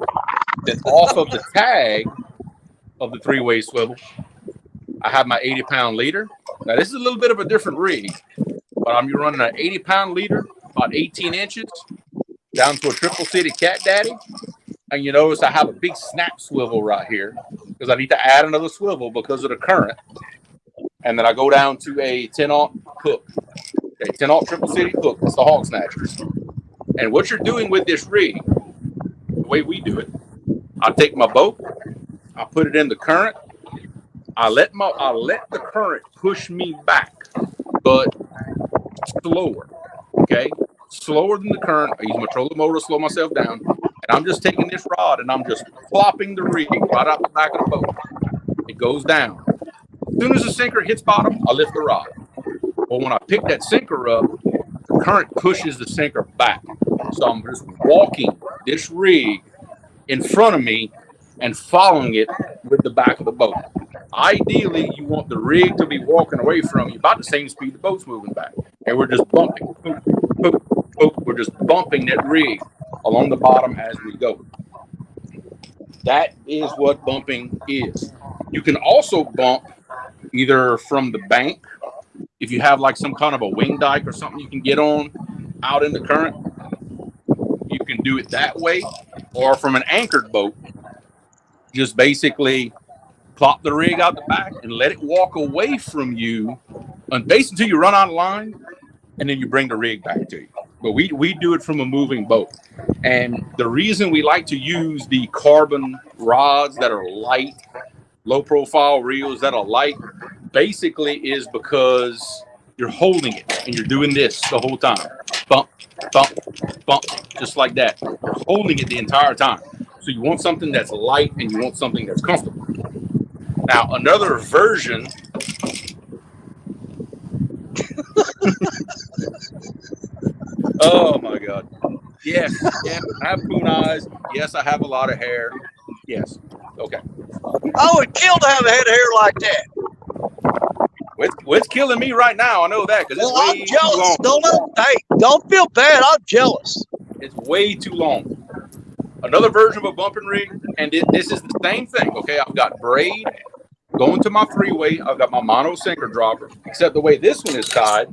Then off of the tag of the 3-way swivel, I have my 80-pound leader. Now this is a little bit of a different rig, but I'm running an 80-pound leader, about 18 inches, down to a triple city cat daddy. And you notice I have a big snap swivel right here because I need to add another swivel because of the current. And then I go down to a 10-aught hook, a 10-aught triple city hook. That's the Hog Snatchers. And what you're doing with this rig, the way we do it, I take my boat, I put it in the current, I let the current push me back, but slower. Okay, slower than the current. I use my trolling motor to slow myself down, and I'm just taking this rod and I'm just plopping the rig right out the back of the boat. It goes down. As soon as the sinker hits bottom, I lift the rod. But when I pick that sinker up, the current pushes the sinker back. So I'm just walking this rig in front of me and following it with the back of the boat. Ideally, you want the rig to be walking away from you about the same speed the boat's moving back. And we're just bumping. Boop, boop, boop. We're just bumping that rig along the bottom as we go. That is what bumping is. You can also bump either from the bank, if you have like some kind of a wing dike or something you can get on out in the current, you can do it that way, or from an anchored boat, just basically plop the rig out the back and let it walk away from you basically until you run out of line, and then you bring the rig back to you. But we do it from a moving boat. And the reason we like to use the carbon rods that are light, low profile reels that are light, basically is because you're holding it and you're doing this the whole time. Bump, bump, bump, just like that. You're holding it the entire time. So you want something that's light and you want something that's comfortable. Now, another version. Oh my God. Yes, I have coon eyes. Yes, I have a lot of hair. Yes. Okay. I would kill to have a head of hair like that. What's killing me right now? I know that because it's way I'm jealous. too long. Don't feel bad. I'm jealous. It's way too long. Another version of a bumping rig, and this is the same thing. Okay, I've got braid going to my three-way. I've got my mono sinker dropper. Except the way this one is tied,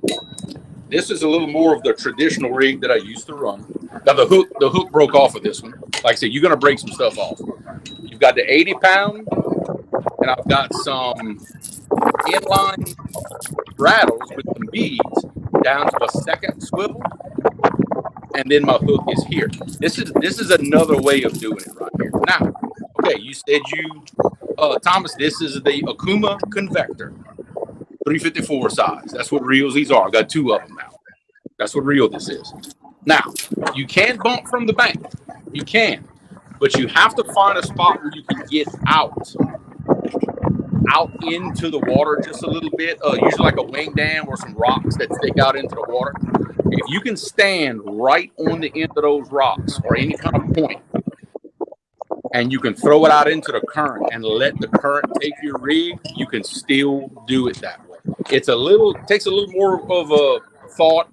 this is a little more of the traditional rig that I used to run. Now the hook broke off of this one. Like I said, you're gonna break some stuff off. You've got the 80-pound, and I've got some inline rattles with some beads down to a second swivel, and then my hook is here. This is another way of doing it right here. Now, okay, you said Thomas, this is the Akuma Convector, 354 size. That's what reels these are. I've got two of them now. That's what reel this is. Now, you can bump from the bank. You can, but you have to find a spot where you can get out into the water just a little bit, usually like a wing dam or some rocks that stick out into the water. If you can stand right on the end of those rocks or any kind of point, and you can throw it out into the current and let the current take your rig, you can still do it that way. It takes a little more of a thought,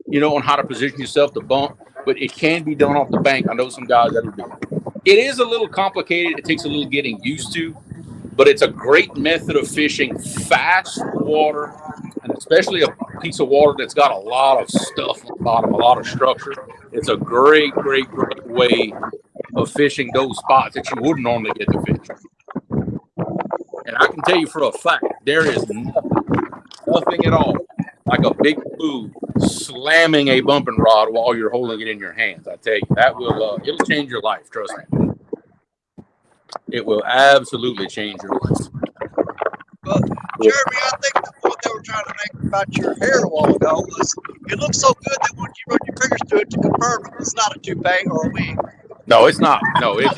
on how to position yourself to bump, but it can be done off the bank. I know some guys that will do it. It is a little complicated. It takes a little getting used to, but it's a great method of fishing fast water, and especially a piece of water that's got a lot of stuff on the bottom, a lot of structure. It's a great, great, great way of fishing those spots that you wouldn't normally get to fish. And I can tell you for a fact, there is nothing at all like a big blue slamming a bumping rod while you're holding it in your hands. I tell you, that will it'll change your life. Trust me. It will absolutely change your life. Well, Jeremy, I think the point they were trying to make about your hair a while ago was it looks so good they want you to run your fingers through it to confirm it's not a toupee or a wig. No, it's not. No, it's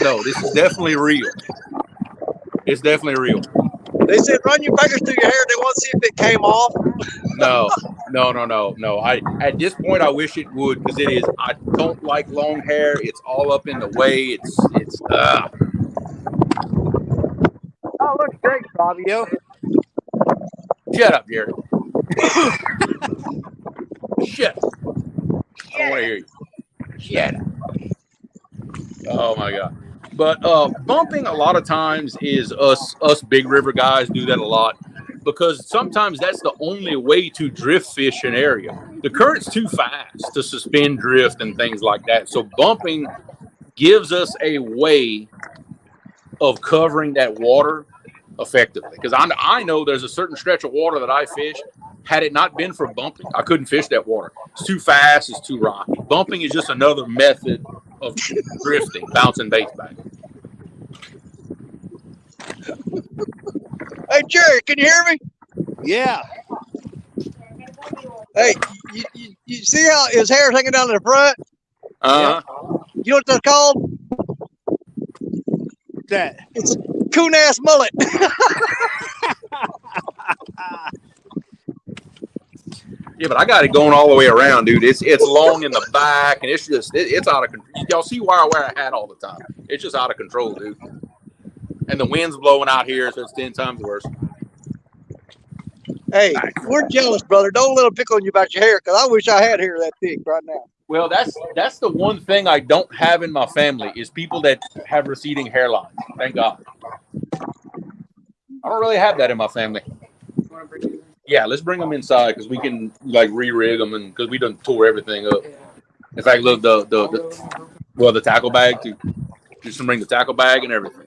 no. This is definitely real. It's definitely real. They said run your fingers through your hair. They want to see if it came off. No. At this point, I wish it would because it is. I don't like long hair. It's all up in the way. It's. Oh, looks great, Fabio. Shut up, Jerry. Shut up. I don't want to hear you. Shut up. Oh my God. But bumping a lot of times is us big river guys do that a lot because sometimes that's the only way to drift fish an area. The current's too fast to suspend drift and things like that. So bumping gives us a way of covering that water effectively. Because I know there's a certain stretch of water that I fish. Had it not been for bumping, I couldn't fish that water. It's too fast. It's too rocky. Bumping is just another method of drifting, bouncing baits back. Hey, Jerry, can you hear me? Yeah. Hey, you see how his hair's hanging down in the front? Uh-huh. You know what that's called? That. It's a coon-ass mullet. Yeah, but I got it going all the way around, dude. It's long in the back, and it's just it's out of control. Y'all see why I wear a hat all the time? It's just out of control, dude. And the wind's blowing out here, so it's 10 times worse. Hey, we're jealous, brother. Don't let them pick on you about your hair, because I wish I had hair that thick right now. Well, that's the one thing I don't have in my family is people that have receding hairlines. Thank God. I don't really have that in my family. Yeah, let's bring them inside because we can like re-rig them, and because we done tore everything up. In fact, look, the tackle bag to just bring the tackle bag and everything.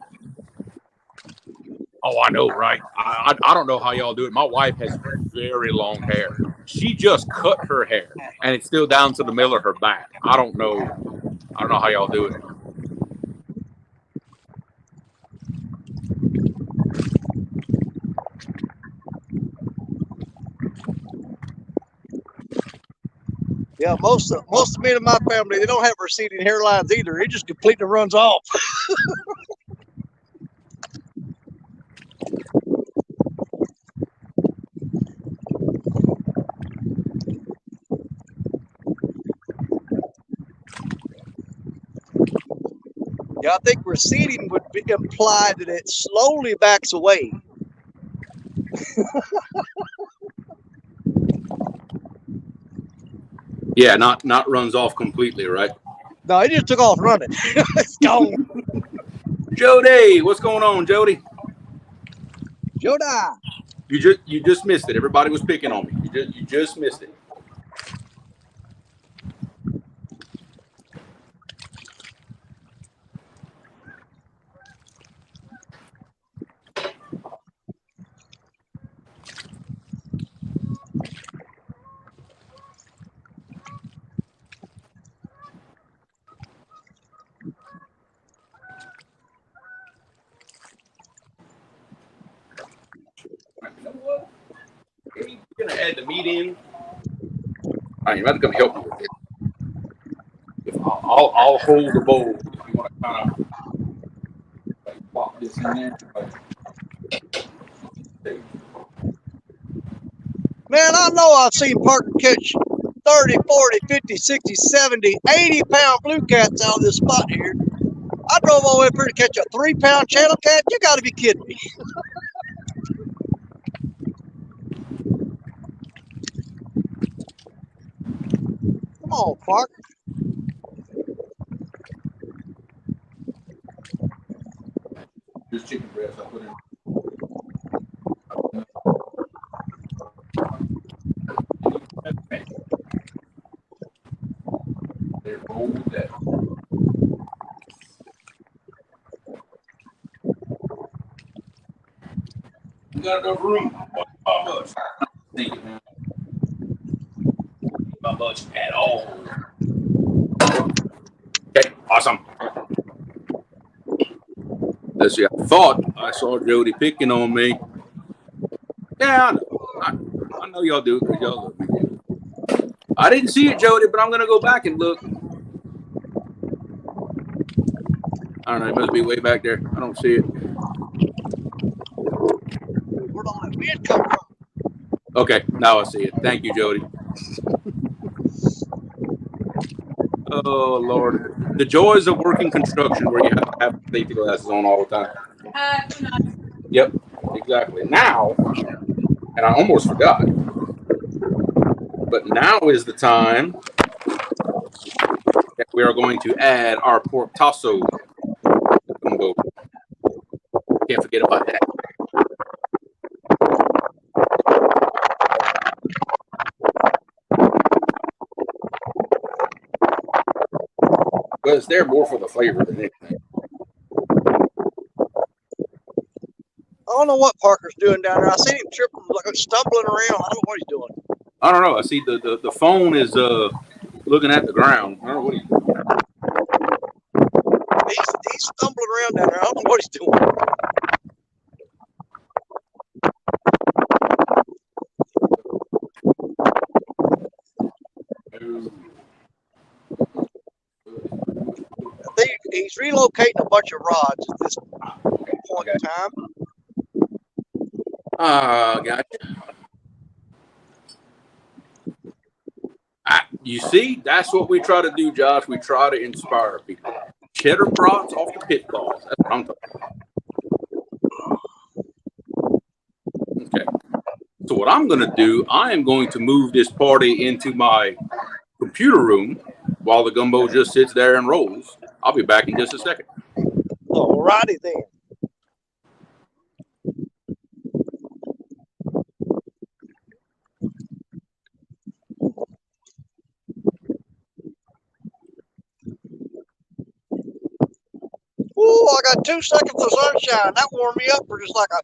Oh, I know, right? I don't know how y'all do it. My wife has very long hair. She just cut her hair, and it's still down to the middle of her back. I don't know how y'all do it. Yeah, most of me and my family, they don't have receding hairlines either. It just completely runs off. Yeah, I think receding would imply that it slowly backs away. Yeah, not runs off completely, right? No, it just took off running. It's gone. Jody, what's going on, Jody? Jody. You just missed it. Everybody was picking on me. You just missed it. You know what? Maybe we're gonna add the meat in. All right, you have to come help me with it. I'll hold the bowl if you want to kind of like plop this in there. Man, I know I've seen Parker catch 30, 40, 50, 60, 70, 80-pound blue cats out of this spot here. I drove all the way up here to catch a 3-pound channel cat. You got to be kidding me. Come on, Parker. Just chicken breast I put in. They roll that. You got enough room? How much? Think it, man. Not much at all. Okay, awesome. Let's see. I thought I saw Jody picking on me. Yeah, I know y'all do because y'all love me. I didn't see it, Jody, but I'm gonna go back and look. I don't know. It must be way back there. I don't see it. Where'd all that wind come from? Okay, now I see it. Thank you, Jody. Oh, Lord. The joys of working construction where you have to have safety glasses on all the time. Yep, exactly. Now, and I almost forgot, but now is the time that we are going to add our pork tasso gumbo. Can't forget about that. But it's there more for the flavor than anything. don't know what Parker's doing down there. I seen him tripping, like stumbling around. I don't know what he's doing. I don't know. I see the phone is looking at the ground. I don't know what he's doing. He's stumbling around down there. I don't know what he's doing. I think he's relocating a bunch of rods at this point in time. Gotcha. You see, that's what we try to do, Josh. We try to inspire people. Cheddar brats off the pit balls. That's what I'm talking about. Okay. So what I'm going to do, I am going to move this party into my computer room while the gumbo just sits there and rolls. I'll be back in just a second. Alrighty then. Ooh, I got 2 seconds of sunshine. That warmed me up for just like a.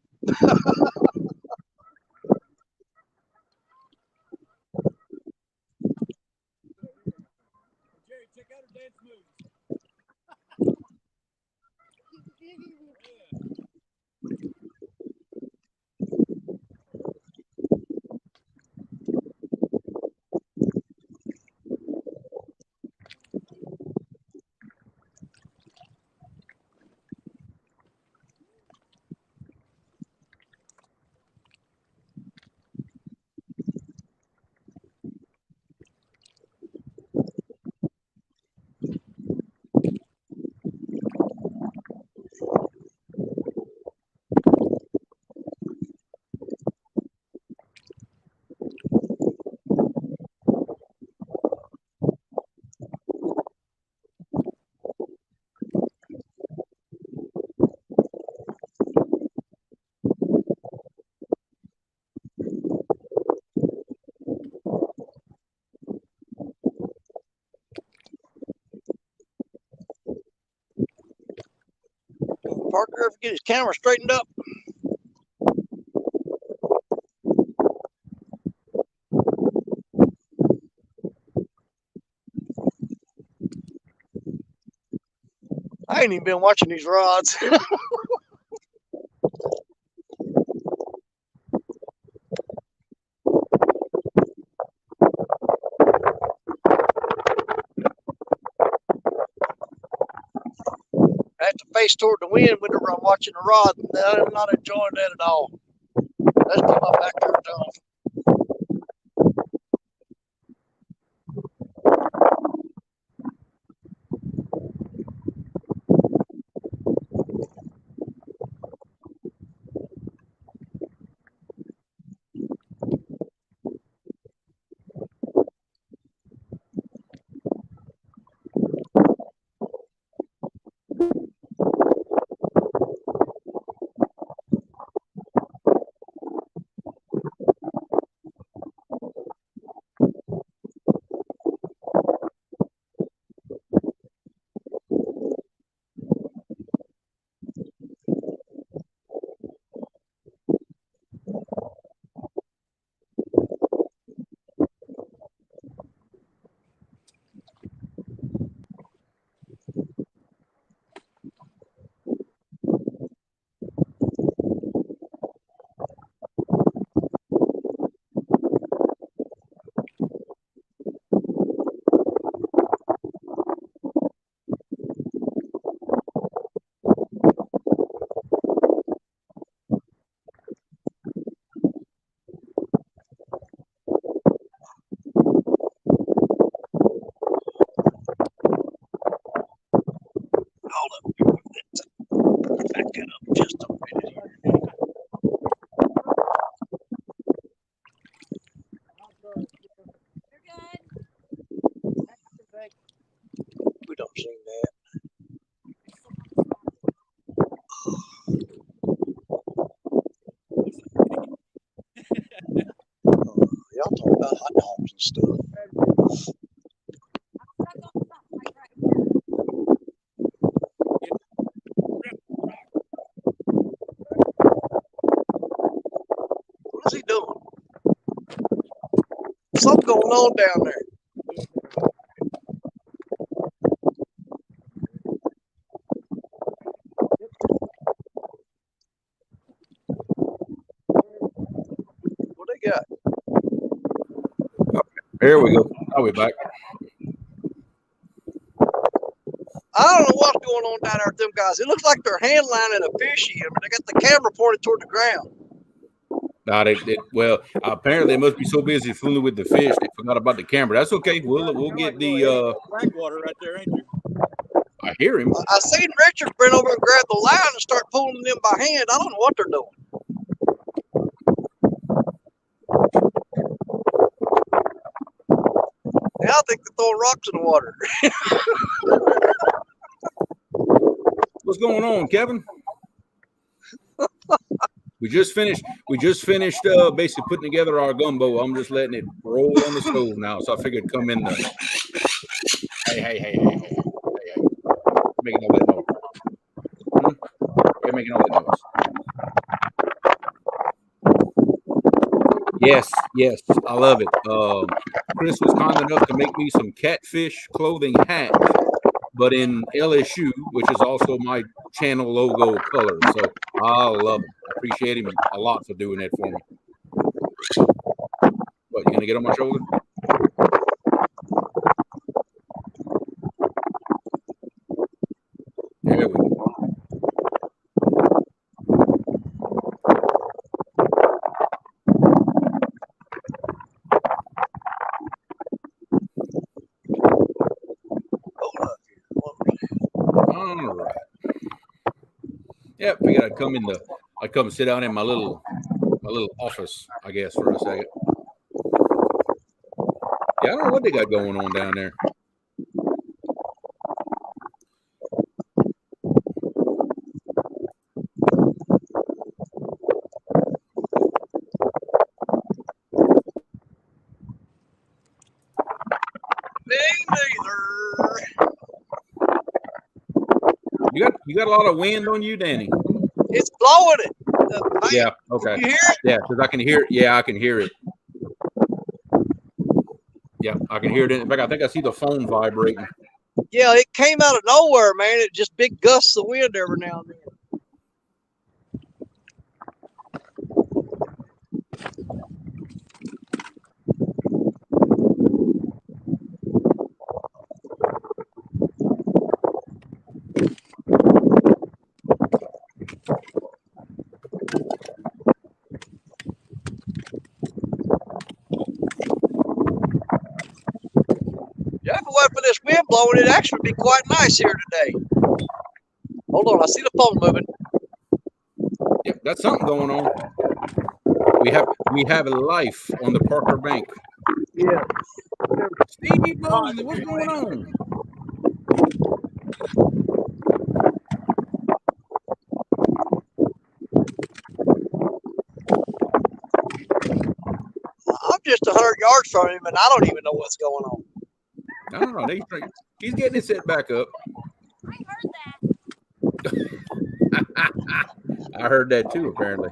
Parker ever get his camera straightened up? I ain't even been watching these rods. I have to face toward the wind whenever I'm watching the rod. I'm not enjoying that at all. Let's get my back turned off. Back it up just a minute here. We don't see that. Y'all talk about hot dogs and stuff. Something going on down there. What they got? Here we go. I'll be back. I don't know what's going on down there with them guys. It looks like they're hand lining a fish here, but they got the camera pointed toward the ground. Well, apparently they must be so busy fooling with the fish they forgot about the camera. That's okay. We'll get the Backwater right there, ain't you? I hear him. I seen Richard bring over and grab the line and start pulling them by hand. I don't know what they're doing. Now I think they're throwing rocks in the water. What's going on, Kevin? We just finished basically putting together our gumbo. I'm just letting it roll on the stove now, so I figured come in the hey. Making all that noise. You're making all that noise. Yes, I love it. Chris was kind enough to make me some catfish clothing hats, but in LSU, which is also my channel logo color. So I love it. I appreciate him a lot for doing that for me. What, you gonna get on my shoulder? There we go. All right. Yeah, figured I'd come sit down in my little office, I guess, for a second. Yeah, I don't know what they got going on down there. You got a lot of wind on you, Danny. It's blowing it. Yeah. Okay. You hear it? Yeah, because I can hear it. Yeah, I can hear it. Yeah, I can hear it. In fact, I think I see the phone vibrating. Yeah, it came out of nowhere, man. It just big gusts of wind every now and then. Yeah, if it wasn't for this wind blowing, it'd actually be quite nice here today. Hold on, I see the phone moving. Yep, that's something going on. We have a life on the Parker Bank. Yeah. Steve Mosley, what's going on? I'm just 100 yards from him, and I don't even know what's going on. I don't know. He's getting it set back up. I heard that. I heard that too, apparently.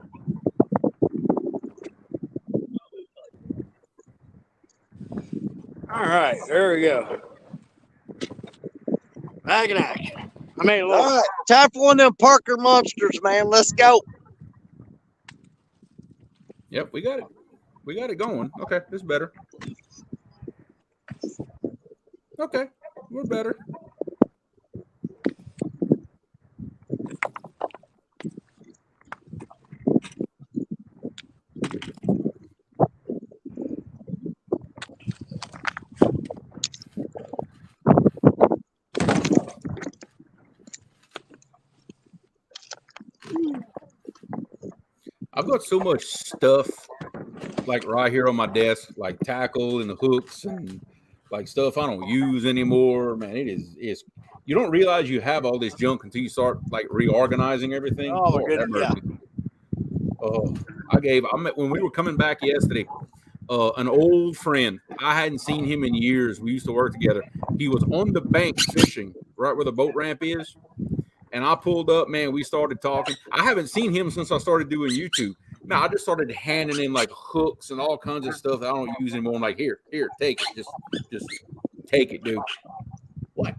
All right, there we go. Back in action. I mean, look. All right, time for one of them Parker monsters, man. Let's go. Yep, we got it. We got it going. Okay, this is better. Okay, we're better. I've got so much stuff like right here on my desk, like tackle and the hooks and like stuff I don't use anymore. Man, it's you don't realize you have all this junk until you start like reorganizing everything. Oh my goodness, yeah. When we were coming back yesterday, an old friend. I hadn't seen him in years. We used to work together. He was on the bank fishing right where the boat ramp is. And I pulled up, man, we started talking. I haven't seen him since I started doing YouTube. I just started handing him like hooks and all kinds of stuff that I don't use anymore. I'm like, here, take it. Just take it, dude. What?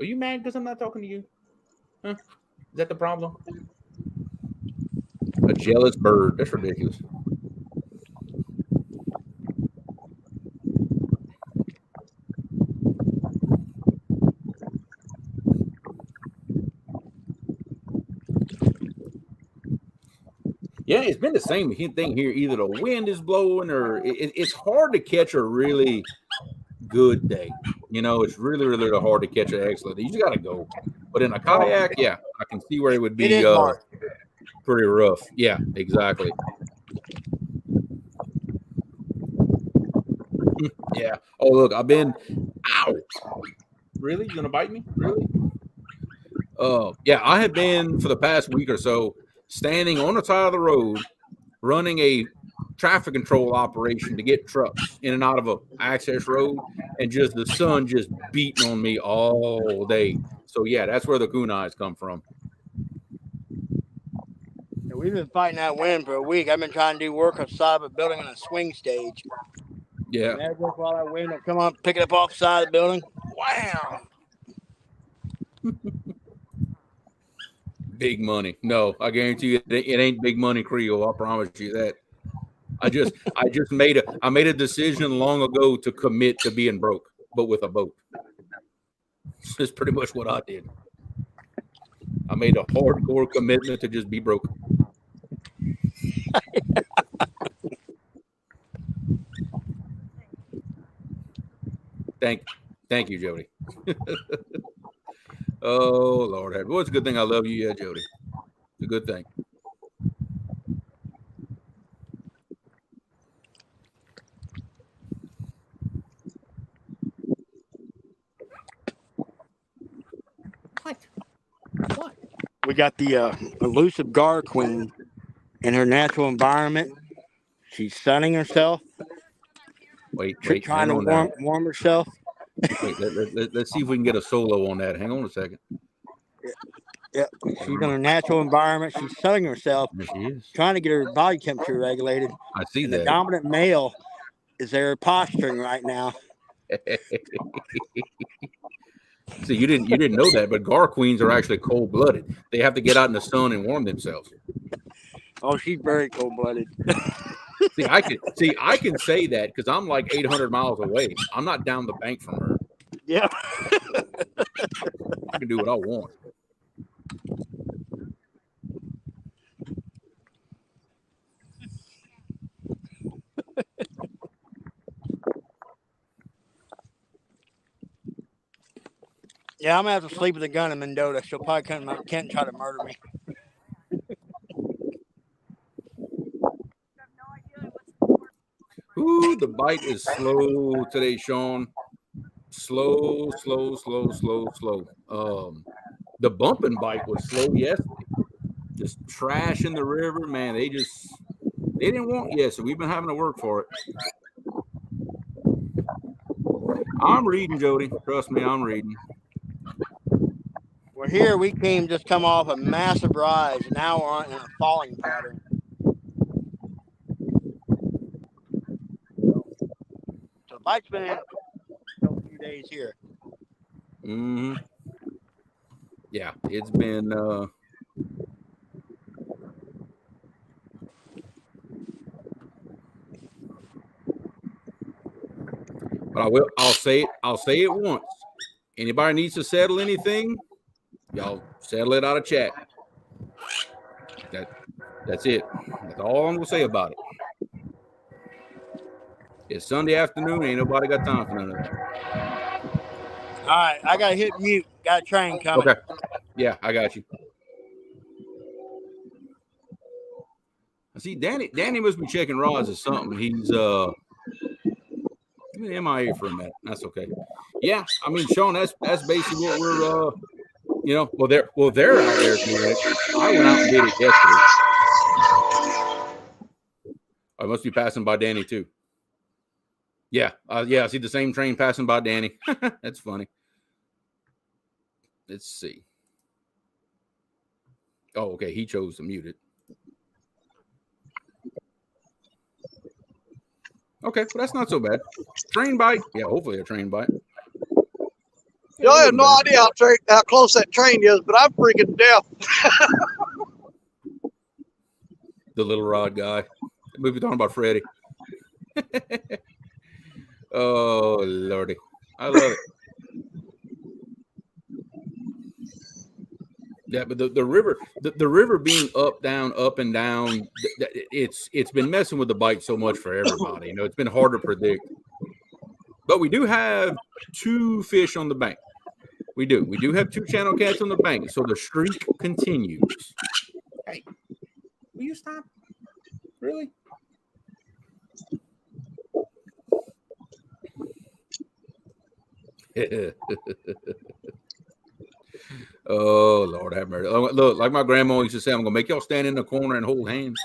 Are you mad because I'm not talking to you? Huh? Is that the problem? A jealous bird. That's ridiculous. Yeah, it's been the same thing here. Either the wind is blowing or it's hard to catch a really good day. It's really, really hard to catch an excellent day. You just got to go. But in a kayak, yeah, I can see where it would be It is hard. pretty rough. Yeah, exactly. Yeah. Oh, look, I've been ow. Really? You gonna bite me? Really? Yeah, I have been for the past week or so standing on the side of the road running a traffic control operation to get trucks in and out of a access road, and just the sun just beating on me all day. So yeah, that's where the kunais come from. We've been fighting that wind for a week. I've been trying to do work outside of a building on a swing stage. Yeah. And that work while that wind will come up, pick it up off the side of the building. Wow. Big money. No, I guarantee you it ain't big money, Creole. I promise you that. I just made a decision long ago to commit to being broke, but with a boat. That's pretty much what I did. I made a hardcore commitment to just be broke. Thank you, Jody. Oh, Lord. Well, it's a good thing I love you, yeah, Jody. It's a good thing. What? We got the elusive gar queen in her natural environment. She's sunning herself. Wait. Trying to warm herself. Wait, let's see if we can get a solo on that. Hang on a second. Yeah, she's in her natural environment. She's sunning herself. There she is. Trying to get her body temperature regulated. I see that. The dominant male is there posturing right now. See, you didn't know that, but gar queens are actually cold-blooded. They have to get out in the sun and warm themselves. Oh, she's very cold-blooded. See, I can say that because I'm like 800 miles away. I'm not down the bank from her. Yeah. I can do what I want. Yeah, I'm gonna have to sleep with a gun in Mendota. She'll probably come to Kent and try to murder me. Ooh, the bite is slow today, Sean. Slow. The bumping bite was slow yesterday. Just trash in the river, man. They didn't want yet, so we've been having to work for it. I'm reading, Jody. Trust me, I'm reading. Well, here we just come off a massive rise. Now we're on in a falling pattern. So the bite's been in a few days here. Mm-hmm. Yeah, it's been but I'll say it once. Anybody needs to settle anything, y'all settle it out of chat. That's it. That's all I'm gonna say about it. It's Sunday afternoon, ain't nobody got time for none of that. All right, I gotta hit mute. Got a train coming. Okay. Yeah, I got you. I see Danny must be checking rods or something. He's MIA for a minute. That's okay. Yeah, I mean, Sean, that's basically what we're they're out there doing it. I went out and did it yesterday. I must be passing by Danny too. Yeah, I see the same train passing by Danny. That's funny. Let's see. Oh, okay. He chose to mute it. Okay, well, that's not so bad. Train bite. Yeah, hopefully a train bite. Yeah, I have no idea how close that train is, but I'm freaking deaf. The little rod guy. We've been talking about Freddie. Oh, Lordy. I love it. Yeah, but the river, the river being up, down, up and down, it's been messing with the bite so much for everybody. You know, it's been hard to predict. But we do have 2 fish on the bank. We do. We do have 2 channel cats on the bank, so the streak continues. Hey, will you stop? Really? Oh, Lord have mercy. Look, like my grandma used to say, I'm going to make y'all stand in the corner and hold hands.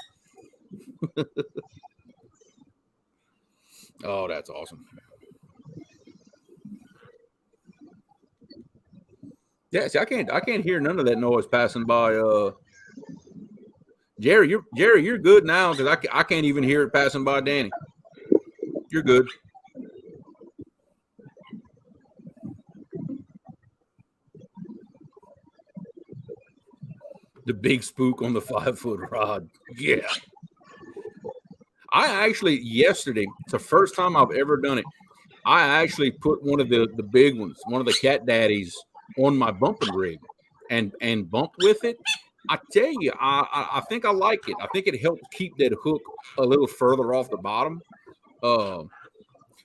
Oh, that's awesome. Yeah, see, I can't hear none of that noise passing by. Jerry, you're good now because I can't even hear it passing by Danny. You're good. The big spook on the 5-foot rod. Yeah. I actually, yesterday, it's the first time I've ever done it. I actually put one of the big ones, one of the cat daddies, on my bumping rig and bumped with it. I tell you, I think I like it. I think it helps keep that hook a little further off the bottom. But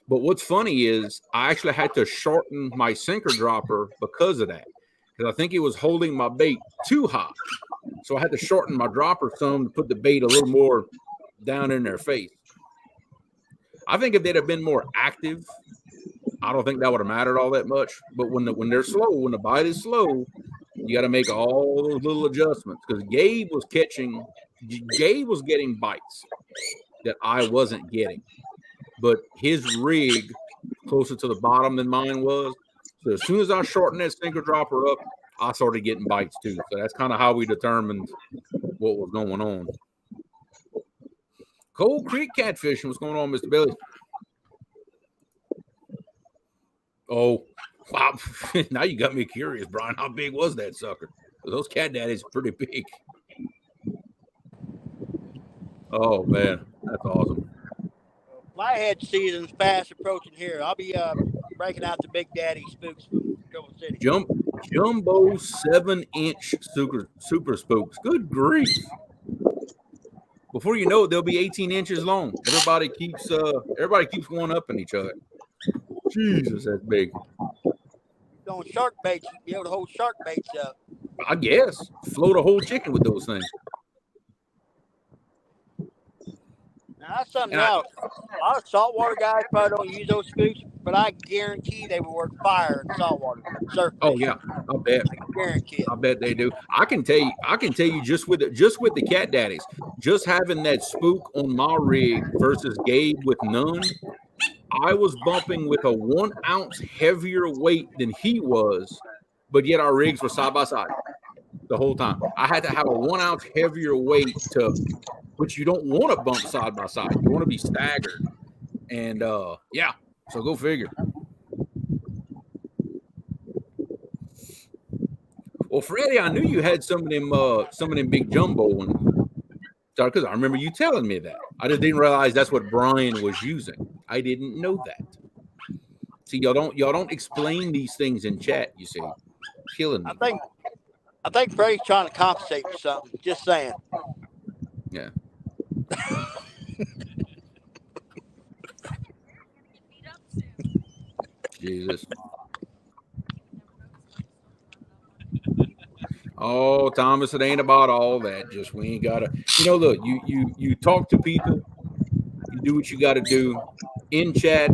what's funny is I actually had to shorten my sinker dropper because of that. Because I think it was holding my bait too high. So I had to shorten my dropper some to put the bait a little more down in their face. I think if they'd have been more active, I don't think that would have mattered all that much. But when they're slow, when the bite is slow, you got to make all those little adjustments. Because Gabe was getting bites that I wasn't getting. But his rig closer to the bottom than mine was. So as soon as I shortened that sinker dropper up, I started getting bites too. So that's kind of how we determined what was going on. Cold Creek catfishing. What's going on, Mr. Billy? Oh, wow. Now you got me curious, Brian. How big was that sucker? Those cat daddies are pretty big. Oh, man. That's awesome. Flathead season's fast approaching here. I'll be breaking out the big daddy spooks from Gumbo City. Jumbo 7-inch super spooks. Good grief. Before you know it, they'll be 18 inches long. Everybody keeps one upping each other. Jesus, that's big. On shark baits, you'd be able to hold shark baits up. I guess. Float a whole chicken with those things. Now, that's something else. A lot of saltwater guys probably don't use those spooks, but I guarantee they will work fire in saltwater. Oh yeah, I bet. I guarantee it. I bet they do. I can tell you just with the cat daddies, just having that spook on my rig versus Gabe with none, I was bumping with a 1 ounce heavier weight than he was, but yet our rigs were side by side the whole time. I had to have a 1 ounce heavier weight but you don't want to bump side by side. You want to be staggered. And yeah, so go figure. Well, Freddie, I knew you had some of them big jumbo ones. Because I remember you telling me that. I just didn't realize that's what Brian was using. I didn't know that. See, y'all don't explain these things in chat, you see. Killing me. I think Freddie's trying to compensate for something. Just saying. Yeah. Jesus. Oh, Thomas, it ain't about all that. Just we ain't gotta, look, you talk to people, you do what you gotta do. In chat,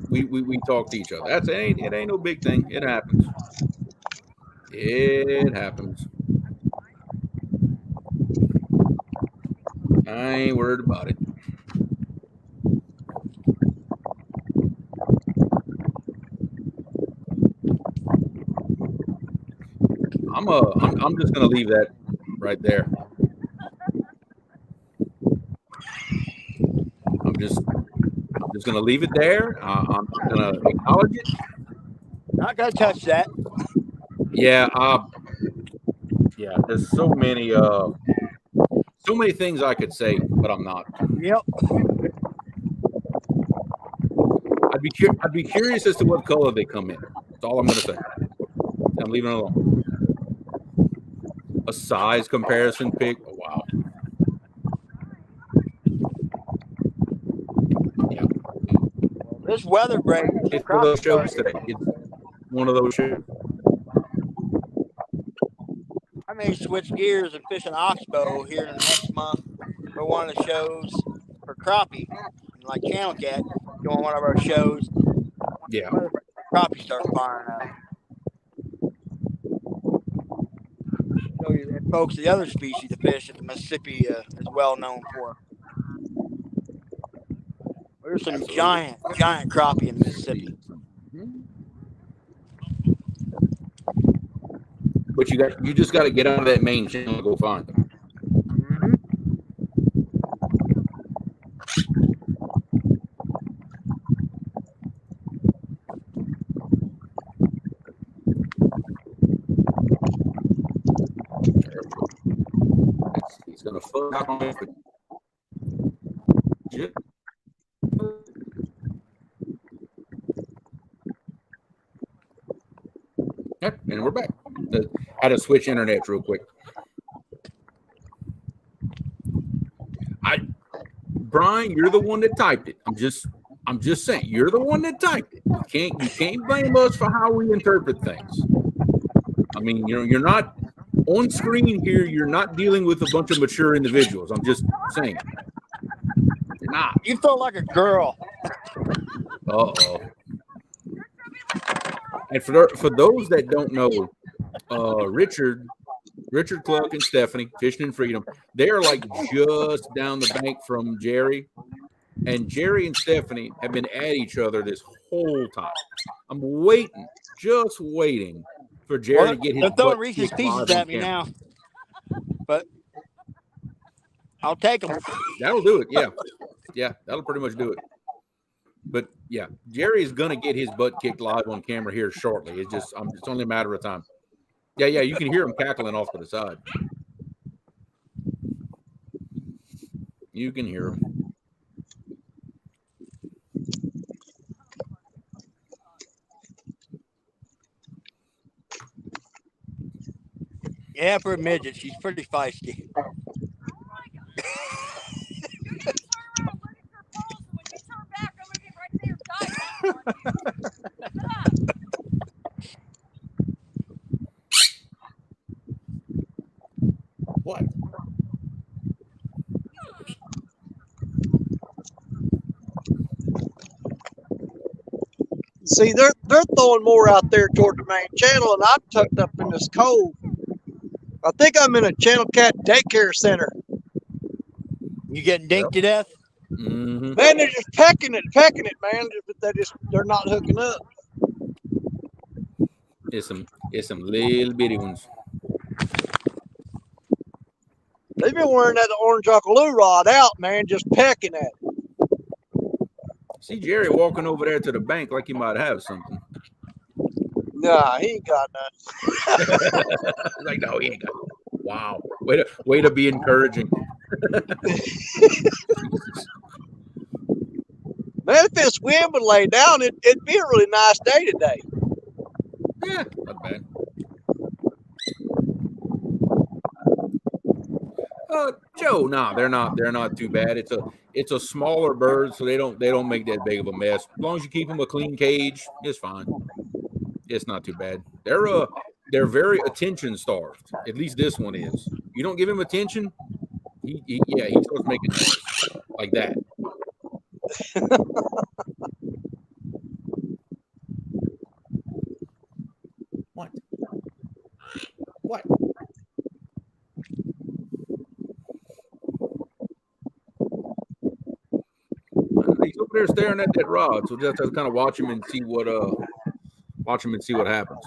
we talk to each other. It ain't no big thing. It happens. It happens. I ain't worried about it. I'm just gonna leave that right there. I'm just going to leave it there. I'm not going to acknowledge it. Not gonna touch that. Yeah. Yeah. There's so many things I could say, but I'm not. Yep. I'd be curious as to what color they come in. That's all I'm going to say. I'm leaving it alone. A size comparison pick. Oh, wow. Yeah. This weather break. It's one of those shows today. It's one of those shows. I may switch gears and fish an oxbow here in the next month for one of the shows for crappie, like Channel Cat doing one of our shows. Yeah. Crappie start firing up. Show you that, folks, the other species of fish that the Mississippi is well known for. There's some giant crappie in Mississippi. But you just got to get on that main channel and go find them. He's gonna fuck out on it. Yep, and we're back. Had to switch internet real quick. Brian, you're the one that typed it. I'm just saying, you're the one that typed it. You can't blame us for how we interpret things. I mean, you're not on screen here. You're not dealing with a bunch of mature individuals. I'm just saying. You're not. You feel like a girl. Uh-oh. And for those that don't know, Richard Cluck and Stephanie, Fishing in Freedom, they are like just down the bank from Jerry. And Jerry and Stephanie have been at each other this whole time. I'm just waiting for Jerry to get his. They're throwing Reese's Pieces at me now, but I'll take them. That'll do it. Yeah, that'll pretty much do it. But yeah, Jerry is gonna get his butt kicked live on camera here shortly. It's only a matter of time. Yeah, you can hear him cackling off to the side. You can hear him. Yeah, for a midget, she's pretty feisty. What? See, they're throwing more out there toward the main channel, and I'm tucked up in this cove. I think I'm in a Channel Cat daycare center. You getting dinked to death? Mm-hmm. Man, they're just pecking it, man. They're not hooking up. It's some little bitty ones. They've been wearing that orange Uncle rod out, man, just pecking at it. See Jerry walking over there to the bank like he might have something. Nah, he ain't got nothing. Like, no, he ain't got nothing. Wow. Way to be encouraging. Man, if this wind would lay down, it'd be a really nice day today. Yeah, not bad. Joe, no, they're not too bad. It's a smaller bird, so they don't make that big of a mess. As long as you keep them a clean cage, it's fine. It's not too bad. They're very attention starved. At least this one is. You don't give him attention, he starts making noise like that. What? He's over there staring at that rod, so just have to kind of watch him and see what happens.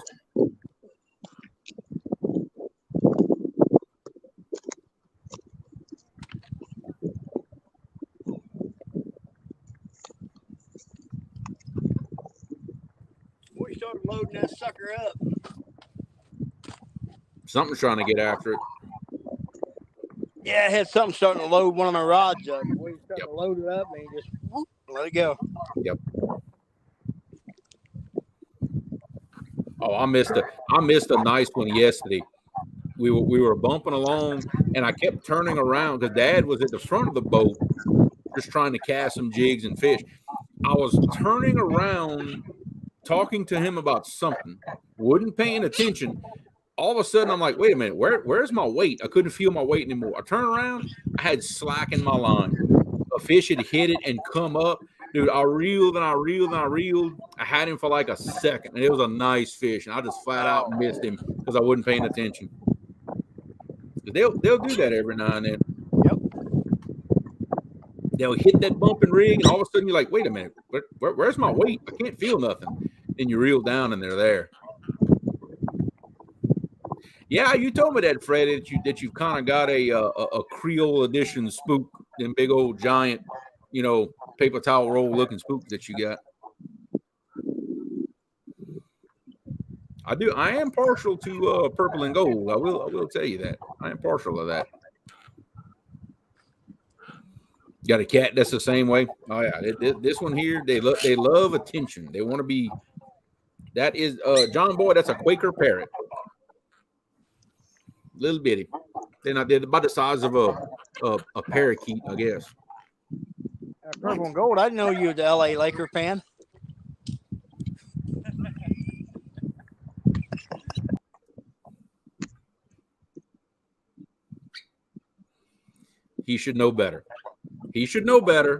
started loading that sucker up. Something's trying to get after it. Yeah, I had something starting to load one of my rods up. We started to load it up, and just whoop, let it go. Yep. Oh, I missed a nice one yesterday. We were bumping along, and I kept turning around because Dad was at the front of the boat, just trying to cast some jigs and fish. I was turning around, talking to him about something, wasn't paying attention. All of a sudden, I'm like, wait a minute, where's my weight? I couldn't feel my weight anymore. I turned around, I had slack in my line. A fish had hit it and come up. Dude, I reeled and I reeled and I reeled. I had him for like a second, and it was a nice fish, and I just flat out missed him because I wasn't paying attention. They'll do that every now and then. Yep. They'll hit that bumping rig, and all of a sudden you're like, wait a minute, where's my weight? I can't feel nothing. Then you reel down, and they're there. Yeah, you told me that, Fred, that you've kind of got a Creole edition spook, them big old giant, paper towel roll looking spook that you got. I do. I am partial to purple and gold. I will tell you that. I am partial to that. Got a cat that's the same way. Oh yeah, this one here, they love attention. They want to be. That is John Boy. That's a Quaker parrot. Little bitty. They're about the size of a parakeet, I guess. Purple and gold. I didn't know you were the LA Laker fan. He should know better. He should know better.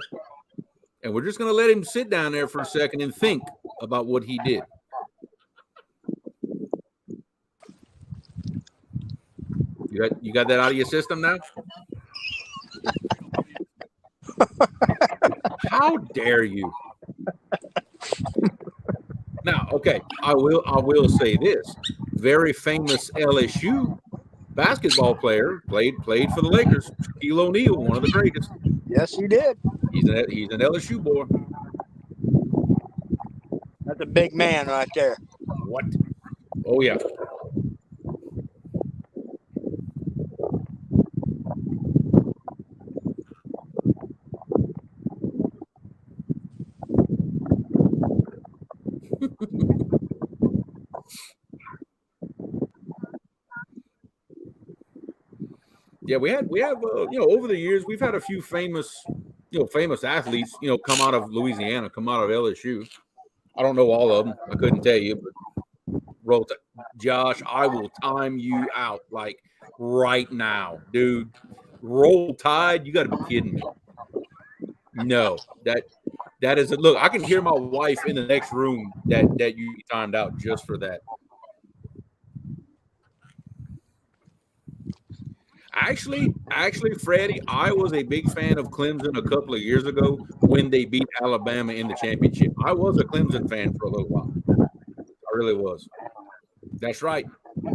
And we're just going to let him sit down there for a second and think about what he did. You got that out of your system now? How dare you? Now, okay, I will say this. Very famous LSU basketball player played for the Lakers. Shaquille O'Neal, one of the greatest. Yes, he did. He's an LSU boy. That's a big man right there. What? Oh yeah. Yeah, we have over the years we've had a few famous athletes come out of Louisiana, come out of LSU. I don't know all of them. I couldn't tell you, but Josh, I will time you out like right now, dude. Roll Tide, you got to be kidding me. No, that is look. I can hear my wife in the next room that you timed out just for that. Actually, Freddie, I was a big fan of Clemson a couple of years ago when they beat Alabama in the championship. I was a Clemson fan for a little while. I really was. That's right.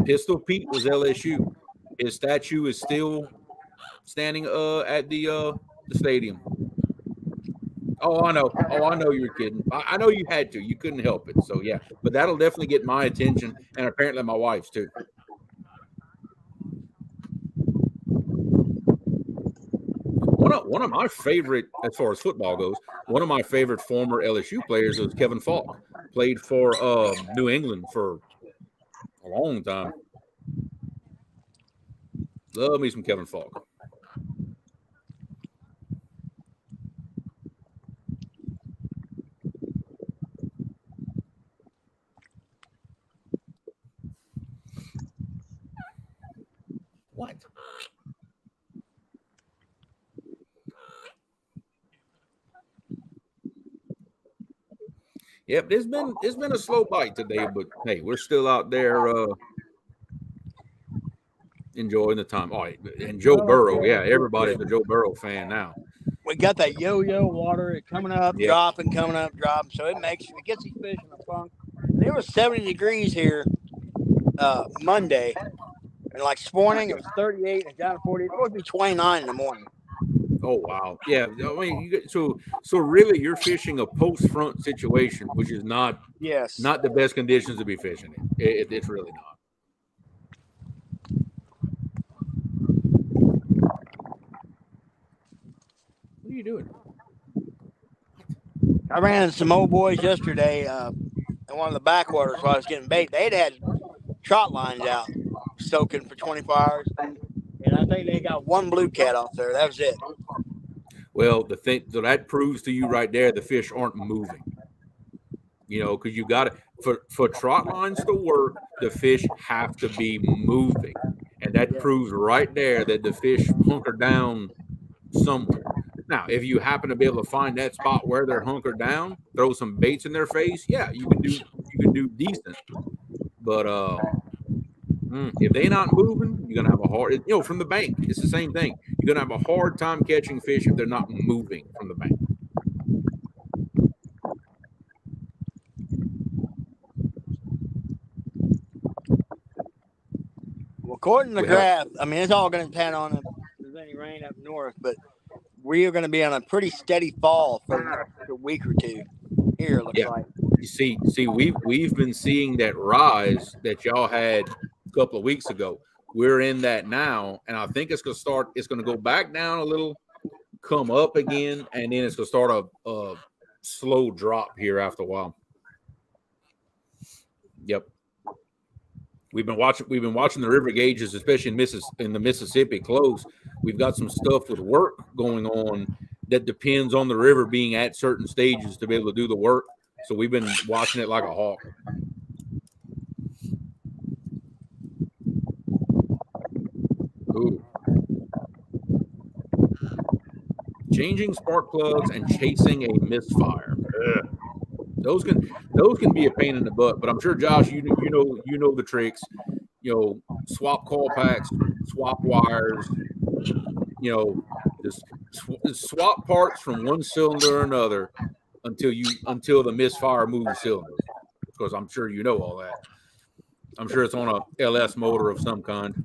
Pistol Pete was LSU. His statue is still standing at the stadium. Oh, I know. You're kidding. I know you had to. You couldn't help it. So yeah, but that'll definitely get my attention, and apparently my wife's too. One of my favorite, as far as football goes, one of my favorite former LSU players was Kevin Falk. Played for New England for a long time. Love me some Kevin Falk. What? Yep, it's been a slow bite today, but hey, we're still out there enjoying the time. Oh, and Joe Burrow, yeah, everybody's a Joe Burrow fan now. We got that yo-yo water coming up, Yep. dropping, coming up, dropping. So it gets these fish in a funk. It was 70 degrees here Monday, and like this morning it was 38. It's down to 40. It's supposed to be 29 in the morning. Oh wow, yeah. I mean, so really, you're fishing a post front situation, which is not the best conditions to be fishing in. It's really not. What are you doing? I ran into some old boys yesterday in one of the backwaters while I was getting bait. They'd had trot lines out soaking for 24 hours, and I think they got one blue cat off there. That was it. Well, so that proves to you right there the fish aren't moving. Because you got to for trot lines to work, the fish have to be moving, and that proves right there that the fish hunker down somewhere. Now, if you happen to be able to find that spot where they're hunkered down, throw some baits in their face, yeah, you can do decent. But if they're not moving, you're gonna have a hard. From the bank, it's the same thing. You're gonna have a hard time catching fish if they're not moving from the bank. Well, according to the graph, I mean, it's all going to depend on if there's any rain up north, but we are going to be on a pretty steady fall for the next week or two. Here, it looks like. You see, we've been seeing that rise that y'all had a couple of weeks ago. We're in that now, and I think it's going to start. It's going to go back down a little, come up again, and then it's going to start a slow drop here after a while. Yep. We've been watching the river gauges, especially in the Mississippi, close. We've got some stuff with work going on that depends on the river being at certain stages to be able to do the work. So we've been watching it like a hawk. Ooh. Changing spark plugs and chasing a misfire. Ugh. Those can be a pain in the butt, but I'm sure Josh, you know the tricks. Swap coil packs, swap wires. Just swap parts from one cylinder to another until the misfire moves cylinders. Because I'm sure you know all that. I'm sure it's on a LS motor of some kind.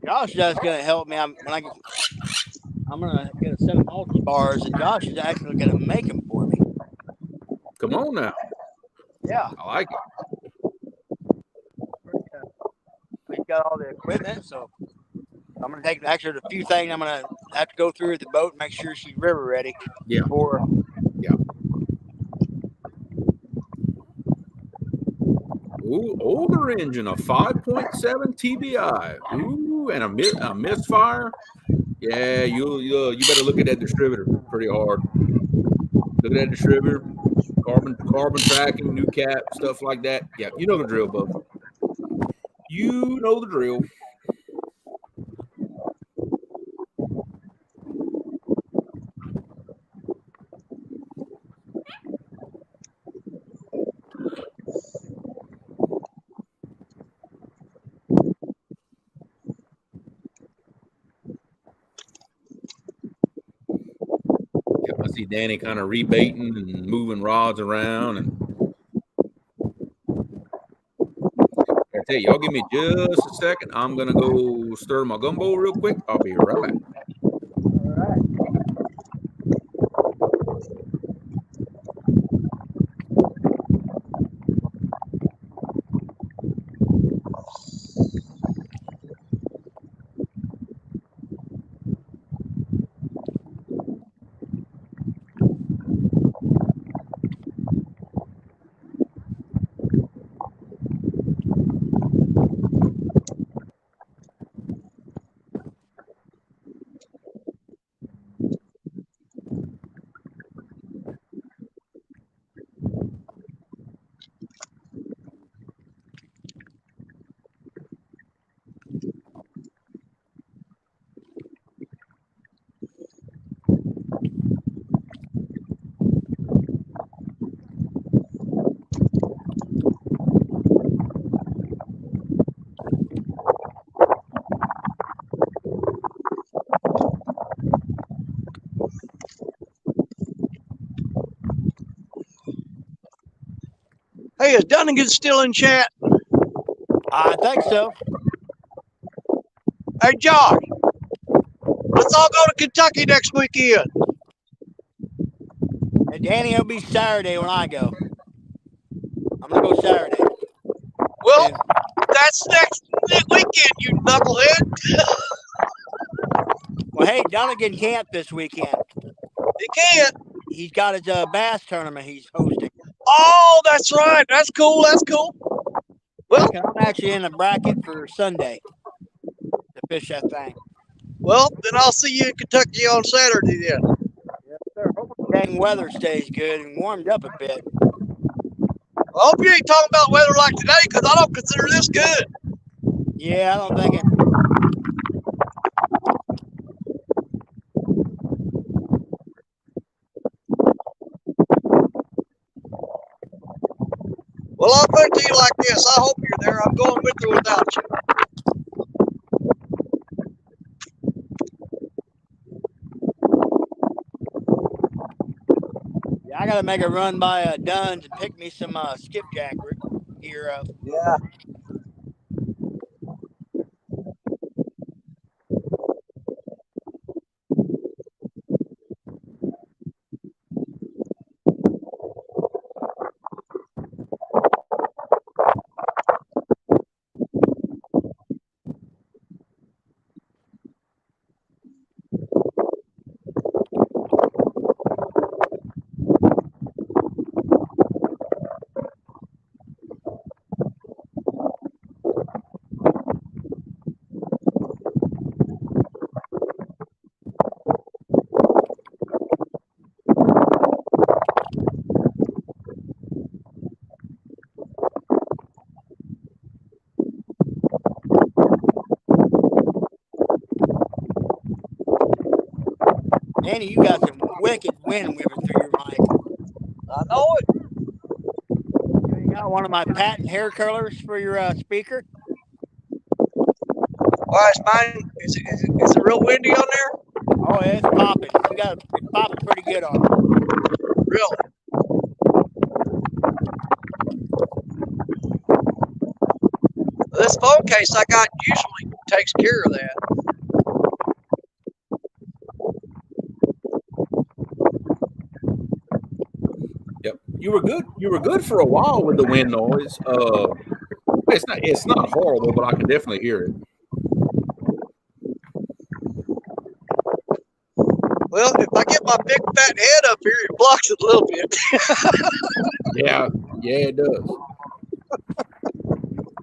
Josh is going to help me. I'm going to get a set of multi bars, and Josh is actually going to make them for me. Come on now. Yeah. I like it. We've got all the equipment, so I'm going to take actually a few things I'm going to have to go through with the boat and make sure she's river ready. Yeah. Ooh, older engine, a 5.7 TBI. Ooh, and a misfire. Yeah, you better look at that distributor pretty hard. Look at that distributor, carbon tracking, new cap, stuff like that. Yeah, you know the drill, bub. You know the drill. I see Danny kind of rebaiting and moving rods around. And I tell you, y'all give me just a second. I'm going to go stir my gumbo real quick. I'll be right back. All right. Hey, is Dunnigan still in chat? I think so. Hey, Josh, Let's all go to Kentucky next weekend. And Danny, it'll be Saturday when I go. I'm gonna go Saturday. Well, And that's next weekend, you knucklehead. well, hey, Dunnigan can't this weekend. You can't. He's got his bass tournament he's hosting. Oh, that's right. That's cool. That's cool. Well, I'm actually in a bracket for Sunday to fish that thing. Well, then I'll see you in Kentucky on Saturday then. Yes, sir. Hopefully the dang weather stays good and warmed up a bit. I hope you ain't talking about weather like today, because I don't consider this good. Yeah, I don't think it. Well, I'll put it to you like this. I hope you're there. I'm going with or without you. Yeah, I got to make a run by Dunn's and pick me some skipjack here up. Yeah. Danny, you got some wicked wind whipping through your mic. I know it. You got one of my patent hair curlers for your speaker? Why is mine? Is it real windy on there? Oh, yeah, it's popping. It's popping pretty good on it. Really? This phone case I got usually takes care of that. Yep. You were good. You were good for a while with the wind noise. It's not horrible, but I can definitely hear it. Well, if I get my big fat head up here, it blocks it a little bit. Yeah, it does.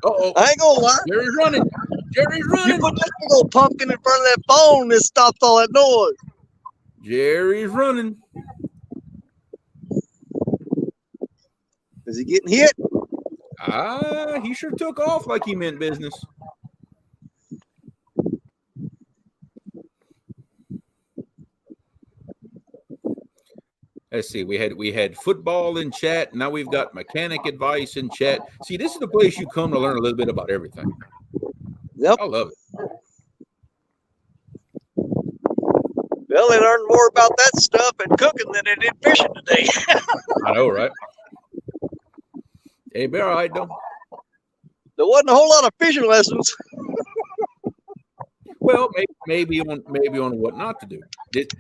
Uh-oh. I ain't gonna lie. Jerry's running. You put that big old pumpkin in front of that phone, it stops all that noise. Jerry's running. Is he getting hit? He sure took off like he meant business. Let's see. We had football in chat. Now we've got mechanic advice in chat. See, this is the place you come to learn a little bit about everything. Yep. I love it. Well, they learned more about that stuff and cooking than they did fishing today. I know, right? Hey, be all right, though. There wasn't a whole lot of fishing lessons. Well, maybe on what not to do.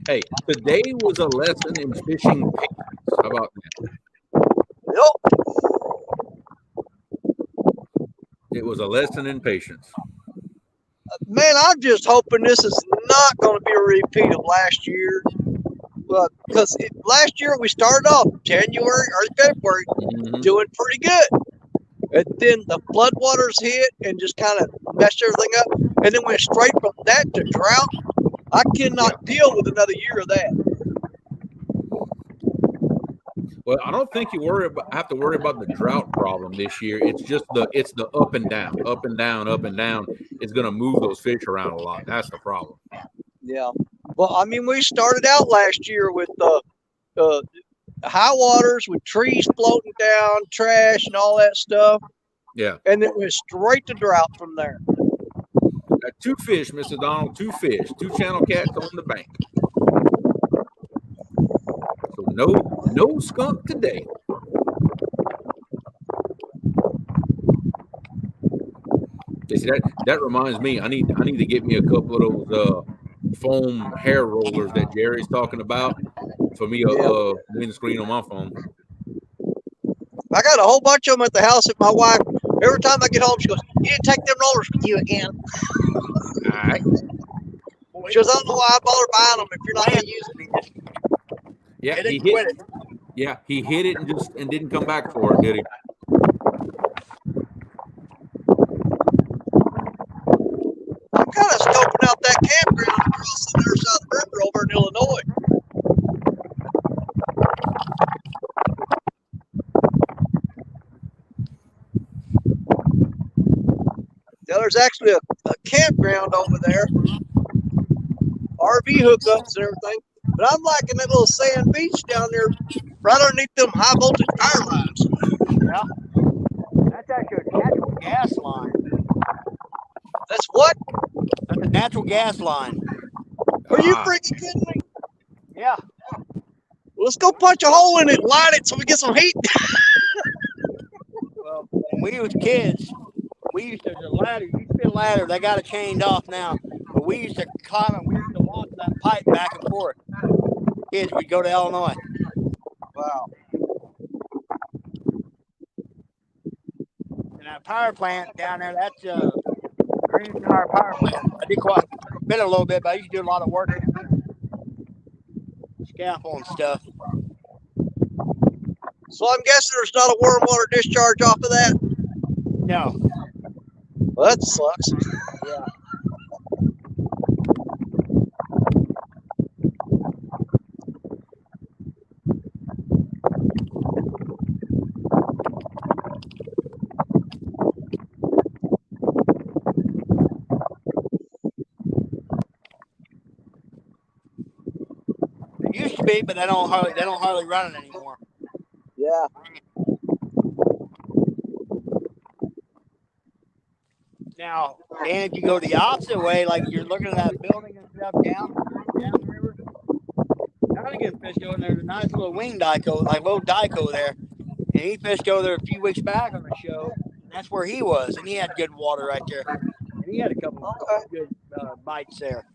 Hey, today was a lesson in fishing patience. How about that? Yep. It was a lesson in patience. Man, I'm just hoping this is not going to be a repeat of last year. Well, because last year we started off January or February doing pretty good. And then the floodwaters hit and just kind of messed everything up. And then went straight from that to drought. I cannot deal with another year of that. Well, I don't think you have to worry about the drought problem this year. It's just the up and down, up and down, up and down. It's going to move those fish around a lot. That's the problem. Yeah. Well, I mean, we started out last year with high waters with trees floating down, trash and all that stuff. Yeah. And it went straight to drought from there. Got 2 fish, Mr. Donald, 2 fish, 2 channel cats on the bank. So no skunk today. See, that reminds me, I need to get me a couple of those foam hair rollers that Jerry's talking about for me windscreen on my phone. I got a whole bunch of them at the house that my wife, every time I get home, she goes, "You didn't take them rollers with you again." All right. She goes, "I don't know why I bother buying them if you're not going to use them." Yeah, he hit it. Yeah, he hit it and didn't come back for it, did he? I'm kind of scoping out that campground across the other side of the river over in Illinois. Now, there's actually a campground over there, RV hookups and everything. But I'm liking that little sand beach down there, right underneath them high voltage power lines. Yeah, that's actually a natural gas line. That's what? That's a natural gas line. Are you freaking kidding me? Yeah. Well, let's go punch a hole in it and light it so we get some heat. Well, when we was kids, we used to, the ladder, used to be a ladder, they got it chained off now. But we used to climb and we used to walk that pipe back and forth. Kids, we'd go to Illinois. Wow. And that power plant down there, that's Green Power Plant. I did quite been a little bit, but I used to do a lot of work in there. Scaffold and stuff. So I'm guessing there's not a warm water discharge off of that? No. Well, that sucks. Yeah. It used to be, but they don't hardly run it anymore. Yeah. Now, and if you go the opposite way, like you're looking at that building and stuff down the river, I get fish going there. There's a nice little wing dico, like little dico there. And he fished over there a few weeks back on the show. And that's where he was, and he had good water right there. And he had a couple of good bites there.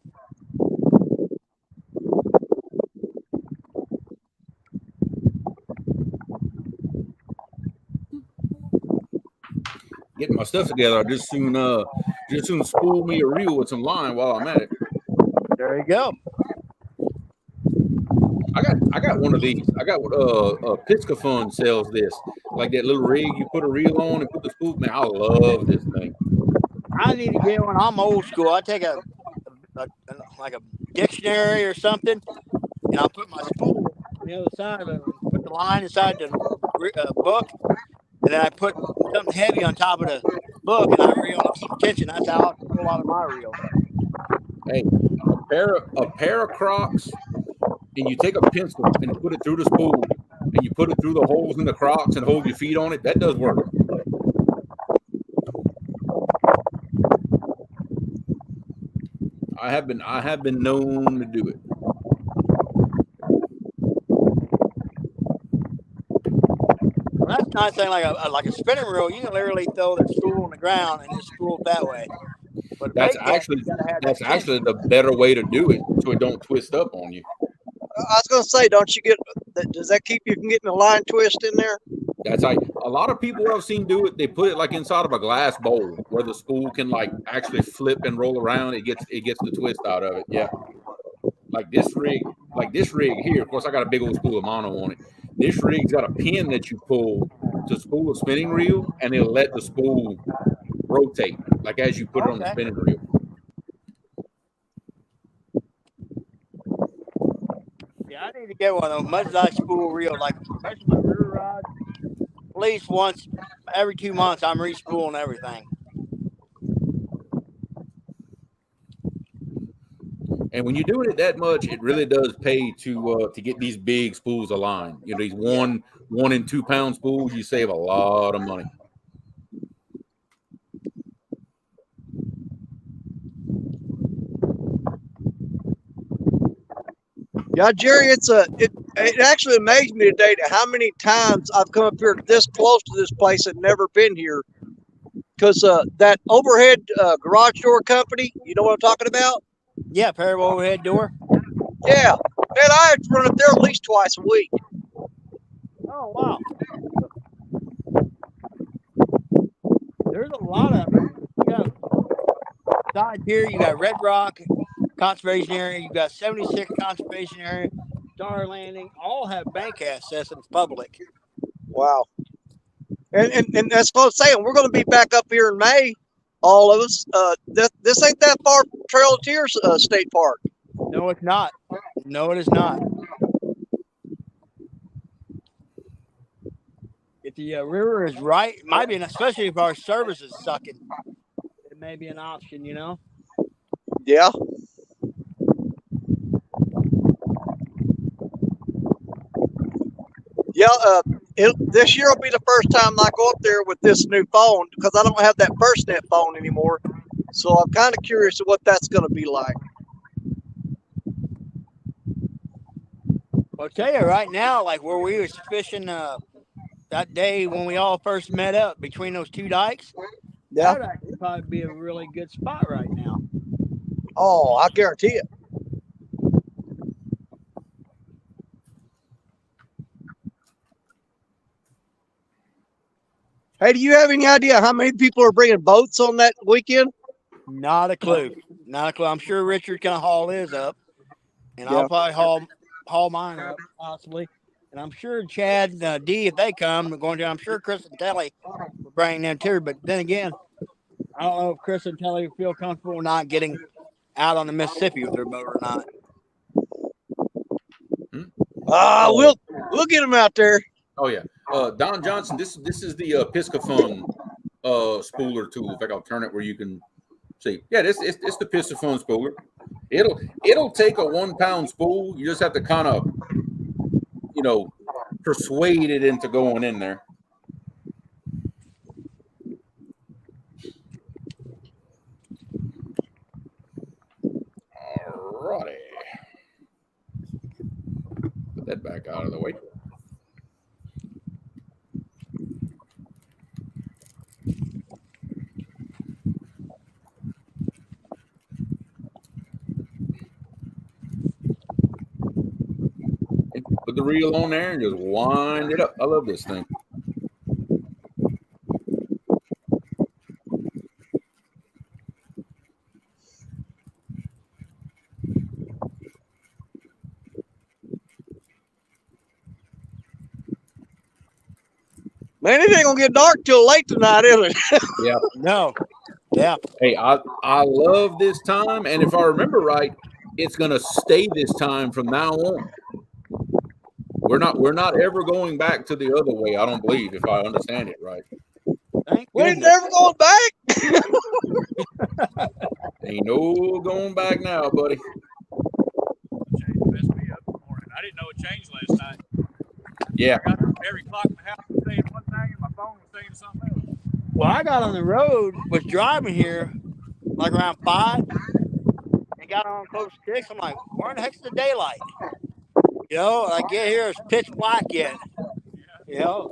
Getting my stuff together. I just soon spool me a reel with some line while I'm at it. There you go. I got one of these. I got Pisca Fun sells this, like that little rig you put a reel on and put the spool. Man, I love this thing. I need to get one. I'm old school. I take a dictionary or something, and I'll put my spool on the other side of it. Put the line inside the book, and then I put something heavy on top of the book, and I reel to keep tension. That's how I pull out of my reel. Hey, a pair of Crocs, and you take a pencil and put it through the spool, and you put it through the holes in the Crocs and hold your feet on it. That does work. I have been known to do it. Well, that's a nice thing, like a spinning reel. You can literally throw the spool on the ground and just spool it that way. But that's actually the better way to do it, so it don't twist up on you. I was gonna say, don't you get? Does that keep you from getting a line twist in there? That's like a lot of people I've seen do it. They put it like inside of a glass bowl where the spool can like actually flip and roll around. It gets the twist out of it. Yeah, like this rig here. Of course, I got a big old spool of mono on it. This rig's got a pin that you pull to spool a spinning reel, and it'll let the spool rotate like as you put it on the spinning reel. Yeah, I need to get one of those. Much as I spool reel, like especially my rear rod, at least once every 2 months, I'm re-spooling everything. And when you're doing it that much, it really does pay to get these big spools aligned. You know, these 1 and 2 pound spools, you save a lot of money. Yeah, Jerry, it actually amazed me today to how many times I've come up here this close to this place and never been here. Because that overhead garage door company, you know what I'm talking about? Yeah, pair of overhead door. Yeah, man, I have to run it there at least twice a week. Oh wow. There's a lot of them. You got side here, you got Red Rock conservation area, you got 76 conservation area, Star Landing, all have bank access and it's public. Wow. And that's what I'm saying. We're going to be back up here in May, all of us. This ain't that far from Trail of Tears State Park. No, it's not. No, it is not. If the river is right, it might be, especially if our service is sucking, it may be an option, you know? Yeah. Yeah, this year will be the first time I go up there with this new phone because I don't have that FirstNet phone anymore. So I'm kind of curious of what that's going to be like. I'll tell you right now, like where we was fishing that day when we all first met up between those two dikes, Yeah. that would actually probably be a really good spot right now. Oh, I guarantee it. Hey, do you have any idea how many people are bringing boats on that weekend? Not a clue. Not a clue. I'm sure Richard can haul his up, and Yeah. I'll probably haul mine up possibly. And I'm sure Chad and D, if they come, we're going to. I'm sure Chris and Telly will bring them too. But then again, I don't know if Chris and Telly feel comfortable not getting out on the Mississippi with their boat or not. We'll get them out there. Oh yeah, Don Johnson. This is the Piscafun spooler tool. In fact, I'll turn it where you can see. Yeah, it's the Piscafun spooler. It'll take a 1 pound spool. You just have to kind of, persuade it into going in there. Alrighty. Put that back out of the way. Put the reel on there and just wind it up. I love this thing. Man, it ain't gonna get dark till late tonight, is it? Yeah. No. Yeah. Hey, I love this time, and if I remember right, it's gonna stay this time from now on. We're not ever going back to the other way, I don't believe, if I understand it right. We ain't never going back. Ain't no going back now, buddy. Change messed me up this morning. I didn't know it changed last night. Yeah. I got every clock in the house was saying one thing and my phone was saying something else. Well, I got on the road, was driving here like around 5 and got on close to 6. I'm like, where in the heck's the daylight? You know, I get here, it's pitch black yet. You know?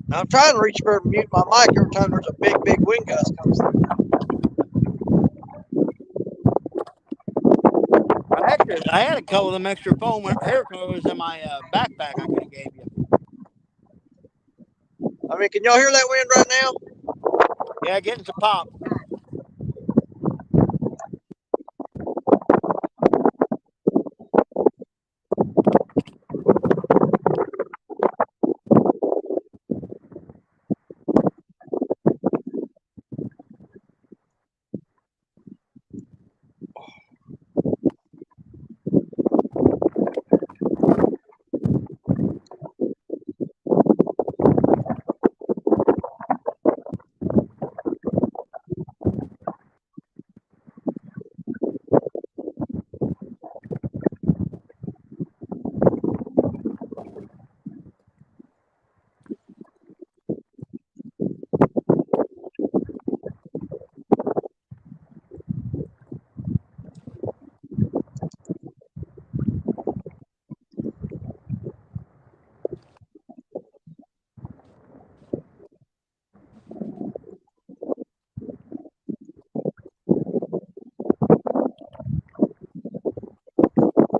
I'm trying to reach for mute my mic every time there's a big wind gust comes through. I had a couple of them extra foam hair colors in my backpack I could have gave you. I mean, can y'all hear that wind right now? Yeah, getting some pop.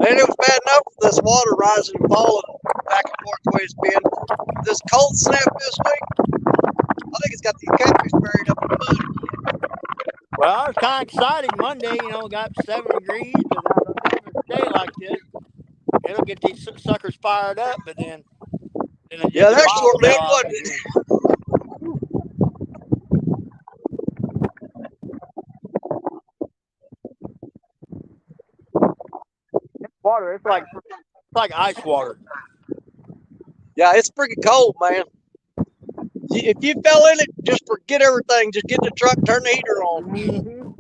Man, it was bad enough for this water rising and falling back and forth the way it's been. This cold snap this week, I think it's got these catfish buried up in the mud. Well, I was kind of excited Monday. You know, got 7 degrees, because I was having a day like this, it'll get these suckers fired up. But then it Yeah, just that bottom short fell leg out wasn't it? again. Water, it's like ice water. Yeah, it's freaking cold, man. If you fell in it, just forget everything. Just get in the truck, turn the heater on. Mm-hmm.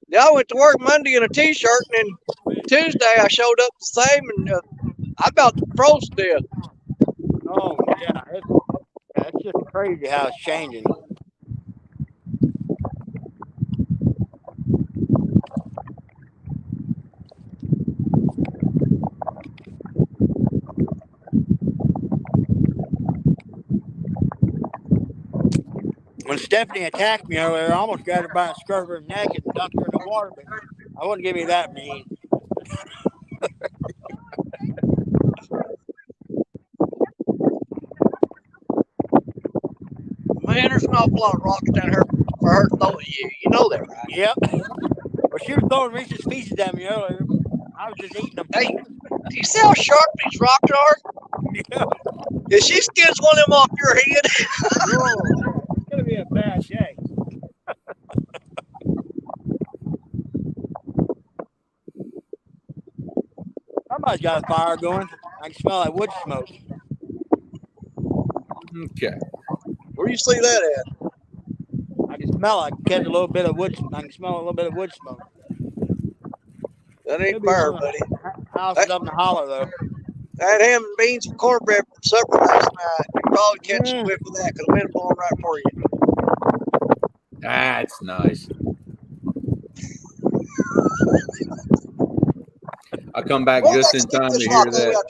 Yeah, I went to work Monday in a t-shirt, and then Tuesday I showed up the same, and I about froze to death. Oh yeah, it's just crazy how it's changing. When Stephanie attacked me earlier, I almost grabbed her by the skirt of her neck and dunked her in the water, but I wouldn't give you that mean. Man, there's an awful lot of rocks down here for her to throw at you. You know that, right? Yep. Well, she was throwing Reese's Pieces at me earlier. I was just eating them. Hey, do you see how sharp these rocks are? Yeah. If she skins one of them off your head, Oh, yeah. It's gonna be a bad day. Somebody's got a fire going. I can smell that wood smoke. Okay. where you see that at? I can smell. I can catch a little bit of wood. I can smell a little bit of wood smoke. That ain't Could be fire, one of buddy. the houses up in the hollow, though. I had ham and beans and cornbread for supper last night. You probably catch a whiff of that because the wind blowing right for you. That's nice. I come back just in time to hear that.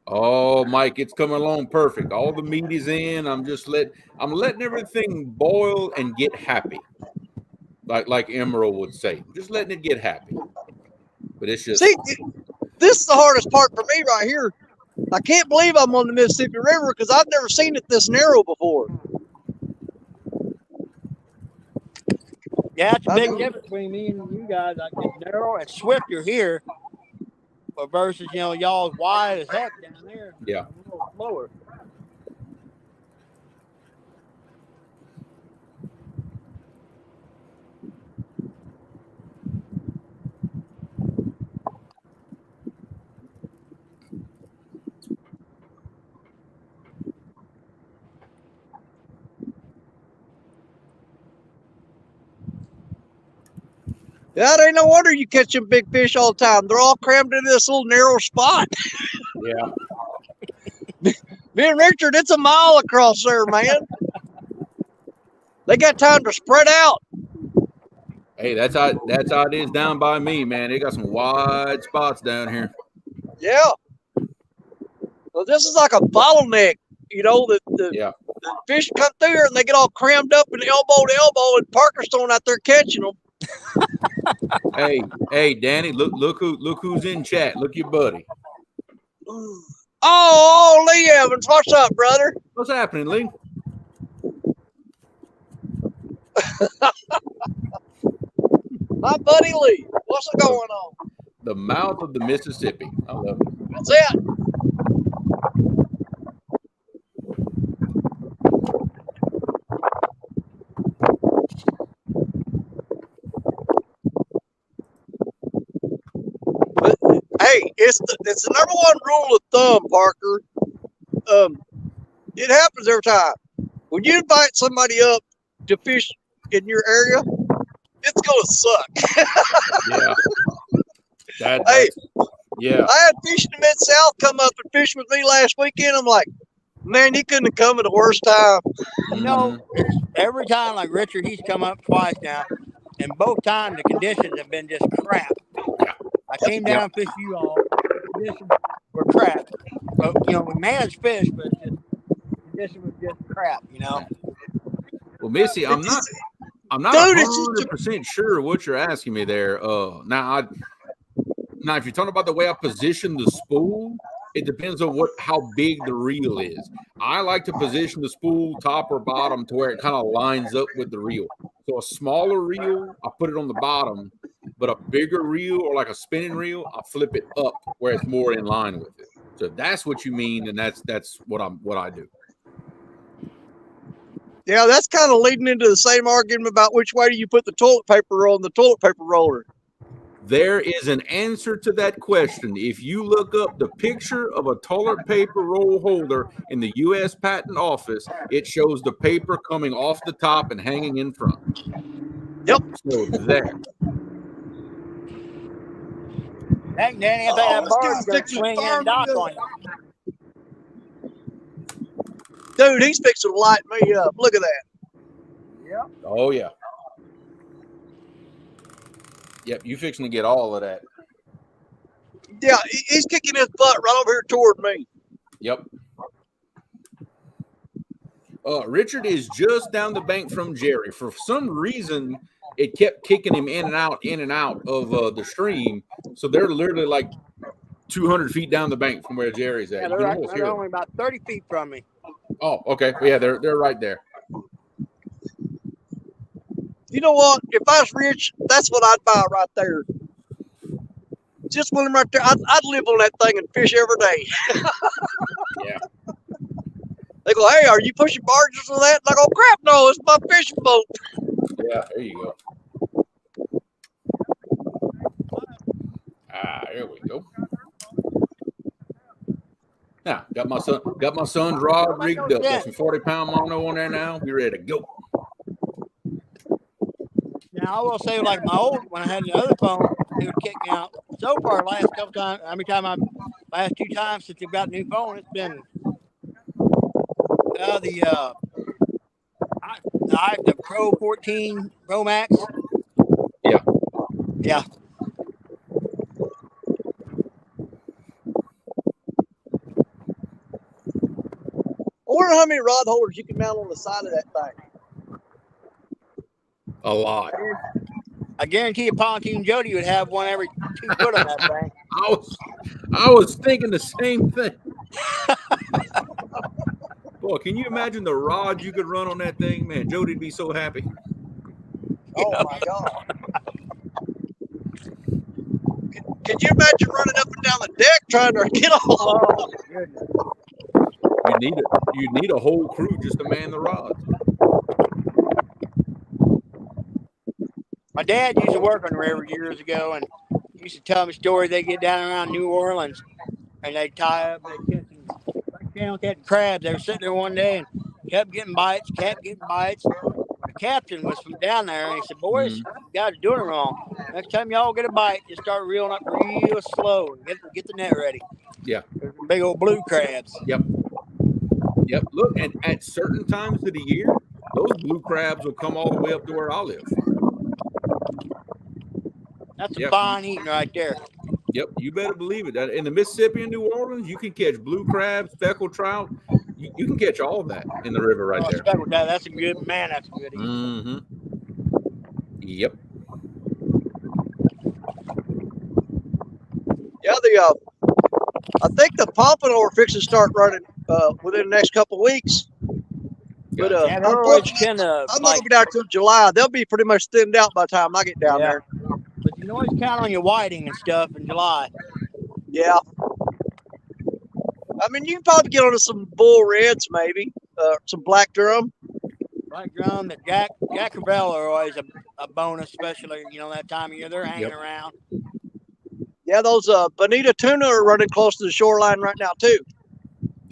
Oh, Mike, it's coming along perfect. All the meat is in. I'm letting everything boil and get happy. Like Emerald would say. Just letting it get happy. But it's just See, this is the hardest part for me right here. I can't believe I'm on the Mississippi River because I've never seen it this narrow before. Yeah, it's a big difference between me and you guys. Like, it's narrow and swifter here, but versus y'all wide as heck down there. Yeah. A little slower. Yeah, it ain't no wonder you catch them big fish all the time. They're all crammed into this little narrow spot. Yeah. Me and Richard, it's a mile across there, man. They got time to spread out. Hey, that's how it is down by me, man. They got some wide spots down here. Yeah. Well, this is like a bottleneck. The fish come through here and they get all crammed up and elbow to elbow, and Parker's throwing out there catching them. Hey, Danny, look who's in chat. Look your buddy. Oh, Lee Evans, what's up, brother? What's happening, Lee? My buddy Lee. What's going on? The mouth of the Mississippi. I love it. That's it. But hey, it's the number one rule of thumb, Parker. It happens every time. When you invite somebody up to fish in your area, it's gonna suck. Yeah. Yeah. I had Fish in the Mid-South come up and fish with me last weekend. I'm like, man, he couldn't have come at the worst time. It's every time, like Richard, he's come up twice now, and both times the conditions have been just crap. I came down and fished you all. The conditions were crap. we managed fish, but just condition was just crap. Well, Missy, I'm not Dude, it's just 100% sure what you're asking me there. Now if you're talking about the way I position the spool, it depends on how big the reel is. I like to position the spool top or bottom to where it kind of lines up with the reel. So a smaller reel, I put it on the bottom, but a bigger reel or like a spinning reel, I flip it up where it's more in line with it. So if that's what you mean, and that's what I do. Yeah, that's kind of leading into the same argument about which way do you put the toilet paper roll in the toilet paper roller. There is an answer to that question. If you look up the picture of a toilet paper roll holder in the U.S. Patent Office, it shows the paper coming off the top and hanging in front. Yep. So there. Dang, Danny, I think that bird's going to swing and dock on you. Dude, he's fixing to light me up. Look at that. Yep. Oh, yeah. Yep, you fixing to get all of that. Yeah, he's kicking his butt right over here toward me. Yep. Richard is just down the bank from Jerry. For some reason, it kept kicking him in and out of the stream. So they're literally like 200 feet down the bank from where Jerry's at. Yeah, they're only about 30 feet from me. Oh, okay. Well, yeah, they're right there. You know what? If I was rich, that's what I'd buy right there. Just one of them right there. I'd live on that thing and fish every day. Yeah. They go, hey, are you pushing barges with that? And I go, crap, no, it's my fishing boat. Yeah, there you go. There we go. Now, got my son's rod rigged up. Got some 40-pound mono on there now. We ready to go. Now I will say, like when I had the other phone, he would kick me out. So far, last two times since we've got a new phone, it's been the Pro 14 Pro Max. Yeah. Yeah. I wonder how many rod holders you can mount on the side of that thing. A lot. I guarantee you, Pontoon Jody would have one every 2 foot on that thing. I was thinking the same thing. Boy, can you imagine the rods you could run on that thing? Man, Jody'd be so happy. Oh my God. Could you imagine running up and down the deck trying to get a hold? Oh, goodness. You need a whole crew just to man the rods. My dad used to work on the river years ago, and he used to tell me stories. They get down around New Orleans, and they tie up, they catch crabs. They were sitting there one day and kept getting bites. The captain was from down there, and he said, "Boys, you guys are doing it wrong. Next time y'all get a bite, just start reeling up real slow and get the net ready." Yeah. There's some big old blue crabs. Yep. Look, and at certain times of the year, those blue crabs will come all the way up to where I live. That's a fine eating right there. Yep, you better believe it. In the Mississippi and New Orleans, you can catch blue crabs, speckled trout. You can catch all of that in the river right there. Speckled trout, that's a good eating. Mm-hmm. Yep. Yeah, I think the pompano are fixing to start running within the next couple of weeks. But I'm not going to be down till July. They'll be pretty much thinned out by the time I get down there. But you can always count on your whiting and stuff in July. Yeah. I mean, you can probably get onto some bull reds, maybe. Some black drum. Black drum, the Jack Crevalle are always a bonus, especially, that time of year. They're hanging around. Yeah, those bonita tuna are running close to the shoreline right now, too.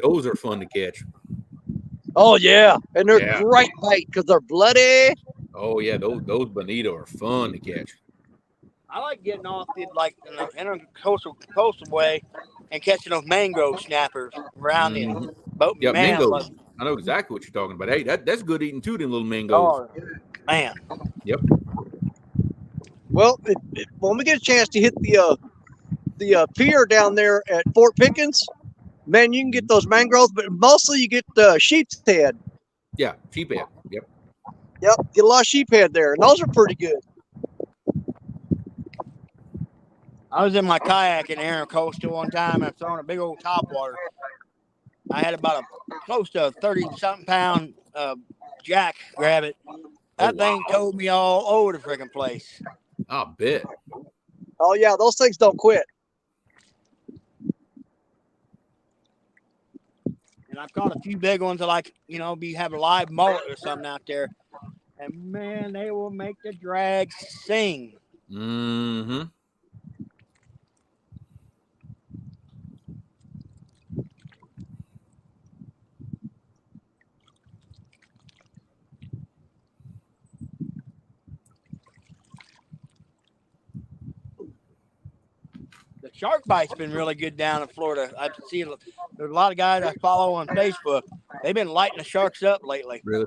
Those are fun to catch. Oh, yeah. And they're great bait because they're bloody. Oh, yeah. Those bonita are fun to catch. I like getting off in a coastal way and catching those mangrove snappers around the boat. Yeah, mangoes. I know exactly what you're talking about. Hey, that's good eating too, them little mangoes. Oh, man. Yep. Well, when we get a chance to hit the pier down there at Fort Pickens, Man, you can get those mangroves, but mostly you get the sheep's head. Yeah, sheephead. Yep. Yep, get a lot of sheephead there, and those are pretty good. I was in my kayak in Aaron Coastal one time and throwing a big old topwater. I had about close to a 30-something pound jack grab it. That thing towed me all over the freaking place. I bet. Oh yeah, those things don't quit. And I've caught a few big ones that have a live mullet or something out there. And man, they will make the drag sing. Mm-hmm. The shark bite's been really good down in Florida. I've seen there's a lot of guys I follow on Facebook. They've been lighting the sharks up lately. Really?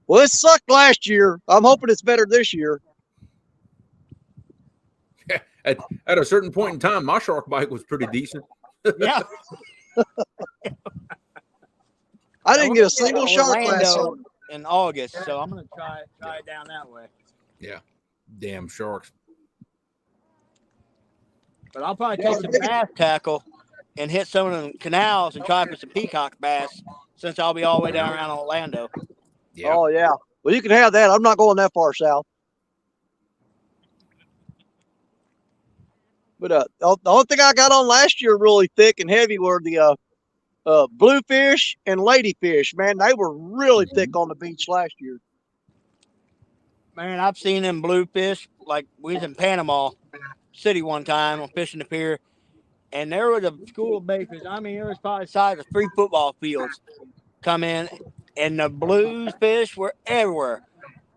Well, it sucked last year. I'm hoping it's better this year. At a certain point in time, my shark bite was pretty decent. Yeah. I didn't get a single shark last summer. In August, so I'm gonna try it down that way. Yeah. Damn sharks. But I'll probably take some bass tackle and hit some of the canals and try for some peacock bass since I'll be all the way down around Orlando. Yeah. Oh, yeah. Well, you can have that. I'm not going that far south. But the only thing I got on last year really thick and heavy were the bluefish and ladyfish. Man, they were really thick on the beach last year. Man, I've seen them bluefish. Like, we was in Panama City one time on fishing the pier, and there was a school of baitfish. I mean, it was probably the size of 3 football fields come in, and the blues fish were everywhere.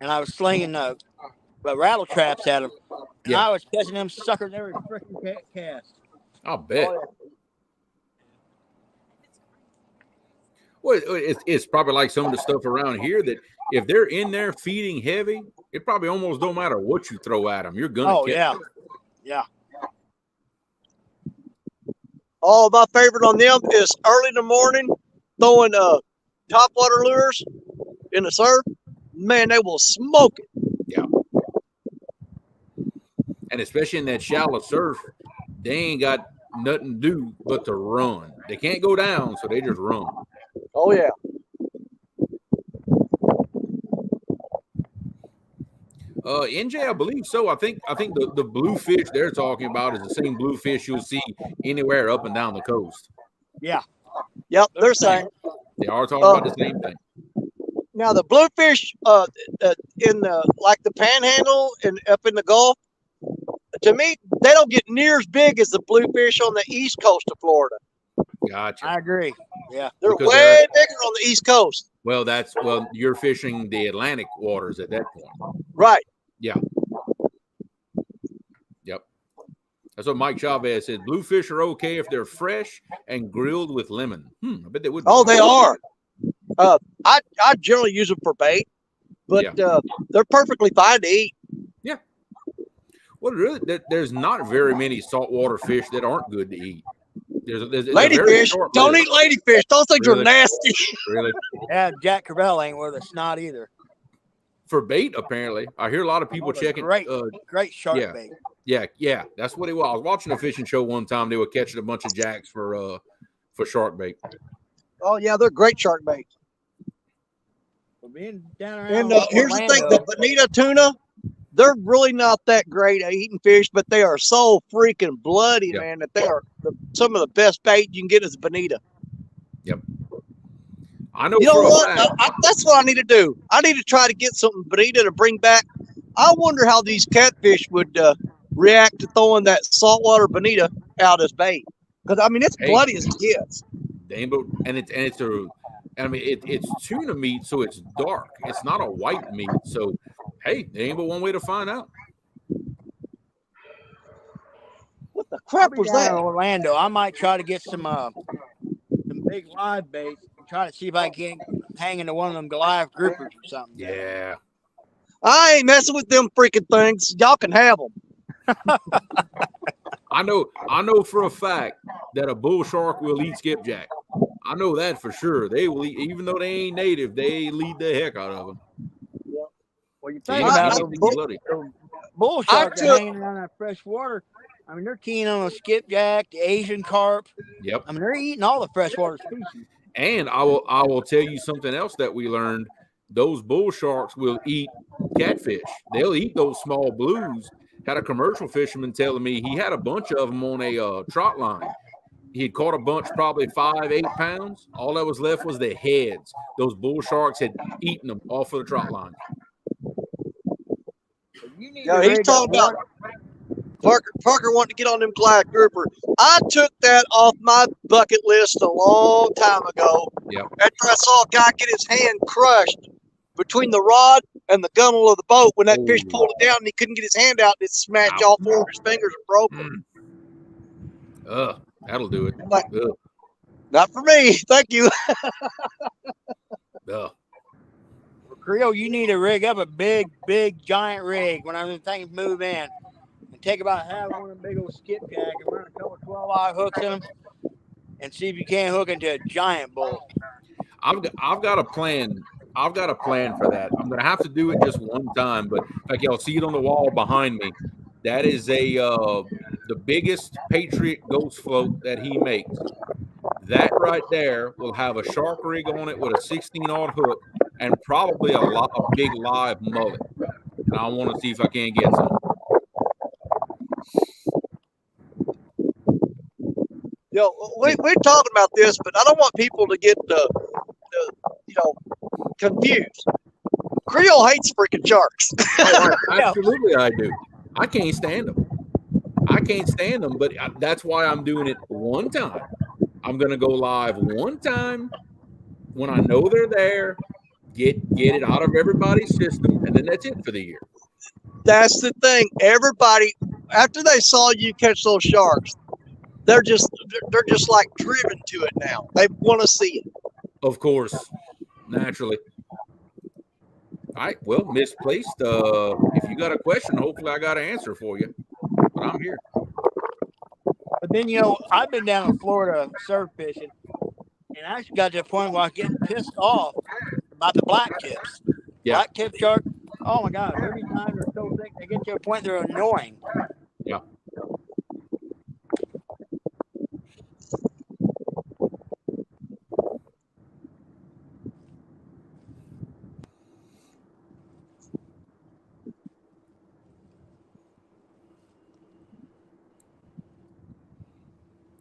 And I was slinging rattle traps at them. And I was catching them suckers every freaking cast. I'll bet. Well, it's probably like some of the stuff around here that if they're in there feeding heavy, it probably almost don't matter what you throw at them. You're gonna catch them. Yeah. Oh, my favorite on them is early in the morning throwing topwater lures in the surf. Man, they will smoke it. Yeah. And especially in that shallow surf, they ain't got nothing to do but to run. They can't go down, so they just run. Oh yeah. NJ, I believe so. I think the bluefish they're talking about is the same bluefish you'll see anywhere up and down the coast. Yeah. Yep, they're saying. They are talking about the same thing. Now the bluefish in the panhandle and up in the Gulf, to me, they don't get near as big as the bluefish on the east coast of Florida. Gotcha. I agree. Yeah. They're way bigger on the east coast. Well, you're fishing the Atlantic waters at that point. Right. Yeah. Yep. That's what Mike Chavez said. Bluefish are okay if they're fresh and grilled with lemon. I bet they would. Oh, they are. I generally use them for bait, but they're perfectly fine to eat. Yeah. Well, really, there's not very many saltwater fish that aren't good to eat. There's ladyfish. Don't eat ladyfish. Those things are nasty. Really? Yeah, Jack Crevel ain't worth a snot either. For bait, apparently, I hear a lot of people checking. Great shark bait. Yeah, that's what it was. I was watching a fishing show one time. They were catching a bunch of jacks for shark bait. Oh yeah, they're great shark bait. Being down around and here's the thing: the bonita tuna, they're really not that great at eating fish, but they are so freaking bloody, man, that they are some of the best bait you can get is bonita. Yep. I know. You know what? That's what I need to do. I need to try to get something bonita to bring back. I wonder how these catfish would react to throwing that saltwater bonita out as bait. Because I mean, it's bloody as it gets. It's tuna meat, so it's dark. It's not a white meat. So, hey, there ain't but one way to find out. What the crap was that? In Orlando, I might try to get some big live bait and try to see if I can hang into one of them Goliath groupers or something. Yeah. I ain't messing with them freaking things. Y'all can have them. I know for a fact that a bull shark will eat skipjack. I know that for sure. They will eat, even though they ain't native, they lead the heck out of them. Well, you think about it, bull sharks are hanging around that fresh water. I mean, they're keen on the skipjack, the Asian carp. Yep. I mean, they're eating all the freshwater species. And I will tell you something else that we learned. Those bull sharks will eat catfish. They'll eat those small blues. Had a commercial fisherman telling me he had a bunch of them on a trot line. He had caught a bunch, probably 5-8 pounds. All that was left was the heads. Those bull sharks had eaten them off of the trot line. Yeah, he's talking about Parker wanting to get on them Clyde grouper. I took that off my bucket list a long time ago. Yep. After I saw a guy get his hand crushed between the rod and the gunnel of the boat when that fish pulled it down and he couldn't get his hand out and it smashed all 4 of his fingers and broke them. That'll do it. Like, not for me. Thank you. Creole, you need to rig up a big, giant rig when them things move in. And take about half one of them big old skipjack and run a couple 12-aught hooks in them and see if you can't hook into a giant bull. I've got a plan. I've got a plan for that. I'm gonna have to do it just one time, but like y'all see it on the wall behind me. That is the biggest Patriot ghost float that he makes. That right there will have a shark rig on it with a 16-aught hook and probably a big live mullet. And I want to see if I can get some. Yo, we're talking about this, but I don't want people to get confused. Creole hates freaking sharks. Absolutely, I do. I can't stand them. But that's why I'm doing it one time. I'm gonna go live one time when I know they're there. Get it out of everybody's system, and then that's it for the year. That's the thing. Everybody, after they saw you catch those sharks, they're just like driven to it now. They want to see it. Of course, naturally. All right. Well, misplaced. If you got a question, hopefully I got an answer for you. But I'm here. But then, I've been down in Florida surf fishing, and I actually got to the point where I was getting pissed off about the black tips. Yeah. Black tip shark, oh my God, every time they're so thick, they get to a point they're annoying. Yeah.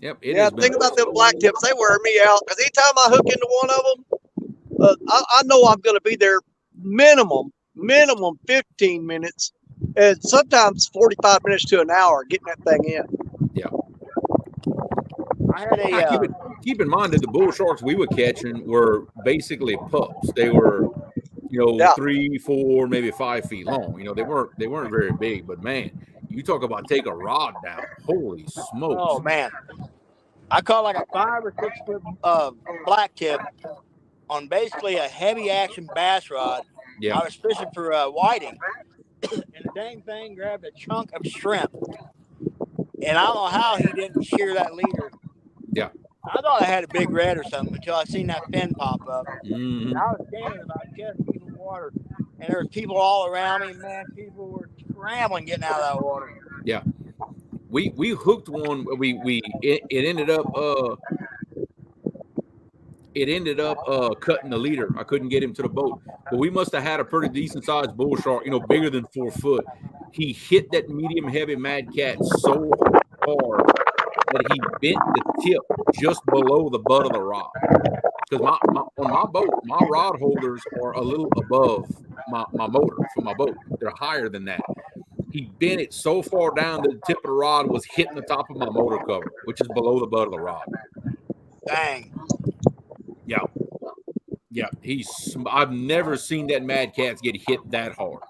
Yep. Think about them black tips. They wear me out because anytime I hook into one of them, I know I'm going to be there minimum 15 minutes, and sometimes 45 minutes to an hour getting that thing in. Yeah. I had keep in mind that the bull sharks we were catching were basically pups. They were, 3, 4, maybe 5 feet long. They weren't very big, but man, you talk about take a rod down. Holy smokes. Oh man. I caught like a 5 or 6 foot black tip on basically a heavy action bass rod. Yeah. I was fishing for whiting, and the dang thing grabbed a chunk of shrimp. And I don't know how he didn't shear that leader. Yeah. I thought I had a big red or something until I seen that fin pop up. Mm-hmm. And I was standing about chest deep in water, and there was people all around me. Man, people were scrambling getting out of that water. Yeah. We hooked one. It ended up cutting the leader. I couldn't get him to the boat, but we must have had a pretty decent sized bull shark, bigger than 4 foot. He hit that medium heavy mad cat so hard that he bent the tip just below the butt of the rod. Because on my boat, my rod holders are a little above my motor for my boat. They're higher than that. He bent it so far down that the tip of the rod was hitting the top of my motor cover, which is below the butt of the rod. Dang. Yeah. Yeah. I've never seen that mad cats get hit that hard.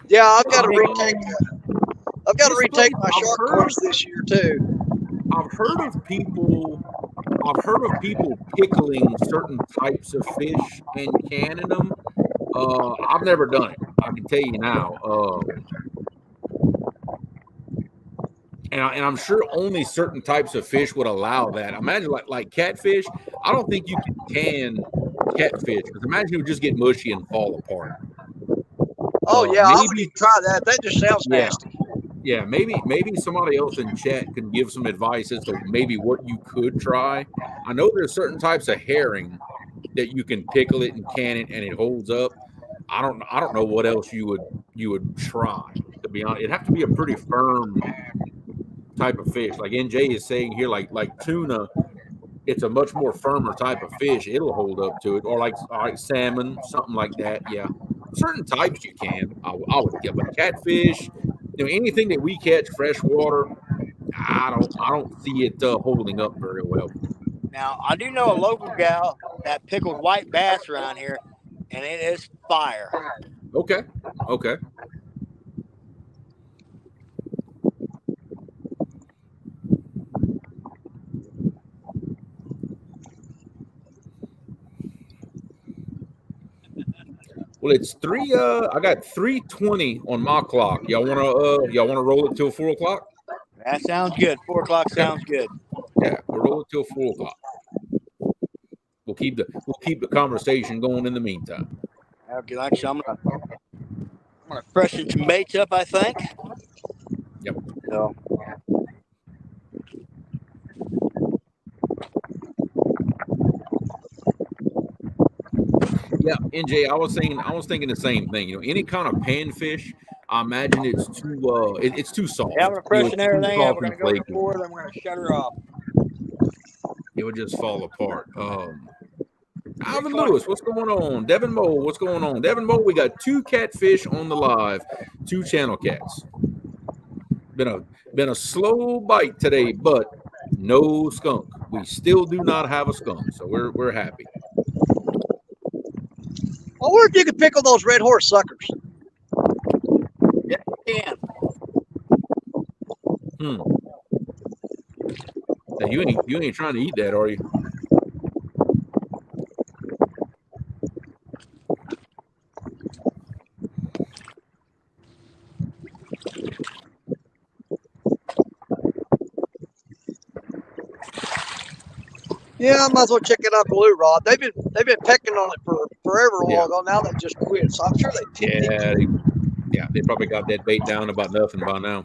Yeah, I've got to retake my shark course this year too. I've heard of people pickling certain types of fish and canning them. I've never done it. I can tell you now. And I'm sure only certain types of fish would allow that. Imagine like catfish. I don't think you can catfish because imagine it would just get mushy and fall apart. Oh yeah, I wouldn't Maybe even try that. That just sounds nasty. yeah. Maybe somebody else in chat can give some advice as to maybe what you could try. I know there's certain types of herring that you can pickle it and can it and it holds up. I don't know what else you would try. To be honest, it'd have to be a pretty firm type of fish. Like NJ is saying here, like tuna, it's a much more firmer type of fish. It'll hold up to it, or like salmon, something like that. Yeah, certain types you can. I would get, but catfish, anything that we catch freshwater, I don't see it holding up very well. Now I do know a local gal that pickled white bass around here, and it is fire. Okay. Well, it's three. I got 3:20 on my clock. Y'all wanna roll it till 4 o'clock? That sounds good. 4 o'clock sounds good. Yeah, we'll roll it till 4 o'clock. We'll keep the conversation going in the meantime. Okay, I'm gonna freshen some baits up, I think. Yep. So. Yeah, NJ, I was thinking the same thing. Any kind of panfish, I imagine it's too soft. Yeah, I'm gonna freshen everything up. We're gonna go to flaky. 4, then we're gonna shut her off. It would just fall apart. Alvin Lewis, what's going on? Devin Moe, what's going on? Devin Moe, we got 2 catfish on the live, 2 channel cats. Been a slow bite today, but no skunk. We still do not have a skunk, so we're happy. I wonder if you could pickle those red horse suckers. Yeah, you can. Now you ain't trying to eat that, are you? Yeah, I might as well check it out, Blue Rod. They've been pecking on it for forever long ago. Now they just quit, so I'm sure they probably got that bait down about nothing by now.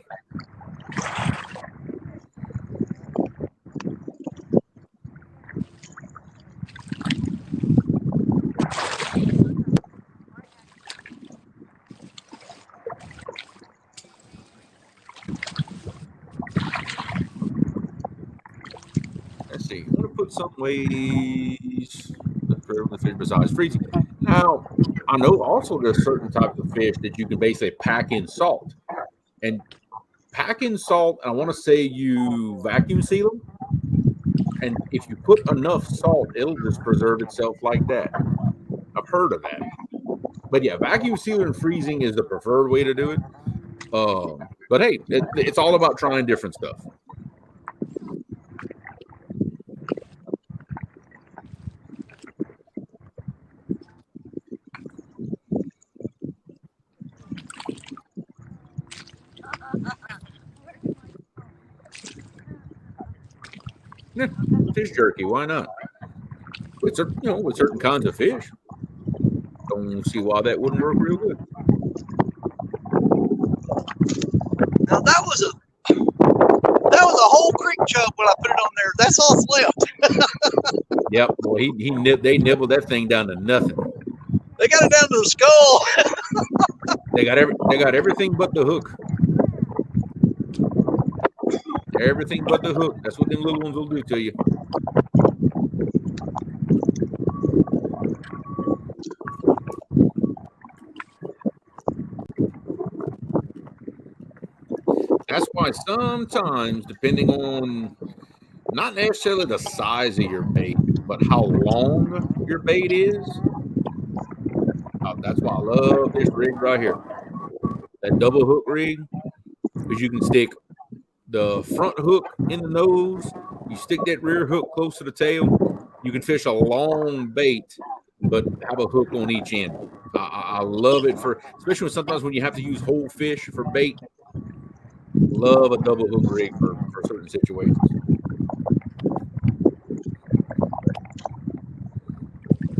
Let's see. I'm gonna put some ways the fish besides freezing. Now, I know also there's certain types of fish that you can basically pack in salt. And pack in salt, I want to say you vacuum seal them. And if you put enough salt, it'll just preserve itself like that. I've heard of that. But yeah, vacuum sealing and freezing is the preferred way to do it. But hey, it's all about trying different stuff. Yeah, fish jerky, why not? With certain kinds of fish. Don't see why that wouldn't work real good. Now that was a whole creek chub when I put it on there. That's all that's left. Yep, boy, they nibbled that thing down to nothing. They got it down to the skull. They got everything but the hook. Everything but the hook. That's what them little ones will do to you. That's why sometimes, depending on not necessarily the size of your bait, but how long your bait is, that's why I love this rig right here. That double hook rig, because you can stick the front hook in the nose, you stick that rear hook close to the tail, you can fish a long bait, but have a hook on each end. I love it especially sometimes when you have to use whole fish for bait. Love a double hook rig for certain situations.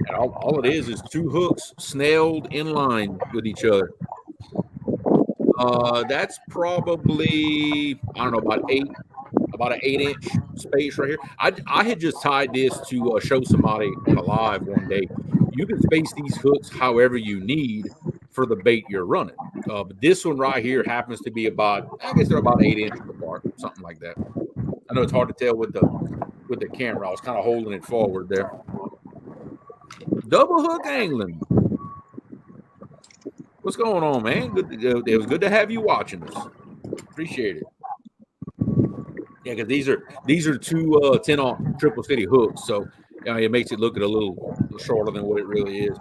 And all it is 2 hooks snelled in line with each other. That's probably, I don't know, about an 8-inch space right here. I had just tied this to show somebody on a live one day. You can space these hooks however you need for the bait you're running. But this one right here happens to be about, I guess they're about 8 inches apart, something like that. I know it's hard to tell with the camera. I was kind of holding it forward there. Double hook angling. What's going on, man? It was good to have you watching us. Appreciate it. Yeah, because these are 2 10-aught triple city hooks, so it makes it look a little shorter than what it really is.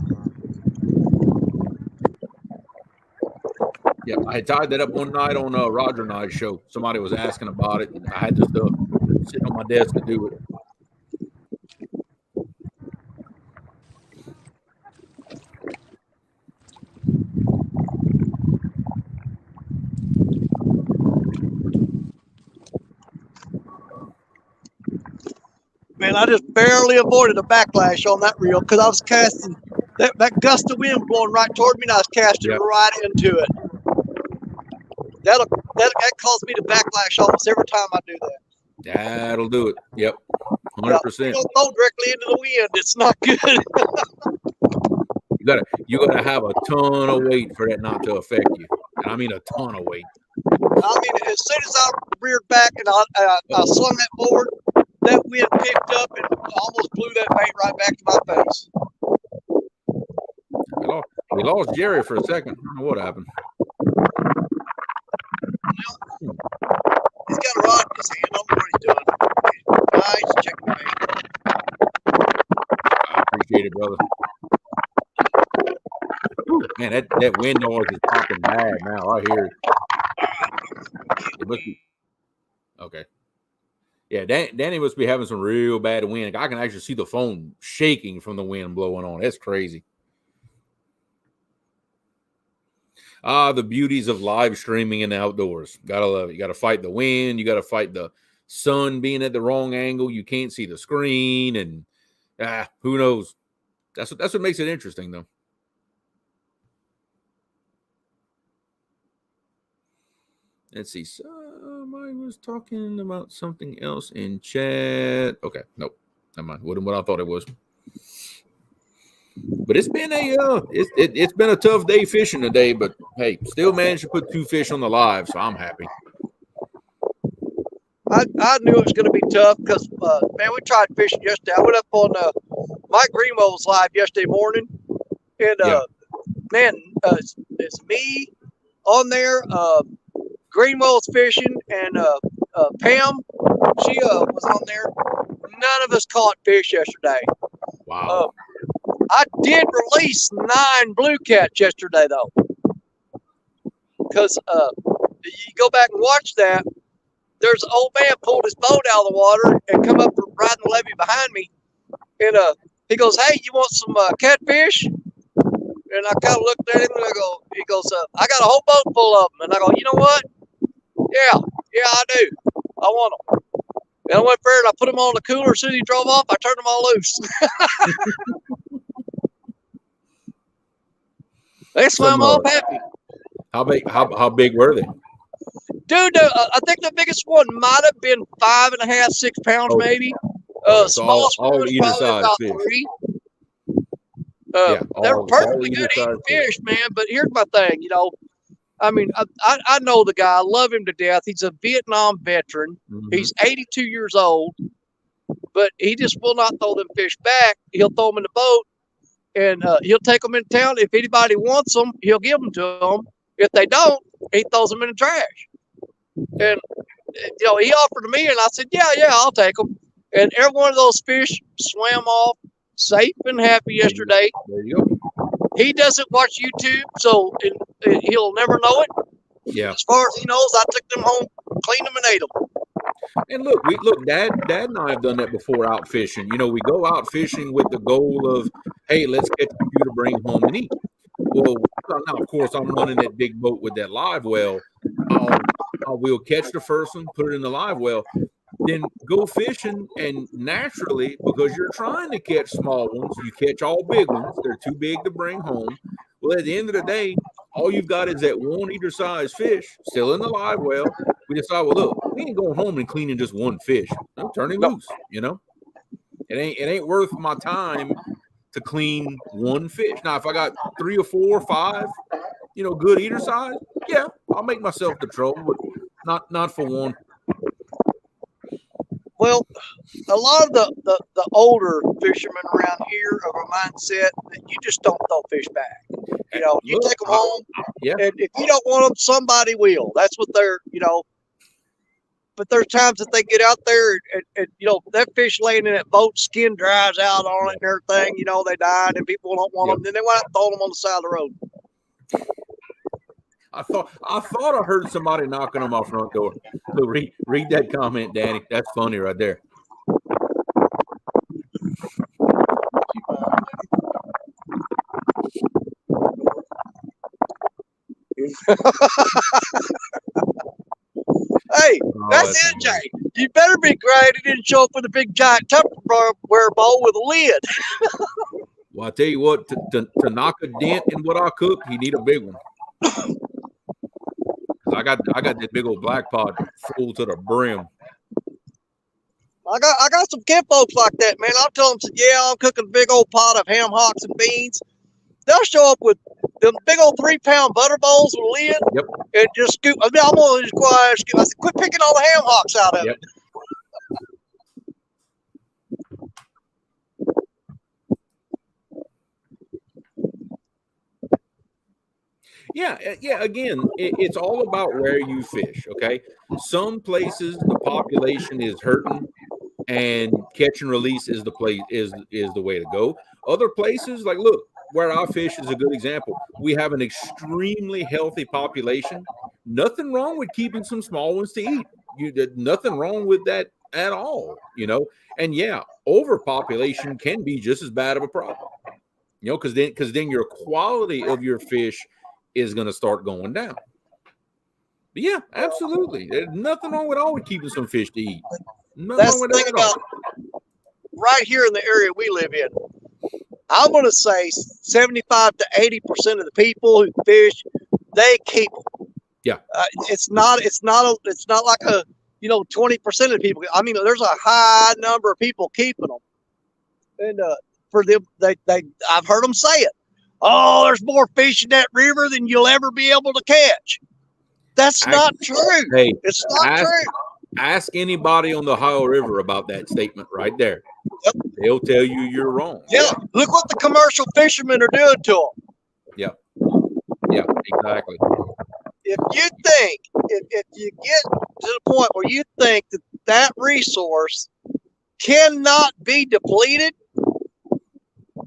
Yeah, I had tied that up one night on Roger and I's show. Somebody was asking about it, and I had the stuff sitting on my desk to do it. Man, I just barely avoided a backlash on that reel because I was casting that gust of wind blowing right toward me, and I was casting right into it. That caused me to backlash almost every time I do that. That'll do it. Yep, 100%. You don't throw directly into the wind; it's not good. You gotta have a ton of weight for that not to affect you, and I mean a ton of weight. I mean, as soon as I reared back and I swung that forward, that wind picked up and almost blew that bait right back to my face. We lost Jerry for a second. I don't know what happened. He's got a rod in his hand. I don't know what he's doing. Nice chicken bait. I appreciate it, brother. Ooh, man, that wind noise is popping bad now. I hear it. It must be okay. Yeah, Danny must be having some real bad wind. I can actually see the phone shaking from the wind blowing on. That's crazy. The beauties of live streaming in the outdoors. Gotta love it. You gotta fight the wind. You gotta fight the sun being at the wrong angle. You can't see the screen, and who knows? That's what makes it interesting, though. Let's see. I was talking about something else in chat. Okay, nope, never mind. Wasn't what I thought it was. But it's been it's been a tough day fishing today. But hey, still managed to put 2 fish on the live, so I'm happy. I knew it was going to be tough because man, we tried fishing yesterday. I went up on Mike Greenwell's live yesterday morning, and man, it's me on there. Greenwell's fishing, and Pam, she was on there. None of us caught fish yesterday. Wow. I did release 9 blue cats yesterday, though. Because you go back and watch that, there's an old man pulled his boat out of the water and come up riding the levee behind me. And he goes, "Hey, you want some catfish?" And I kind of looked at him and he goes, "I got a whole boat full of them." And I go, "You know what? Yeah, I do. I want them." And I went there and I put them on the cooler. As soon as he drove off, I turned them all loose. They swam off happy. How big were they? Dude, I think the biggest one might have been 5.5, 6 pounds, maybe. So all either side about fish. 3. They're perfectly good eating fish, man. But here's my thing, I mean, I know the guy. I love him to death. He's a Vietnam veteran. Mm-hmm. He's 82 years old, but he just will not throw them fish back. He'll throw them in the boat, and he'll take them in town. If anybody wants them, he'll give them to them. If they don't, he throws them in the trash. And, he offered to me, and I said, yeah, I'll take them. And every one of those fish swam off safe and happy yesterday. There you go. He doesn't watch YouTube, so he'll never know it. Yeah. As far as he knows, I took them home, cleaned them, and ate them. And look, Dad and I have done that before out fishing. We go out fishing with the goal of, hey, let's catch a few to bring home and eat. Well, now, of course, I'm running that big boat with that live well. we'll catch the first one, put it in the live well, then go fishing, and naturally, because you're trying to catch small ones, you catch all big ones. They're too big to bring home. Well, at the end of the day, all you've got is that 1 eater size fish still in the live well. We decide, well, look, we ain't going home and cleaning just one fish. No, turn him loose, you know. It ain't worth my time to clean one fish. Now, if I got 3 or 4 or 5, you know, good eater size, yeah, I'll make myself the trouble, but not for one. Well, a lot of the older fishermen around here are of a mindset that you just don't throw fish back. You know, you take them home, and if you don't want them, somebody will. That's what they're, you know. But there's times that they get out there and you know, that fish laying in that boat, skin dries out on it and everything, you know, they died and people don't want them. Then they want to throw them on the side of the road. I thought I heard somebody knocking on my front door. So read that comment, Danny. That's funny right there. Hey, that's NJ. You better be glad he didn't show up with a big giant Tupperware bowl with a lid. Well, I tell you what, to knock a dent in what I cook, you need a big one. I got that big old black pot full to the brim. I got some kid folks like that, man. I'll tell them, yeah, I'm cooking a big old pot of ham hocks and beans. They'll show up with them big old 3-pound butter bowls with a lid and just scoop. I mean, I'm gonna just go out and scoop. I said, quit picking all the ham hocks out of it. Yeah. Again, it's all about where you fish. Okay, some places the population is hurting, and catch and release is the way to go. Other places, like look, where I fish is a good example. We have an extremely healthy population. Nothing wrong with keeping some small ones to eat. Nothing wrong with that at all. You know, and yeah, overpopulation can be just as bad of a problem. You know, because then your quality of your fish is going to start going down. But yeah, absolutely. There's nothing wrong with always keeping some fish to eat. That's the thing about right here in the area we live in. I'm going to say 75 to 80% of the people who fish, they keep them. Yeah. It's not like a, you know, 20% of people. I mean, there's a high number of people keeping them. And for them, I've heard them say it. Oh, there's more fish in that river than you'll ever be able to catch. That's not true. Hey, it's not true. Ask anybody on the Ohio River about that statement right there. Yep. They'll tell you you're wrong. Yeah. Look what the commercial fishermen are doing to them. Yeah. Yeah, exactly. If you think, if you get to the point where you think that resource cannot be depleted,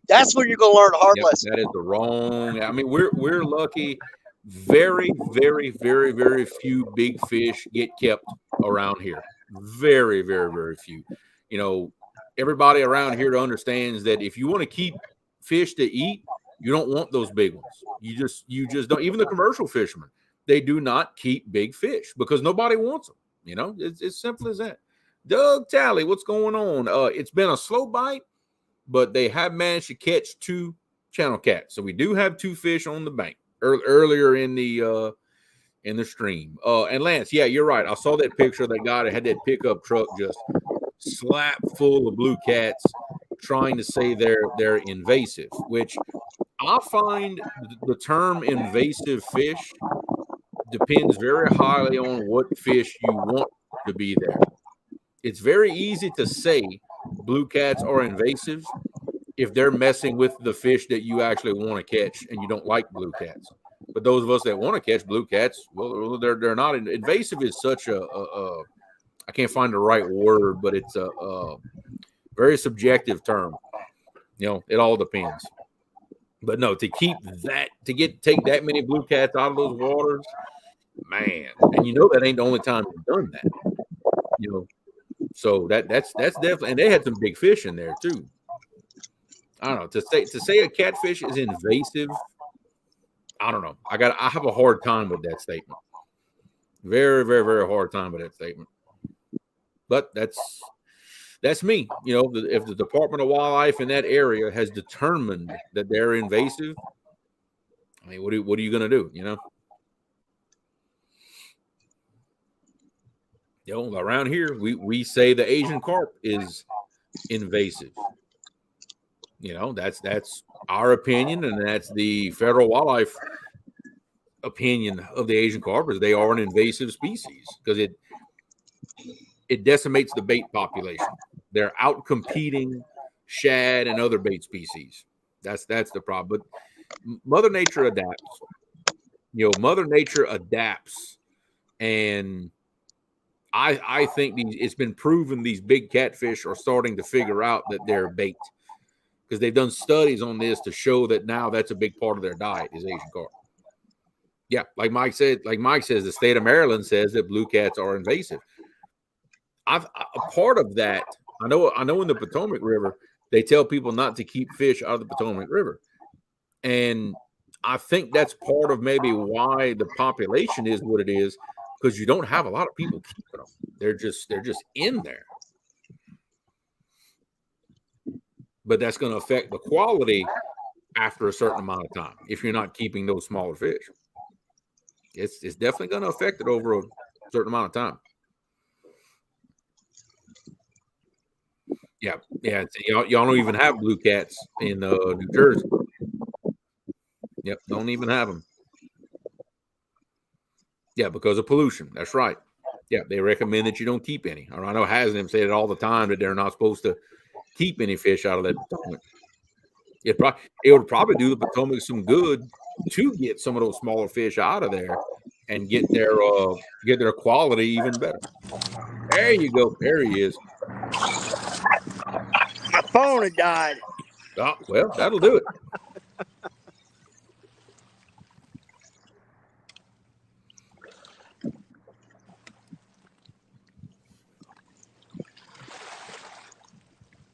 that's when you're going to learn a hard lesson. That is the wrong. I mean, we're lucky. Very, very, very, very few big fish get kept around here. Very, very, very few. You know, everybody around here understands that if you want to keep fish to eat, you don't want those big ones. You just don't. Even the commercial fishermen, they do not keep big fish because nobody wants them. You know, it's simple as that. Doug Talley, what's going on? It's been a slow bite, but they have managed to catch 2 channel cats. So we do have 2 fish on the bank earlier in the stream. And Lance, yeah, you're right. I saw that picture of that guy that had that pickup truck just slap full of blue cats, trying to say they're invasive, which I find the term invasive fish depends very highly on what fish you want to be there. It's very easy to say blue cats are invasive if they're messing with the fish that you actually want to catch and you don't like blue cats. But those of us that want to catch blue cats, well, they're not invasive. Is such a I can't find the right word, but it's a very subjective term. You know, it all depends. But no, to take that many blue cats out of those waters, man, and you know that ain't the only time you've done that. You know, so that's definitely, and they had some big fish in there too. I don't know, to say a catfish is invasive. I don't know. I have a hard time with that statement. Very, very, very hard time with that statement. But that's me. You know, if the Department of Wildlife in that area has determined that they're invasive, I mean, what are you going to do? You know, around here we say the Asian carp is invasive. You know, that's our opinion, and that's the federal wildlife opinion of the Asian carp, is they are an invasive species because it decimates the bait population. They're out competing shad and other bait species. That's the problem. But Mother Nature adapts. You know, Mother Nature adapts, and I think it's been proven these big catfish are starting to figure out that they're bait, because they've done studies on this to show that now that's a big part of their diet is Asian carp. Yeah, like Mike says, the state of Maryland says that blue cats are invasive. A part of that, I know in the Potomac River, they tell people not to keep fish out of the Potomac River. And I think that's part of maybe why the population is what it is, because you don't have a lot of people keeping them. They're just in there. But that's going to affect the quality after a certain amount of time if you're not keeping those smaller fish. It's definitely going to affect it over a certain amount of time. Yeah. Y'all don't even have blue cats in New Jersey. Yep, don't even have them. Yeah, because of pollution. That's right. Yeah, they recommend that you don't keep any. I know Haslam said it all the time that they're not supposed to keep any fish out of that Potomac. It would probably do the Potomac some good to get some of those smaller fish out of there and get their quality even better. There you go. There he is. My phone had died. Oh, well, that'll do it.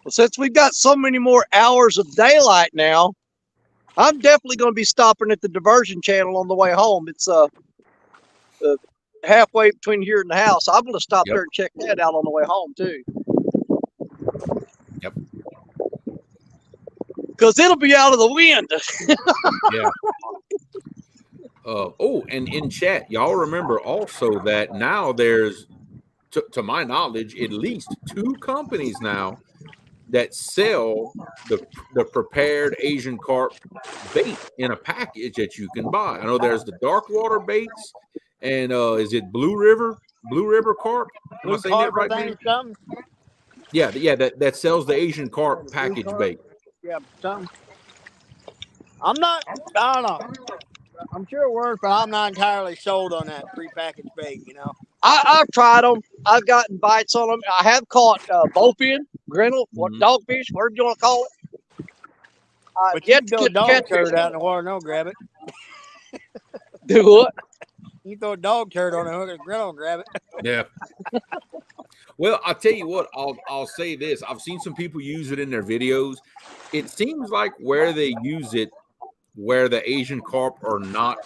Well, since we've got so many more hours of daylight now, I'm definitely going to be stopping at the diversion channel on the way home. It's halfway between here and the house. I'm going to stop there and check that out on the way home too. Yep. Because it'll be out of the wind. Yeah. And in chat, y'all remember also that now there's, to my knowledge, at least 2 companies now that sell the prepared Asian carp bait in a package that you can buy. I know there's the dark water baits, and is it Blue River Carp? Am I saying that right, Ben? Yeah, that sells the Asian carp package bait. Yeah, something. I don't know. I'm sure it works, but I'm not entirely sold on that prepackaged bait, you know. I've tried them. I've gotten bites on them. I have caught bowfin, grinnell, dogfish, whatever you want to call it. But you throw a dog turd out in the water, don't grab it. Do what? You throw a dog turd on the hook and grinnell and grab it. Yeah. Well, I'll tell you what, I'll say this. I've seen some people use it in their videos. It seems like where they use it, where the Asian carp are not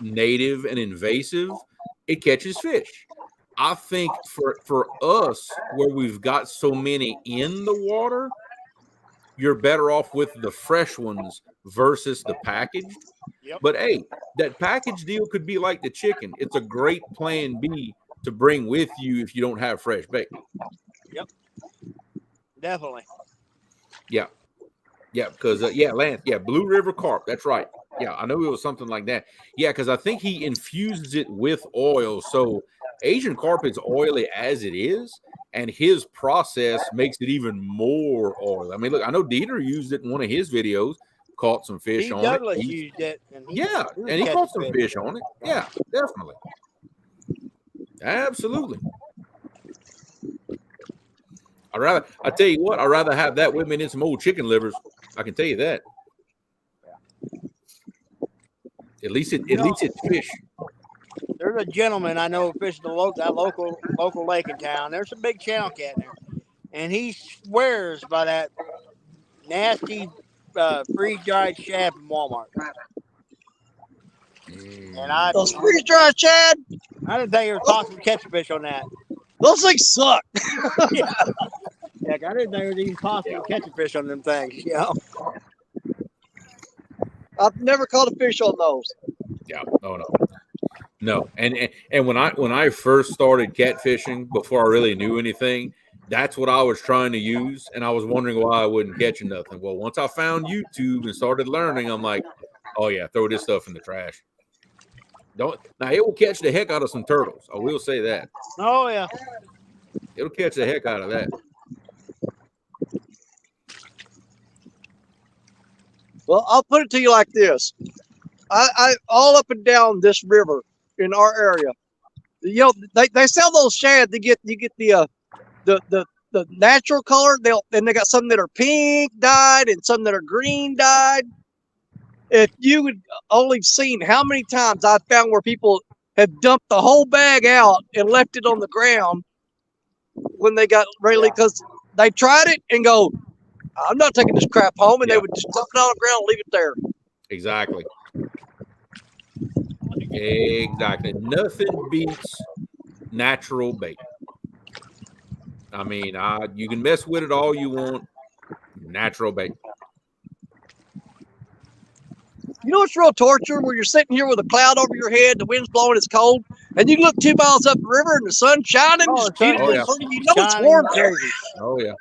native and invasive, it catches fish. I think for us, where we've got so many in the water, you're better off with the fresh ones versus the packaged. Yep. But hey, that package deal could be like the chicken. It's a great plan B to bring with you if you don't have fresh bait. Yep. Definitely. Yeah. Yeah, because Lance, Blue River Carp. That's right. Yeah, I know it was something like that. Yeah, because I think he infuses it with oil. So Asian carp is oily as it is, and his process makes it even more oily. I mean, look, I know Dieter used it in one of his videos, caught some fish on Douglas it. Used it. And he caught some fish on it. Yeah, definitely. Absolutely. I tell you what, I'd rather have that with me than some old chicken livers. I can tell you that. At least it's fish. There's a gentleman I know fishing that local lake in town. There's a big channel cat there, and he swears by that nasty freeze-dried shad from Walmart. And those freeze-dried shad? I didn't think it was possible to catch a fish on that. Those things suck. Yeah. Heck, I didn't think it was even possible to catch a fish on them things. You know. I've never caught a fish on those. Yeah. No. And when I first started catfishing, before I really knew anything, that's what I was trying to use, and I was wondering why I wasn't catching nothing. Well, once I found YouTube and started learning, I'm like, oh yeah, throw this stuff in the trash. Now it will catch the heck out of some turtles. I will say that. Oh yeah. It'll catch the heck out of that. Well, I'll put it to you like this. I all up and down this river in our area, you know, they sell those shad. You get the natural color. Then they got some that are pink dyed and some that are green dyed. If you would only seen how many times I found where people have dumped the whole bag out and left it on the ground when they got ready, because they tried it and go, I'm not taking this crap home, and they would just dump it on the ground and leave it there. Exactly. Nothing beats natural bait. I mean, you can mess with it all you want. Natural bait. You know what's real torture? Where you're sitting here with a cloud over your head, the wind's blowing, it's cold, and you look 2 miles up the river and the sun's shining. Oh, You know it's warm there. Oh yeah.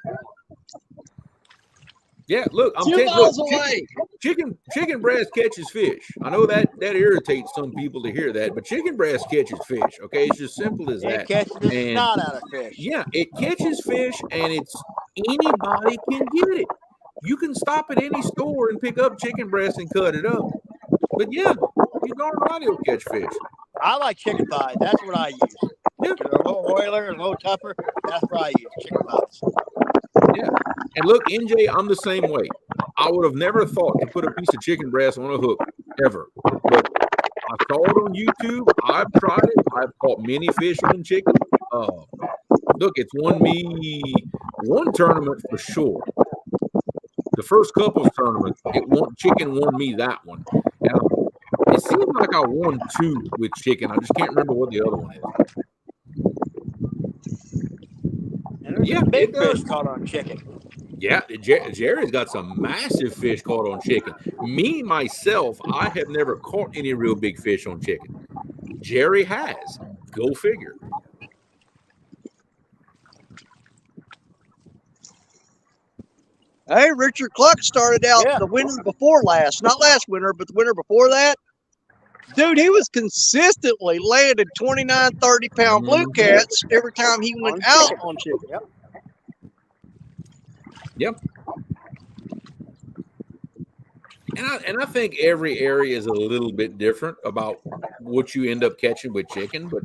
Yeah, look, I'm 2 miles away. Chicken breast catches fish. I know that irritates some people to hear that, but chicken breast catches fish. Okay, it's just simple as that. It catches the snot out of fish. Yeah, it catches fish, and anybody can get it. You can stop at any store and pick up chicken breast and cut it up. But yeah, you darn right it'll catch fish. I like chicken thighs. That's what I use. Yeah. A little oiler, a little tougher. That's what I use. Chicken thighs. Yeah. And look, NJ, I'm the same way. I would have never thought to put a piece of chicken breast on a hook ever. But I saw it on YouTube. I've tried it. I've caught many fish on chicken. Look, it's won me one tournament for sure. The first couples tournament, chicken won me that one. Now, it seems like I won 2 with chicken. I just can't remember what the other one is. And there's big fish caught on chicken. Yeah, Jerry's got some massive fish caught on chicken. Me, myself, I have never caught any real big fish on chicken. Jerry has. Go figure. Hey, Richard Cluck started out the winter before last. Not last winter, but the winter before that. Dude, he was consistently landing 29, 30-pound blue cats every time he went out on chicken. Yep. And I think every area is a little bit different about what you end up catching with chicken, but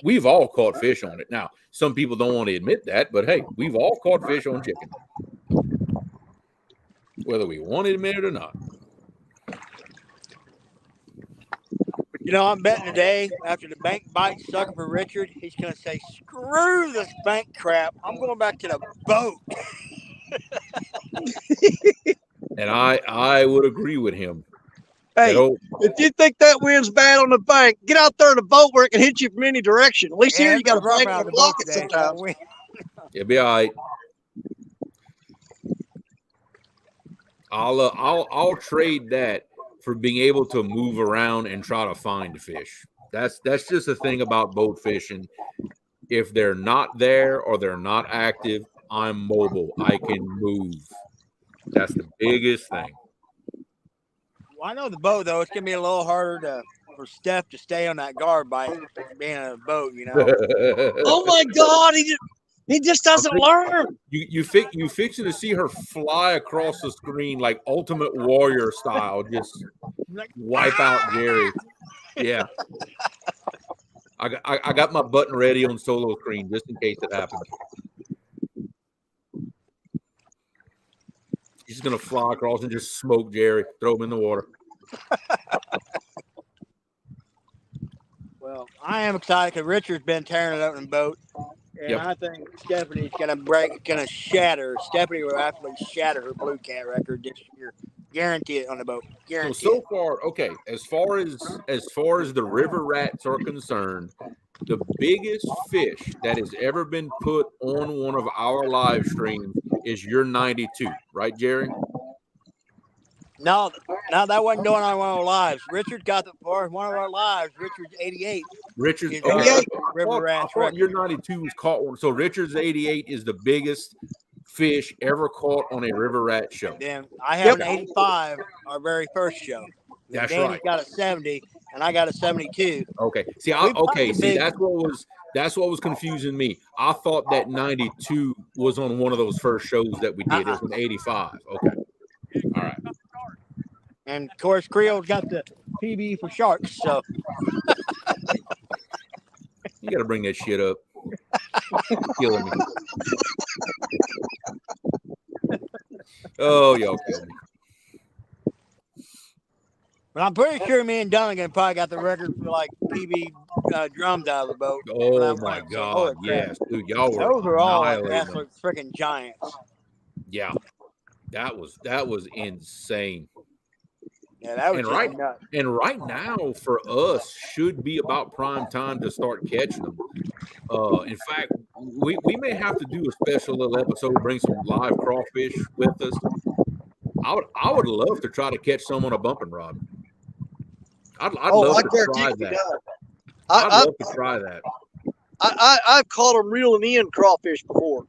we've all caught fish on it. Now, some people don't want to admit that, but hey, we've all caught fish on chicken, whether we want to admit it or not. You know, I'm betting today, after the bank bite sucker for Richard, he's going to say, screw this bank crap. I'm going back to the boat. And I would agree with him. Hey, if you think that wind's bad on the bank, get out there in a boat where it can hit you from any direction. At least here you got a bank to block it sometimes. It'll be all right. I'll trade that for being able to move around and try to find fish. That's just the thing about boat fishing. If they're not there or they're not active, I'm mobile. I can move. That's the biggest thing. Well, I know the boat, though, it's going to be a little harder for Steph to stay on that guard by being on a boat, you know. Oh, my God. He just doesn't learn. You fixing to see her fly across the screen like Ultimate Warrior style, just wipe out Jerry. Yeah. I got my button ready on solo screen just in case it happens. She's gonna fly across and just smoke Jerry, throw him in the water. Well, I am excited because Richard's been tearing it up in the boat. And I think Stephanie's gonna shatter. Stephanie will absolutely shatter her blue cat record this year. Guarantee it on the boat. Guarantee So it. far, okay. As far as the river rats are concerned, the biggest fish that has ever been put on one of our live streams is your 92, right, Jerry? No, that wasn't doing on one of our lives. Richard got the for one of our lives. Richard's 88. Richard's Is okay. our I river thought rats your record. 92 was caught one. So Richard's 88 is the biggest fish ever caught on a river rat show. Then I have an 85, our very first show. And That's Danny's right. got a 70, and I got a 72. Okay. See, that's what was confusing me. I thought that 92 was on one of those first shows that we did. It was an 85. Okay. All right. And of course, Creole's got the PB for sharks. So you got to bring that shit up. You're killing me. Oh, y'all kill me. but I'm pretty sure me and Dunnigan probably got the record for like PB drums out of the boat. Oh my God! Yes, dude, y'all were. Those are all like annihilating absolute freaking giants. Yeah, that was insane. Yeah, that was and nuts. And right now for us should be about prime time to start catching them. In fact, we may have to do a special little episode, bring some live crawfish with us. I would love to try to catch some on a bumping rod. I'd love to try that. I'd love to try that. I've caught them reeling in crawfish before.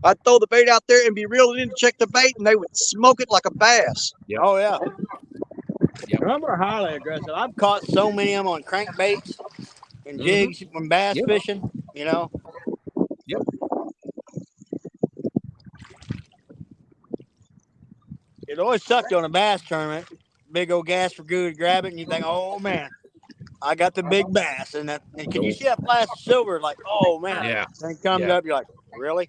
I'd throw the bait out there and be reeling in to check the bait, and they would smoke it like a bass. Yep. Oh, yeah. Yep. Remember, highly aggressive. I've caught so many of them on crankbaits and jigs when bass fishing, you know. Yep. It always sucked on a bass tournament. Big old gas for goo to grab it, and you think, oh, man, I got the big bass. And can you see that flash of silver? Like, oh, man. Yeah. Then it comes up, you're like, really?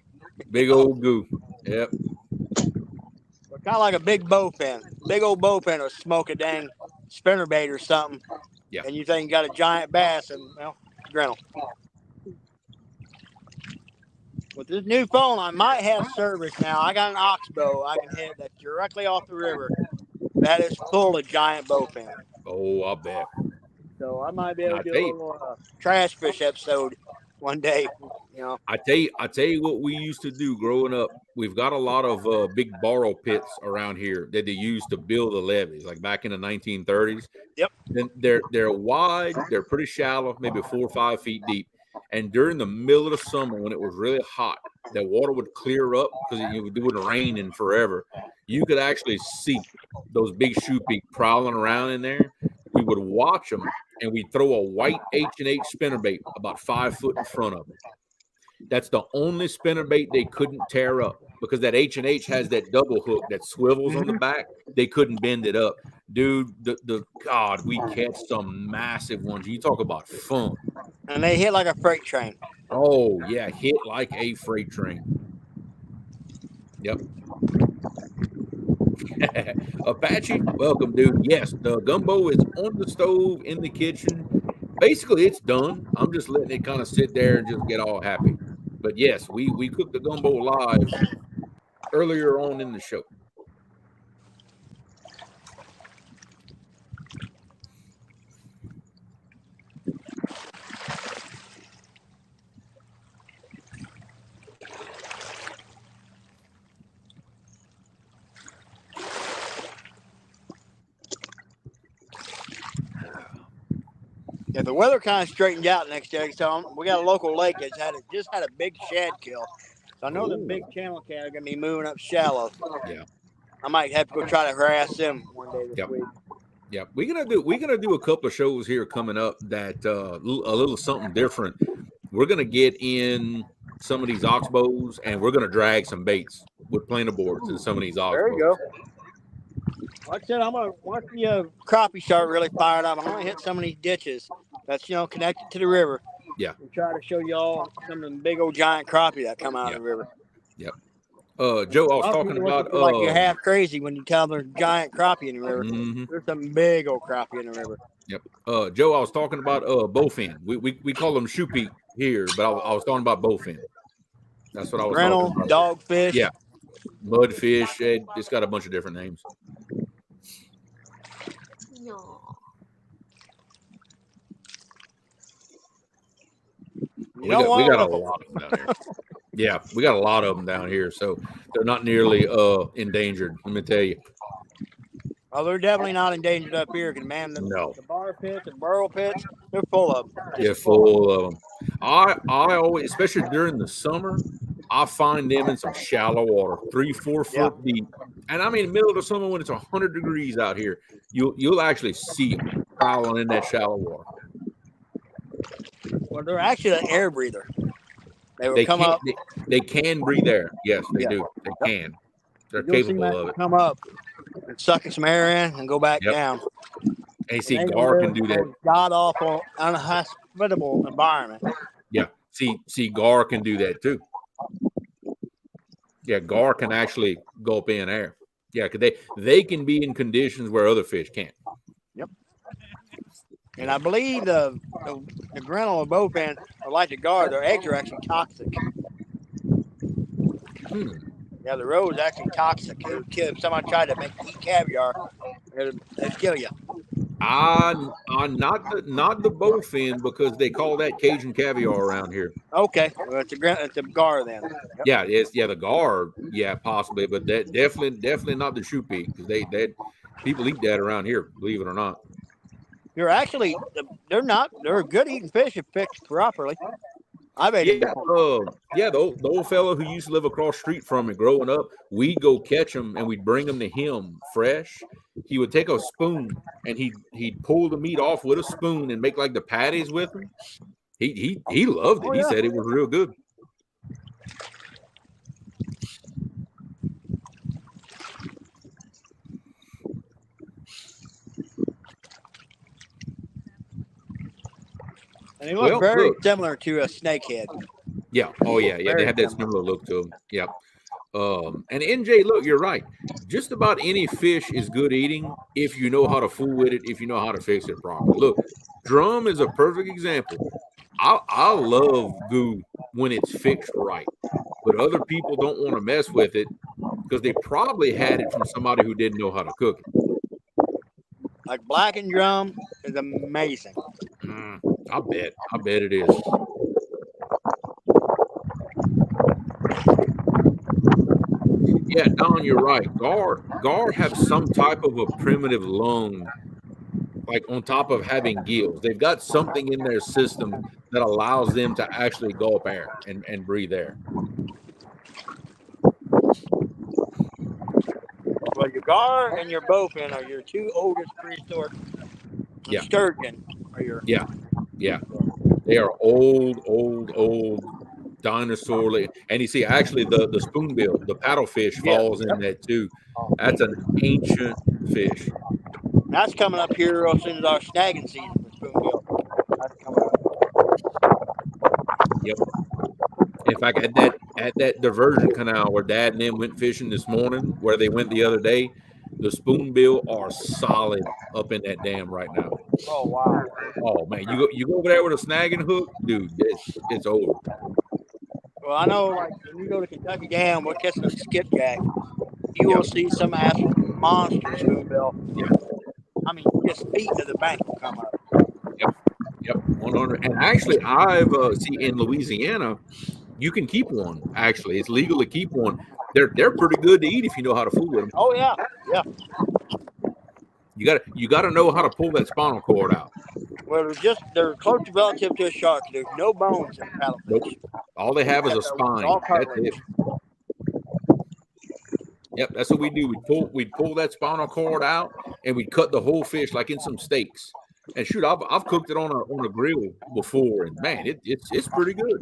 Big old goo. Yep. Kind of like a big bowfin. Big old bowfin will smoke a dang spinnerbait or something. Yeah. And you think you got a giant bass, and, well, grinnell. With this new phone, I might have service now. I got an oxbow I can hit that's directly off the river. That is full of giant bowfin. Oh, I bet. So I might be able to do a little trash fish episode one day. You know, I tell you what we used to do growing up. We've got a lot of big borrow pits around here that they used to build the levees, like back in the 1930s. Yep. Then they're wide, they're pretty shallow, maybe 4 or 5 feet deep. And during the middle of the summer, when it was really hot, the water would clear up because it wouldn't rain in forever. You could actually see those big shoepeak prowling around in there. We would watch them, and we'd throw a white H&H spinnerbait about 5 foot in front of them. That's the only spinnerbait they couldn't tear up because that H&H has that double hook that swivels on the back. They couldn't bend it up. Dude, God, we catch some massive ones. You talk about fun. And they hit like a freight train. Oh, yeah, hit like a freight train. Yep. Apache, welcome, dude. Yes, the gumbo is on the stove in the kitchen. Basically, it's done. I'm just letting it kind of sit there and just get all happy. But yes, we cooked the gumbo live earlier on in the show. Yeah, the weather kind of straightened out next day. So we got a local lake that's just had a big shad kill. So I know the big channel cat are gonna be moving up shallow. Yeah, I might have to go try to harass them one day this week. Yeah, we're gonna do a couple of shows here coming up that a little something different. We're gonna get in some of these oxbows and we're gonna drag some baits with planer boards in some of these oxbows. There you go. Like I said, I'm gonna once the crappie start really fired up, I'm gonna hit some of these ditches that's connected to the river. Yeah. And try to show y'all some of the big old giant crappie that come out of the river. Yep. Joe, I was talking about like you're half crazy when you tell there's giant crappie in the river. There's some big old crappie in the river. Yep. Joe, I was talking about bowfin. We call them shoepeak here, but I was talking about bowfin. That's what I was talking about. Dogfish. Yeah. Mudfish. It's got a bunch of different names. We got a lot of them down here. Yeah, we got a lot of them down here, so they're not nearly endangered. Let me tell you. Oh, they're definitely not endangered up here. Cause man, No. the bar pits and burrow pits, they're full of them. They're full of them. I always, especially during the summer, I find them in some shallow water, 3-4 foot deep. And I mean, in the middle of the summer when it's 100 degrees out here, you'll actually see them prowling in that shallow water. Well, they're actually an air breather. They can breathe air. Yes, they do. They can. They're capable of it. Come up and sucking some air in and go back down. And you see, gar can do that. God awful, unhospitable environment. Yeah. See, gar can do that too. Yeah, gar can actually go up in air. Yeah, because they can be in conditions where other fish can't. Yep. And I believe the grinnell and bowfin are like the gar. Their eggs are actually toxic. Yeah, the roe is actually toxic. It would kill if somebody tried to eat caviar. It'd kill you. Not the bowfin, because they call that Cajun caviar around here. Okay, well, it's a gar then. Yep. Yeah, the gar, possibly, but that definitely not the shoe peak, because they people eat that around here, believe it or not. They're actually they're a good eating fish if picked properly. I made the old fellow who used to live across the street from me growing up, we'd go catch them and we'd bring them to him fresh. He would take a spoon and he'd pull the meat off with a spoon and make like the patties with them. He loved it. He said it was real good. And they look very similar to a snakehead. Yeah. Oh, yeah. Yeah. They have that similar look to them. Yep. And NJ, look, you're right. Just about any fish is good eating if you know how to fool with it, if you know how to fix it properly. Look, drum is a perfect example. I love goo when it's fixed right, but other people don't want to mess with it because they probably had it from somebody who didn't know how to cook it. Like blackened drum is amazing. I bet it is. Yeah, Don, you're right. Gar have some type of a primitive lung, like on top of having gills. They've got something in their system that allows them to actually go up air and breathe air. Well, your gar and your bowfin are your two oldest prehistoric. Sturgeon are your. Yeah. They are old dinosaur. And you see, actually, the spoonbill, the paddlefish falls in that too. That's an ancient fish. That's coming up here as soon as our snagging season for spoonbill. That's coming up. Yep. In fact, at that diversion canal where Dad and them went fishing this morning, where they went the other day, the spoonbill are solid up in that dam right now. Oh wow! Oh man, you go over there with a snagging hook, dude. It's over. Well, I know, like when you go to Kentucky Dam, we're catching a skipjack. You will see some absolute monster spoonbill. Yeah. I mean, just feet to the bank will come up. Yep. 100. And actually, I've see in Louisiana, you can keep one. Actually, it's legal to keep one. They're pretty good to eat if you know how to fool with them. Oh yeah. You got to know how to pull that spinal cord out. Well, they're close relative to a shark. There's no bones in the paddlefish. Nope. All they have is a spine. That's it. Yep, that's what we do. We'd pull that spinal cord out and we'd cut the whole fish like in some steaks. And shoot, I've cooked it on a grill before, and man, it's pretty good.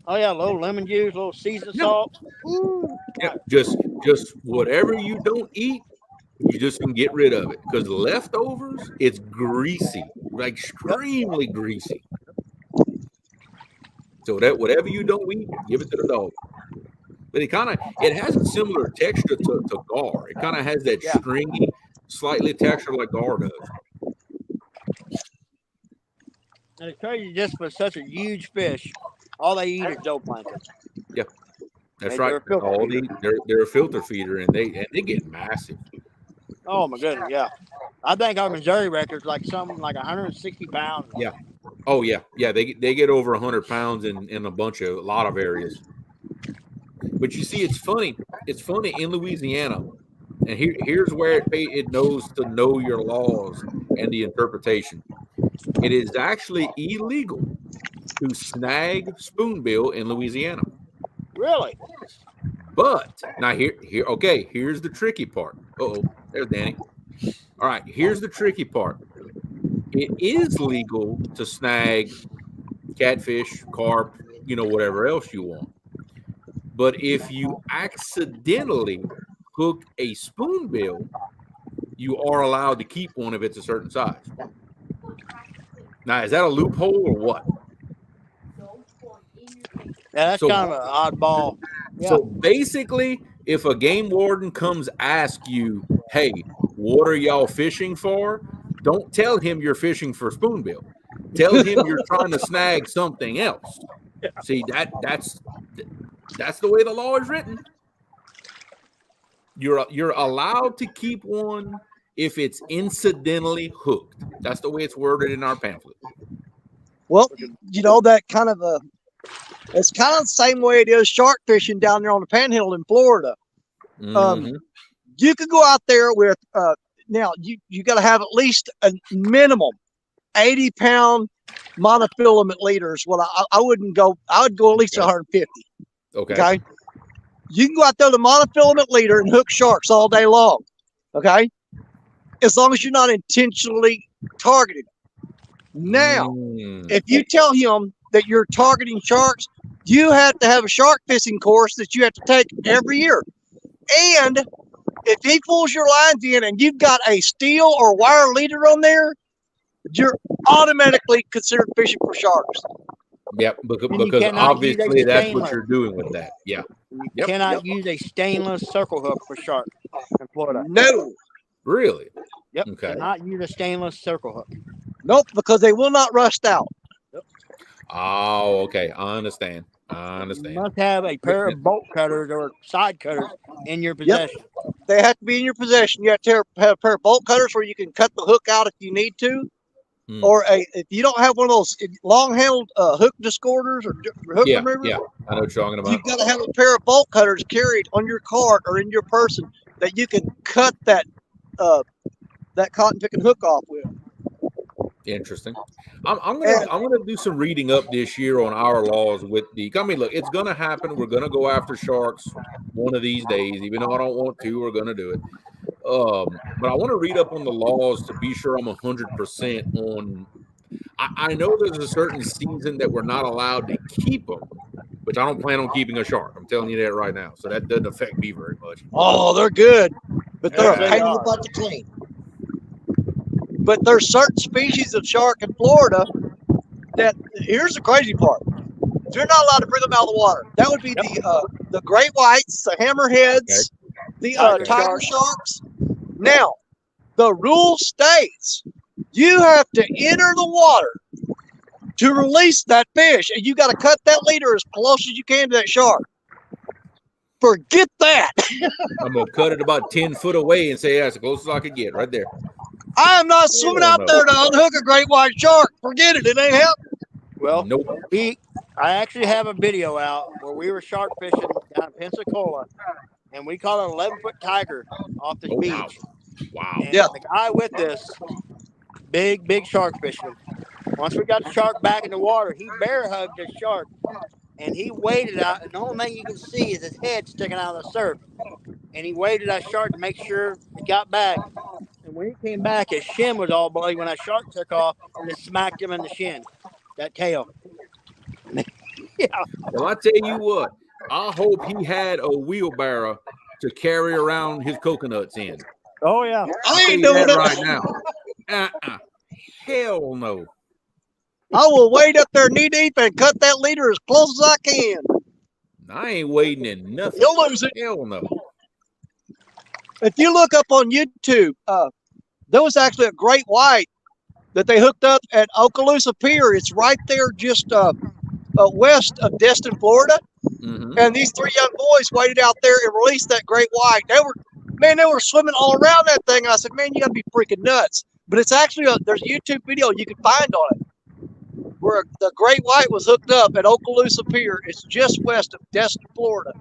Oh yeah, a little lemon juice, a little seasoned salt. Yeah, just whatever you don't eat, you just can get rid of it, because leftovers, it's greasy, like extremely greasy. So that whatever you don't eat, give it to the dog. But it has a similar texture to gar. It kind of has that stringy, slightly texture like gar does. And it's crazy, just for such a huge fish, all they eat is zooplankton. Yeah, that's right. All they eat, they're a filter feeder, and they get massive. Oh my goodness, yeah. I think our Missouri record's like something like 160 pounds. Yeah. Oh yeah, yeah. They get over 100 pounds in a lot of areas. But you see, it's funny. It's funny in Louisiana, and here's where it knows to know your laws and the interpretation. It is actually illegal to snag spoonbill in Louisiana. Really? But now here's the tricky part. Uh-oh, there's Danny. All right, here's the tricky part. It is legal to snag catfish, carp, whatever else you want. But if you accidentally hook a spoonbill, you are allowed to keep one if it's a certain size. Now, is that a loophole or what? Yeah, that's kind of an oddball. Yeah. So basically, if a game warden comes ask you, hey, what are y'all fishing for? Don't tell him you're fishing for spoonbill. Tell him you're trying to snag something else. See, that's the way the law is written. You're allowed to keep one if it's incidentally hooked. That's the way it's worded in our pamphlet. Well, that kind of it's kind of the same way it is shark fishing down there on the Panhandle in Florida. Mm-hmm. You could go out there with now you got to have at least a minimum 80-pound monofilament leaders. Well, I wouldn't go. I would go at least 150. Okay. You can go out there with a monofilament leader and hook sharks all day long. Okay. As long as you're not intentionally targeting them. Now, if you tell him that you're targeting sharks, you have to have a shark fishing course that you have to take every year. And if he pulls your lines in and you've got a steel or wire leader on there, you're automatically considered fishing for sharks. Yep, because obviously that's what you're doing with that. Yeah. You cannot use a stainless circle hook for shark in Florida. No. Really? Yep. Okay. Cannot use a stainless circle hook. Nope, because they will not rust out. Yep. Oh, okay. I understand. You must have a pair of bolt cutters or side cutters in your possession. Yep. They have to be in your possession. You have to have a pair of bolt cutters where you can cut the hook out if you need to. Or if you don't have one of those long-handled hook discorders or hook removers, I know what you're talking about. You've got to have a pair of bolt cutters carried on your cart or in your person that you can cut that cotton picking hook off with. Interesting. I'm gonna do some reading up this year on our laws with the. I mean, look, it's gonna happen. We're gonna go after sharks one of these days, even though I don't want to. We're gonna do it. But I want to read up on the laws to be sure I'm 100% on. I know there's a certain season that we're not allowed to keep them, which I don't plan on keeping a shark. I'm telling you that right now. So that doesn't affect me very much. Oh, they're good, but they're a pain in the butt to clean. But there's certain species of shark in Florida that, here's the crazy part. You're not allowed to bring them out of the water. That would be the great whites, the hammerheads, the tiger sharks. Now, the rule states you have to enter the water to release that fish, and you got to cut that leader as close as you can to that shark. Forget that. I'm going to cut it about 10 foot away and say, yeah, as close as I can get right there. I am not swimming out there to unhook a great white shark. Forget it. It ain't happening. Well, I actually have a video out where we were shark fishing down in Pensacola, and we caught an 11-foot tiger off the beach. Wow. And the guy with us, big shark fishing. Once we got the shark back in the water, he bear hugged the shark, and he waded out, and the only thing you can see is his head sticking out of the surf. And he waded that shark to make sure it got back. And when he came back, his shin was all bloody. When that shark took off, and it smacked him in the shin, that tail. Yeah. Well, I tell you what, I hope he had a wheelbarrow to carry around his coconuts in. Oh, yeah. I ain't doing that right now. Hell no. I will wade up there knee deep and cut that leader as close as I can. I ain't wading in nothing. You'll lose it. Hell no. If you look up on YouTube, there was actually a great white that they hooked up at Okaloosa Pier. It's right there just west of Destin, Florida. Mm-hmm. And these three young boys waded out there and released that great white. man, they were swimming all around that thing. I said, man, you gotta be freaking nuts. But it's actually there's a YouTube video you can find on it where the great white was hooked up at Okaloosa Pier. It's just west of Destin, Florida.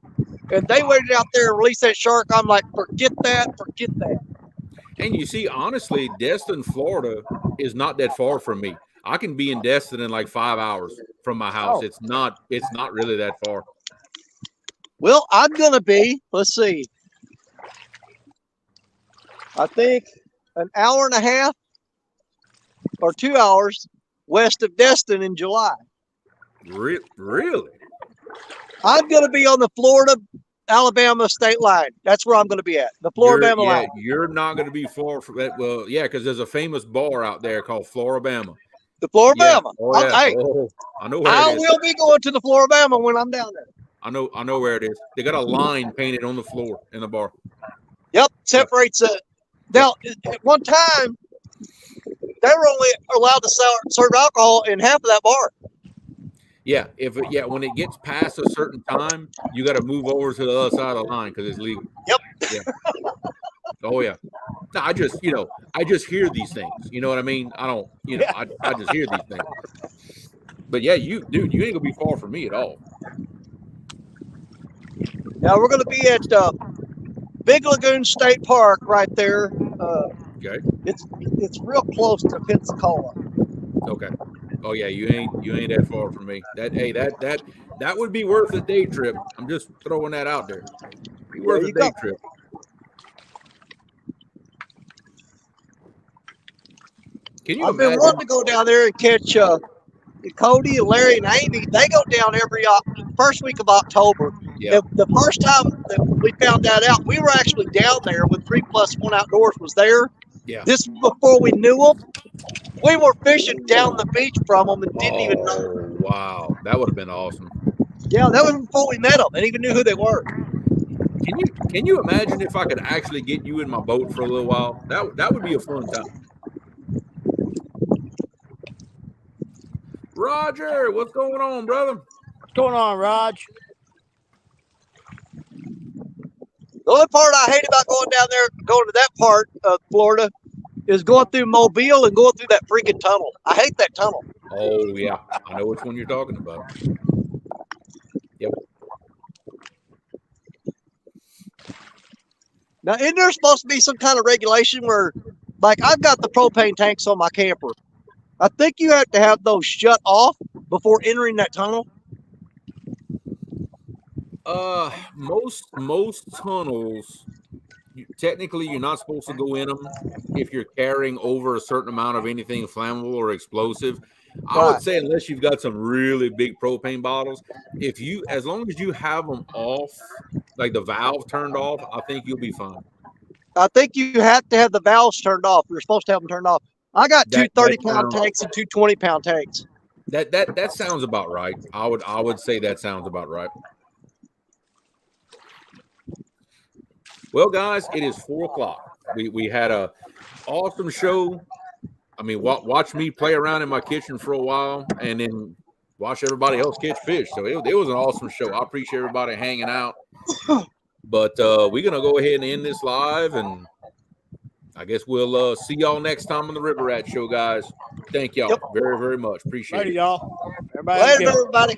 And they waited out there and released that shark. I'm like, forget that. And you see, honestly, Destin, Florida is not that far from me. I can be in Destin in like 5 hours from my house. Oh. It's not really that far. Well, I'm gonna be, let's see, I think an hour and a half or 2 hours west of Destin in July. Really? I'm going to be on the Florida-Alabama state line. That's where I'm going to be at, the Florida-Alabama line. You're not going to be far from that. Well, yeah, because there's a famous bar out there called Floribama. The Floribama. Yeah. Oh, yeah. Hey, I know where I it is. will be going to the Floribama when I'm down there. I know where it is. They got a line painted on the floor in the bar. Yep, separates it. Now, at one time, they were only allowed to serve alcohol in half of that bar. Yeah, when it gets past a certain time, you got to move over to the other side of the line because it's legal. Yep. Yeah. Oh yeah. No, I just hear these things. You know what I mean? I don't. I just hear these things. But yeah, you ain't gonna be far from me at all. Now we're going to be at Big Lagoon State Park right there. Okay. It's real close to Pensacola. Okay. Oh yeah, you ain't that far from me. That would be worth a day trip. I'm just throwing that out there. Be worth a day trip. Can you I've been wanting to go down there and catch Cody and Larry and Amy. They go down every first week of October. Yeah. The first time that we found that out, we were actually down there when 3+1 Outdoors was there. Yeah. This before we knew them. We were fishing down the beach from them and didn't even know. Oh, wow. That would have been awesome. Yeah, that was before we met them and even knew who they were. Can you imagine if I could actually get you in my boat for a little while? That would be a fun time. Roger, what's going on, brother? What's going on, Raj? The only part I hate about going down there, going to that part of Florida, is going through Mobile and going through that freaking tunnel. I hate that tunnel. Oh, yeah. I know which one you're talking about. Yep. Now, isn't there supposed to be some kind of regulation where, like, I've got the propane tanks on my camper. I think you have to have those shut off before entering that tunnel. Most tunnels, technically, you're not supposed to go in them if you're carrying over a certain amount of anything flammable or explosive. I would say unless you've got some really big propane bottles, as long as you have them off, like the valve turned off, I think you'll be fine. I think you have to have the valves turned off. You're supposed to have them turned off. I got two 30-pound tanks and two 20-pound tanks. That sounds about right. I would say that sounds about right. Well, guys, it is 4 o'clock. We had a awesome show. I mean, watch me play around in my kitchen for a while, and then watch everybody else catch fish. So it was an awesome show. I appreciate everybody hanging out. But we're gonna go ahead and end this live, and I guess we'll see y'all next time on the River Rat Show, guys. Thank y'all very, very much. Appreciate it. Later, y'all. Later, everybody.